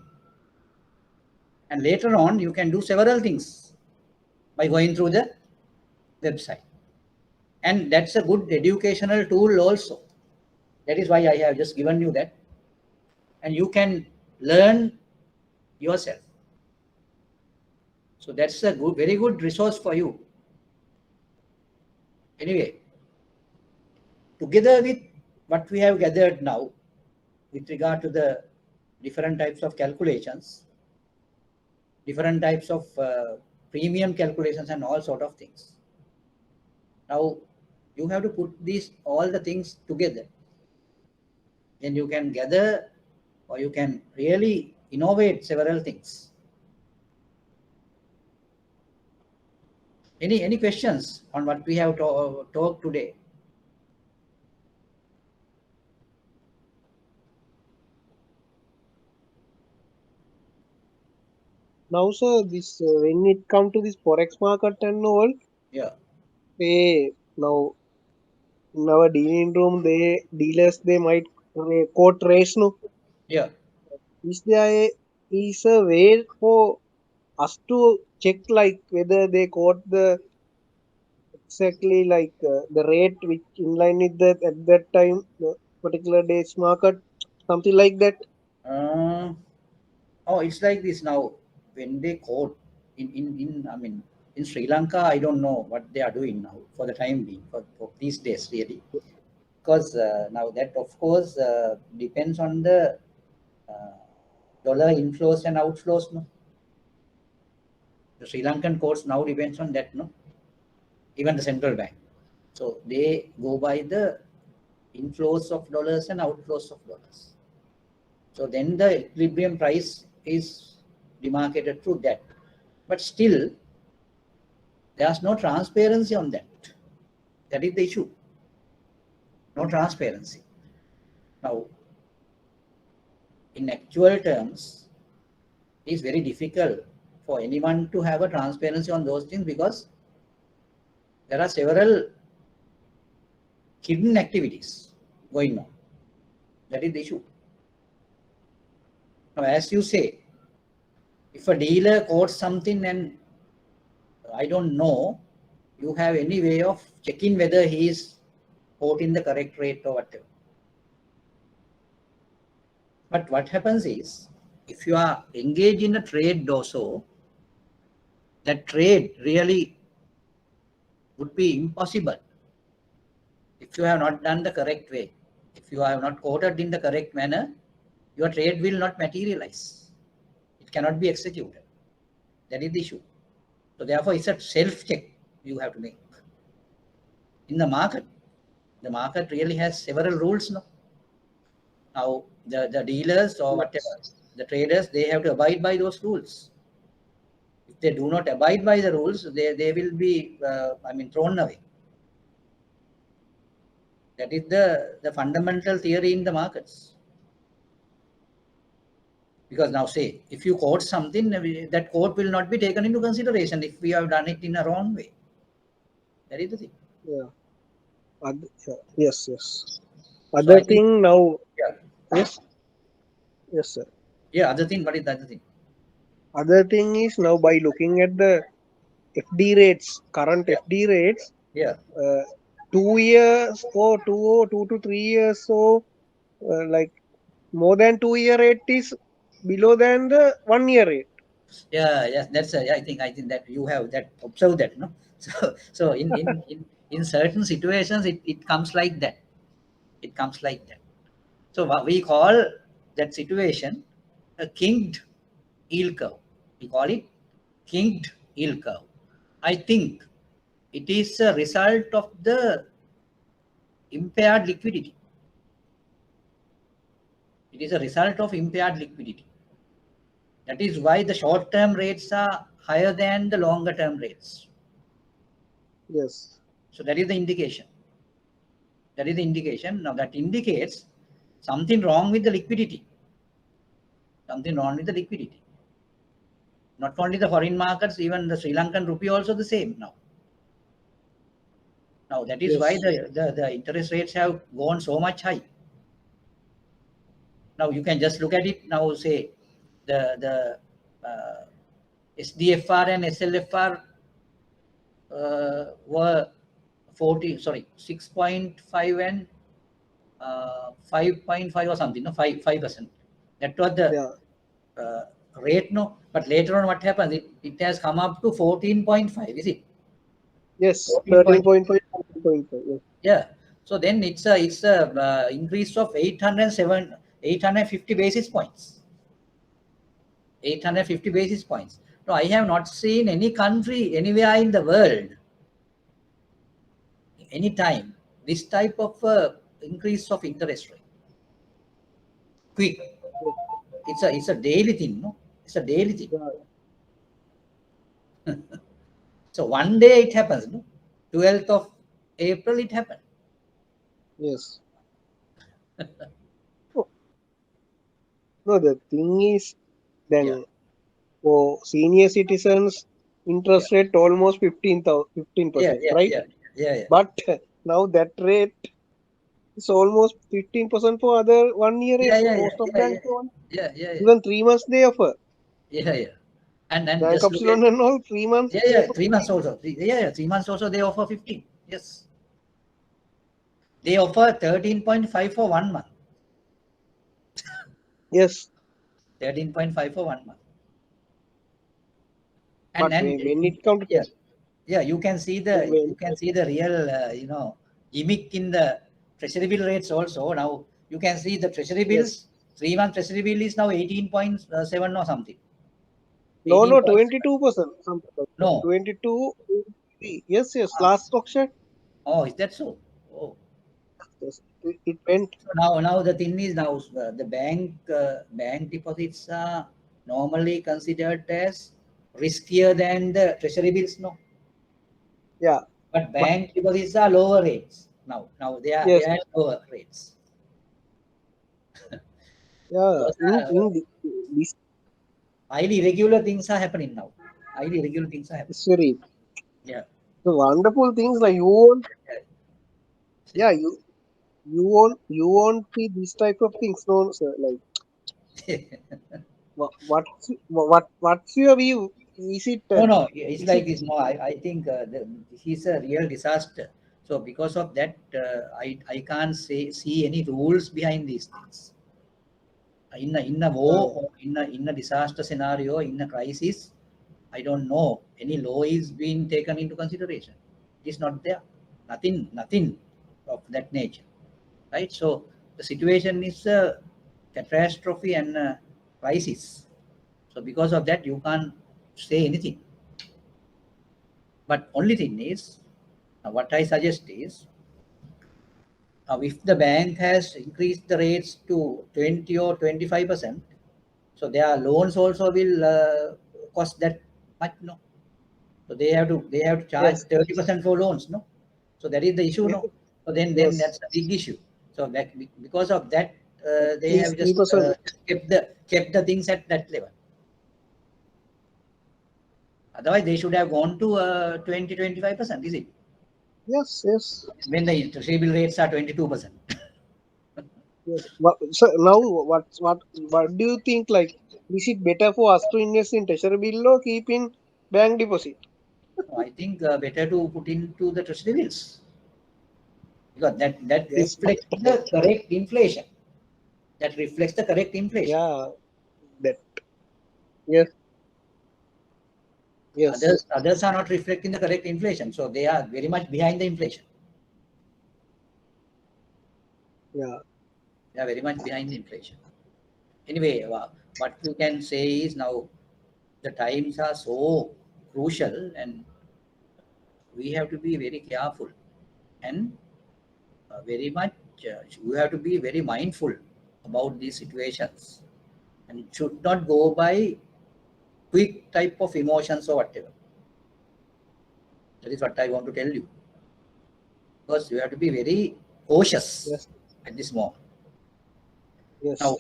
Speaker 1: And later on, you can do several things by going through the website. And that's a good educational tool also. That is why I have just given you that. And you can learn yourself. So that's a good, very good resource for you. Anyway, together with what we have gathered now with regard to the different types of calculations, different types of premium calculations and all sort of things. Now, you have to put these all the things together. Then you can gather or you can really innovate several things. Any questions on what we have talked today?
Speaker 6: Now, sir, this when it come to this forex market and all,
Speaker 1: Yeah.
Speaker 6: now in our dealing room, dealers they might quote race no.
Speaker 1: Yeah.
Speaker 6: Is there a way for us to check like whether they quote the exactly like the rate which in line with that at that time the particular day's market, something like that?
Speaker 1: Oh, it's like this now. When they quote in I mean in Sri Lanka, I don't know what they are doing now for the time being for these days really, because now that of course depends on the uh, dollar inflows and outflows. No, the Sri Lankan courts now depends on that. No, even the central bank. So they go by the inflows of dollars and outflows of dollars. So then the equilibrium price is demarcated through that. But still, there's no transparency on that. That is the issue. No transparency. Now, in actual terms, it's very difficult for anyone to have a transparency on those things because there are several hidden activities going on. That is the issue. Now, as you say, if a dealer quotes something and I don't know, you have any way of checking whether he is quoting the correct rate or whatever. But what happens is, if you are engaged in a trade also, that trade really would be impossible if you have not done the correct way. If you have not quoted in the correct manner, your trade will not materialize. It cannot be executed. That is the issue. So therefore, it's a self-check you have to make. In the market really has several rules now. Now, the dealers or whatever, the traders, they have to abide by those rules. If they do not abide by the rules, they will be, thrown away. That is the fundamental theory in the markets. Because now say, if you quote something, that quote will not be taken into consideration if we have done it in a wrong way. That is the thing.
Speaker 6: Yeah. Yes, yes.
Speaker 1: So
Speaker 6: Other
Speaker 1: I think,
Speaker 6: thing now,
Speaker 1: yeah,
Speaker 6: yes, yes, sir.
Speaker 1: yeah. Other thing, what is the other thing?
Speaker 6: Other thing is now by looking at the FD rates, current
Speaker 1: Yeah,
Speaker 6: FD rates,
Speaker 1: yeah,
Speaker 6: 2 years or 2 to 3 years, so like more than 2 year rate is below than the 1 year rate.
Speaker 1: yeah. Yes, that's. I think that you have that observed that, no. So in certain situations, it comes like that. It comes like that. So what we call that situation a kinked yield curve. We call it kinked yield curve. I think it is a result of the impaired liquidity. It is a result of impaired liquidity. That is why the short-term rates are higher than the longer-term rates.
Speaker 6: Yes,
Speaker 1: So that is the indication. That is the indication. Now that indicates something wrong with the liquidity. Something wrong with the liquidity. Not only the foreign markets, even the Sri Lankan rupee also the same now. Now that is why
Speaker 6: yes,
Speaker 1: the interest rates have gone so much high. Now you can just look at it now. Say the SDFR and SLFR were 6.5 and 5.5 or something, no, 5%. That was the
Speaker 6: yeah,
Speaker 1: uh, rate, no. But later on, what happens? It has come up to 14.5. Is it
Speaker 6: yes,
Speaker 1: 14.5?
Speaker 6: 13.5, 14.5, yes,
Speaker 1: Yeah. So then it's a increase of 850 basis points. 850 basis points. No, I have not seen any country anywhere in the world, any time, this type of increase of interest rate. Quick.
Speaker 6: yes,
Speaker 1: It's a daily thing, no? It's a daily thing.
Speaker 6: yeah,
Speaker 1: So one day it happens, no? 12th of April it happened.
Speaker 6: yes. Oh, no, the thing is
Speaker 1: Yeah,
Speaker 6: then for senior citizens,
Speaker 1: yeah,
Speaker 6: interest rate almost
Speaker 1: yeah,
Speaker 6: 15%,
Speaker 1: yeah,
Speaker 6: right?
Speaker 1: yeah, yeah, yeah,
Speaker 6: But now that rate is almost 15% for other 1 year
Speaker 1: yeah,
Speaker 6: rates.
Speaker 1: yeah,
Speaker 6: Most of
Speaker 1: yeah, yeah,
Speaker 6: banks on
Speaker 1: yeah, yeah, yeah,
Speaker 6: even 3 months they offer.
Speaker 1: yeah, yeah. And
Speaker 6: Bank
Speaker 1: just
Speaker 6: of
Speaker 1: look at,
Speaker 6: Ceylon and all 3 months
Speaker 1: yeah,
Speaker 6: they
Speaker 1: yeah,
Speaker 6: offer
Speaker 1: 3 months
Speaker 6: 15.
Speaker 1: also. Yeah, yeah, 3 months also they offer 15. Yes. They offer 13.5 for 1 month.
Speaker 6: Yes,
Speaker 1: 13.5 for 1 month. And
Speaker 6: but
Speaker 1: and
Speaker 6: when it comes to
Speaker 1: yeah, yeah, you can see
Speaker 6: when,
Speaker 1: the real gimmick in the treasury bill rates also. Now you can see the treasury
Speaker 6: yes,
Speaker 1: bills. 3 month treasury bill is now 18.7 or something.
Speaker 6: no
Speaker 1: 18.7.
Speaker 6: 22%, something like that.
Speaker 1: No.
Speaker 6: 22, yes, yes,
Speaker 1: Ah,
Speaker 6: last auction,
Speaker 1: oh, is that so? Oh.
Speaker 6: yes, it went,
Speaker 1: So now the thing is now the bank deposits are normally considered as riskier than the treasury bills. No.
Speaker 6: yeah,
Speaker 1: But
Speaker 6: but
Speaker 1: bank deposits are lower rates now. Now they
Speaker 6: yes,
Speaker 1: are at lower rates.
Speaker 6: yeah,
Speaker 1: Those
Speaker 6: in
Speaker 1: are
Speaker 6: this
Speaker 1: highly irregular things are happening now. Highly irregular things are happening.
Speaker 6: is very
Speaker 1: Yeah.
Speaker 6: the wonderful things like you won't,
Speaker 1: Yeah.
Speaker 6: yeah, you won't see this type of things, no, sir. Like what's your view? Is it
Speaker 1: No, no, it's
Speaker 6: is
Speaker 1: like
Speaker 6: it
Speaker 1: this. No, I think this is a real disaster. So because of that, I can't see any rules behind these things. In a war or in a disaster scenario, in a crisis, I don't know any law is being taken into consideration. It is not there. Nothing of that nature. Right? So the situation is a catastrophe and a crisis. So because of that, you can't say anything. But only thing is, what I suggest is, if the bank has increased the rates to 20 or 25%, so their loans also will cost that much, no? So they have to charge
Speaker 6: yes,
Speaker 1: 30% for loans, no? So that is the issue,
Speaker 6: yes,
Speaker 1: no? So then
Speaker 6: yes,
Speaker 1: that's a big issue. So that, because of that,
Speaker 6: at
Speaker 1: they have
Speaker 6: least
Speaker 1: just
Speaker 6: 3%.
Speaker 1: kept the things at that level. Otherwise, they should have gone to 20, 25%, is it?
Speaker 6: Yes.
Speaker 1: when the treasury bill rates are 22%.
Speaker 6: Yes. So now, what do you think? Like, is it better for us to invest in treasury bill or keep in bank deposit?
Speaker 1: I think better to put into the treasury bills, because that
Speaker 6: Yes.
Speaker 1: reflects the correct inflation. That reflects the correct inflation.
Speaker 6: Yeah. That. Yes. Yes.
Speaker 1: Others are not reflecting the correct inflation, so they are very much behind the inflation.
Speaker 6: Yeah.
Speaker 1: They are very much behind the inflation. Anyway, what we can say is now the times are so crucial, and we have to be very careful, and very much we have to be very mindful about these situations, and it should not go by quick type of emotions or whatever. That is what I want to tell you, because you have to be very cautious
Speaker 6: Yes.
Speaker 1: at this moment. Now,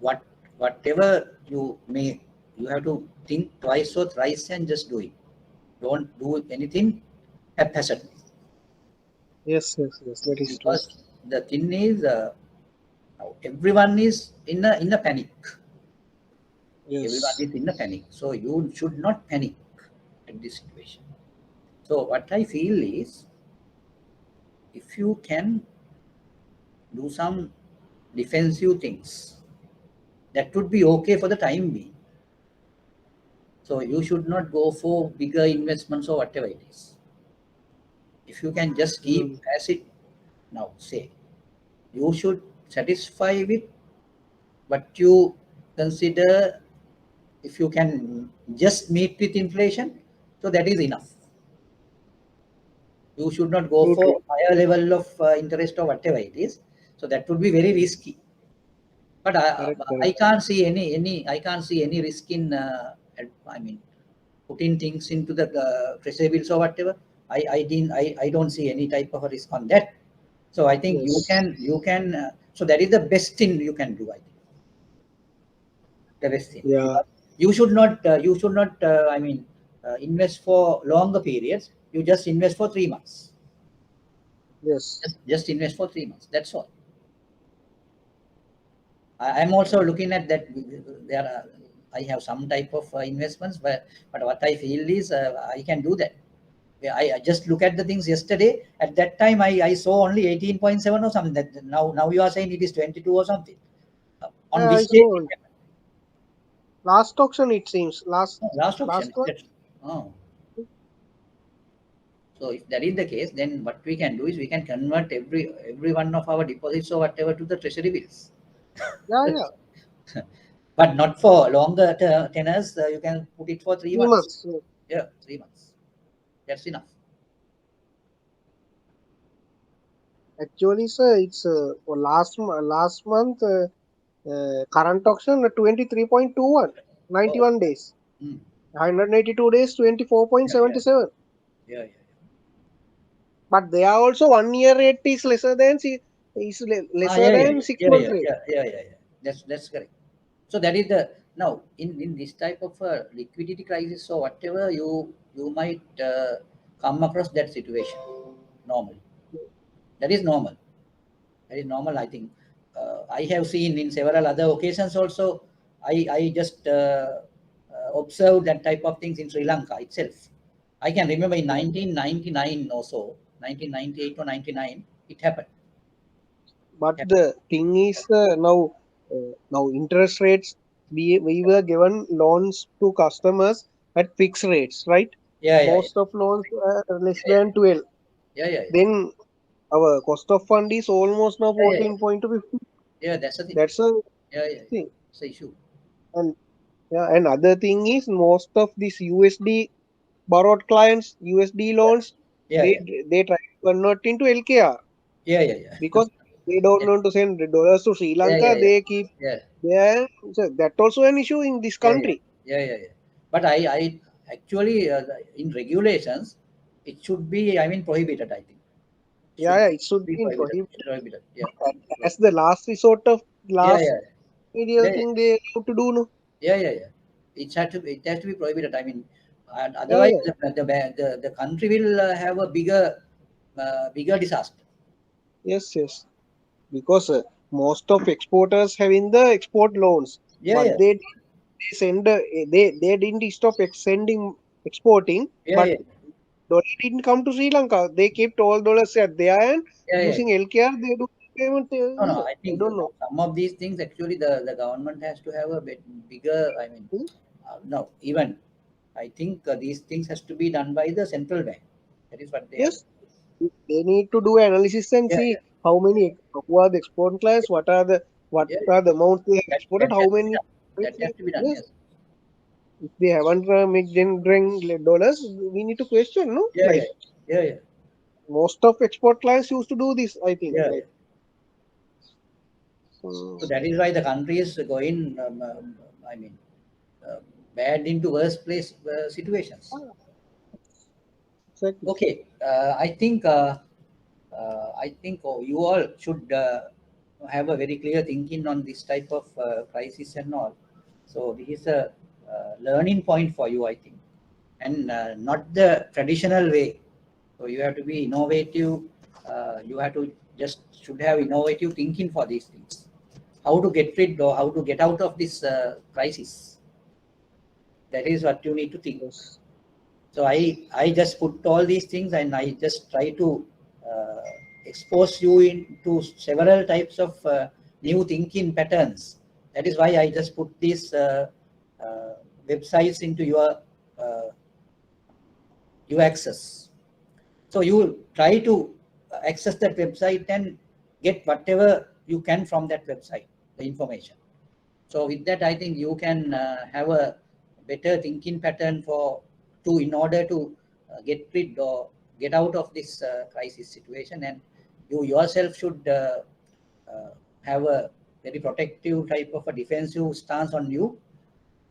Speaker 6: Yes.
Speaker 1: whatever you may, you have to think twice or thrice and just do it. Don't do anything haphazardly,
Speaker 6: Yes. That is true.
Speaker 1: because the thing is, now everyone is in a panic. Everyone
Speaker 6: Yes.
Speaker 1: is in a panic, so you should not panic at this situation. So what I feel is, if you can do some defensive things, that would be okay for the time being. So you should not go for bigger investments or whatever it is. If you can just keep
Speaker 6: Mm.
Speaker 1: as it now, say, you should satisfy with what you consider. If you can just meet with inflation, so that is enough. You should not go
Speaker 6: True. True.
Speaker 1: for higher level of interest or whatever it is. So that would be very risky. But
Speaker 6: Correct.
Speaker 1: I
Speaker 6: Correct.
Speaker 1: can't see any I can't see any risk in I mean putting things into the treasury bills or whatever. I don't see any type of a risk on that. So I think
Speaker 6: Yes.
Speaker 1: you can so that is the best thing you can do. I think the best thing,
Speaker 6: Yeah.
Speaker 1: because you should not I mean invest for longer periods. You just invest for 3 months.
Speaker 6: Yes.
Speaker 1: Just invest for 3 months. That's all. I'm also looking at that. There are, I have some type of investments, but what I feel is I can do that. Yeah, I just look at the things yesterday. At that time, I saw only 18.7 or something. That now you are saying it is 22 or something. On
Speaker 6: Yeah, I
Speaker 1: which day?
Speaker 6: saw last auction. It seems
Speaker 1: Last
Speaker 6: last
Speaker 1: option.
Speaker 6: one.
Speaker 1: Oh, so if that is the case, then what we can do is we can convert every one of our deposits or whatever to the treasury bills.
Speaker 6: Yeah. Yeah.
Speaker 1: But not for longer tenors. You can put it for 3 months.
Speaker 6: 3 months. Yeah.
Speaker 1: Yeah, 3 months. That's enough.
Speaker 6: Actually, sir, it's for last month current auction 23.21,
Speaker 1: Oh,
Speaker 6: 91 days.
Speaker 1: mm.
Speaker 6: 182 days,
Speaker 1: Yeah, yeah,
Speaker 6: 24.77.
Speaker 1: yeah, yeah.
Speaker 6: But they are also 1 year rate is lesser than lesser
Speaker 1: Yeah, yeah,
Speaker 6: than six
Speaker 1: yeah,
Speaker 6: month
Speaker 1: yeah,
Speaker 6: rate.
Speaker 1: yeah, yeah, yeah, yeah. That's correct. So that is the now in this type of liquidity crisis or whatever you might come across that situation normally. That is normal. That is normal. I think I have seen in several other occasions also. I just observed that type of things in Sri Lanka itself. I can remember in
Speaker 6: Yeah.
Speaker 1: 1999 or so, 1998 or 99, it happened.
Speaker 6: But the thing is now interest rates, we were given loans to customers at fixed rates, right?
Speaker 1: Yeah, yeah, yeah,
Speaker 6: Most of loans are less than 12.
Speaker 1: yeah, yeah, yeah,
Speaker 6: Then our cost of fund is almost now
Speaker 1: yeah, yeah, yeah.
Speaker 6: 14.50.
Speaker 1: Yeah, that's the thing.
Speaker 6: That's a
Speaker 1: Yeah, yeah, yeah.
Speaker 6: thing.
Speaker 1: It's the issue.
Speaker 6: And yeah, and other thing is most of these USD borrowed clients, USD loans,
Speaker 1: Yeah,
Speaker 6: they
Speaker 1: yeah,
Speaker 6: they try to convert into LKR
Speaker 1: yeah, yeah, yeah,
Speaker 6: because they don't
Speaker 1: yeah,
Speaker 6: want to send the dollars to Sri
Speaker 1: yeah,
Speaker 6: Lanka.
Speaker 1: yeah,
Speaker 6: They keep
Speaker 1: yeah,
Speaker 6: there. So that also an issue in this
Speaker 1: yeah, yeah,
Speaker 6: country.
Speaker 1: yeah, yeah, yeah. But I actually in regulations, it should be, I mean, prohibited. I think
Speaker 6: Yeah,
Speaker 1: should
Speaker 6: yeah, it should
Speaker 1: be
Speaker 6: be in
Speaker 1: prohibited.
Speaker 6: prohibited.
Speaker 1: Prohibited. Yeah,
Speaker 6: As the last resort of
Speaker 1: yeah,
Speaker 6: last
Speaker 1: yeah,
Speaker 6: medial
Speaker 1: yeah,
Speaker 6: thing they have to do. No.
Speaker 1: yeah, yeah, yeah. It has to be prohibited. I mean, and
Speaker 6: Yeah,
Speaker 1: otherwise
Speaker 6: yeah,
Speaker 1: the country will have a bigger bigger disaster.
Speaker 6: Yes, yes. Because most of exporters having the export loans.
Speaker 1: Yeah,
Speaker 6: What
Speaker 1: yeah,
Speaker 6: they did, they send they didn't stop sending exporting,
Speaker 1: yeah,
Speaker 6: but
Speaker 1: yeah,
Speaker 6: dollar didn't come to Sri Lanka. They kept all dollars at there and
Speaker 1: yeah, yeah.
Speaker 6: using LKR they do payment
Speaker 1: No, no,
Speaker 6: here.
Speaker 1: I
Speaker 6: I
Speaker 1: think
Speaker 6: don't know.
Speaker 1: some of these things actually the government has to have a bit bigger, I mean,
Speaker 6: Hmm?
Speaker 1: no, even I think these things has to be done by the central bank. That is what they have.
Speaker 6: Yes, they need to do analysis and
Speaker 1: Yeah,
Speaker 6: see
Speaker 1: yeah,
Speaker 6: who are the export clients, what
Speaker 1: yeah, yeah.
Speaker 6: are the amounts they have
Speaker 1: That
Speaker 6: exported,
Speaker 1: has
Speaker 6: how
Speaker 1: to be
Speaker 6: many.
Speaker 1: done. That has to be done.
Speaker 6: Yes,
Speaker 1: Yes.
Speaker 6: if they haven't made generating dollars, we need to question, no?
Speaker 1: Yeah, yeah,
Speaker 6: Like
Speaker 1: yeah, yeah,
Speaker 6: most of export clients used to do this, I think.
Speaker 1: yeah, yeah.
Speaker 6: Like,
Speaker 1: So that is why the country is going, I mean, uh, bad into worse place situations.
Speaker 6: exactly.
Speaker 1: Okay, I think you all should have a very clear thinking on this type of crisis and all. So this is a learning point for you, I think, and not the traditional way. So you have to be innovative. You have to just should have innovative thinking for these things. How to get rid or how to get out of this crisis. That is what you need to think.
Speaker 6: Yes.
Speaker 1: So I just put all these things and I just try to uh, expose you into several types of new thinking patterns. That is why I just put these uh, websites into uh, your access. So you try to access that website and get whatever you can from that website, the information. So with that, I think you can have a better thinking pattern in order to get rid or get out of this crisis situation, and you yourself should uh, have a very protective type of a defensive stance on you,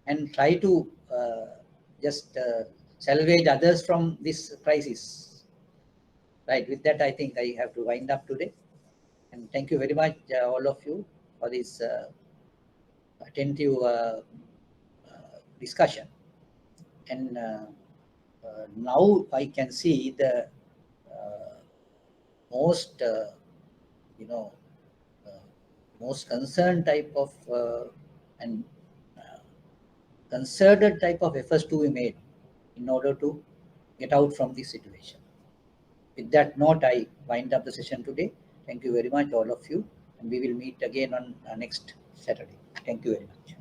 Speaker 1: and try to just salvage others from this crisis. Right. With that, I think I have to wind up today, and thank you very much, all of you, for this attentive discussion. And now I can see the uh, most, you know, uh, most concerned type of and uh, concerted type of efforts to be made in order to get out from this situation. With that note, I wind up the session today. Thank you very much, all of you, and we will meet again on next Saturday. Thank you very much.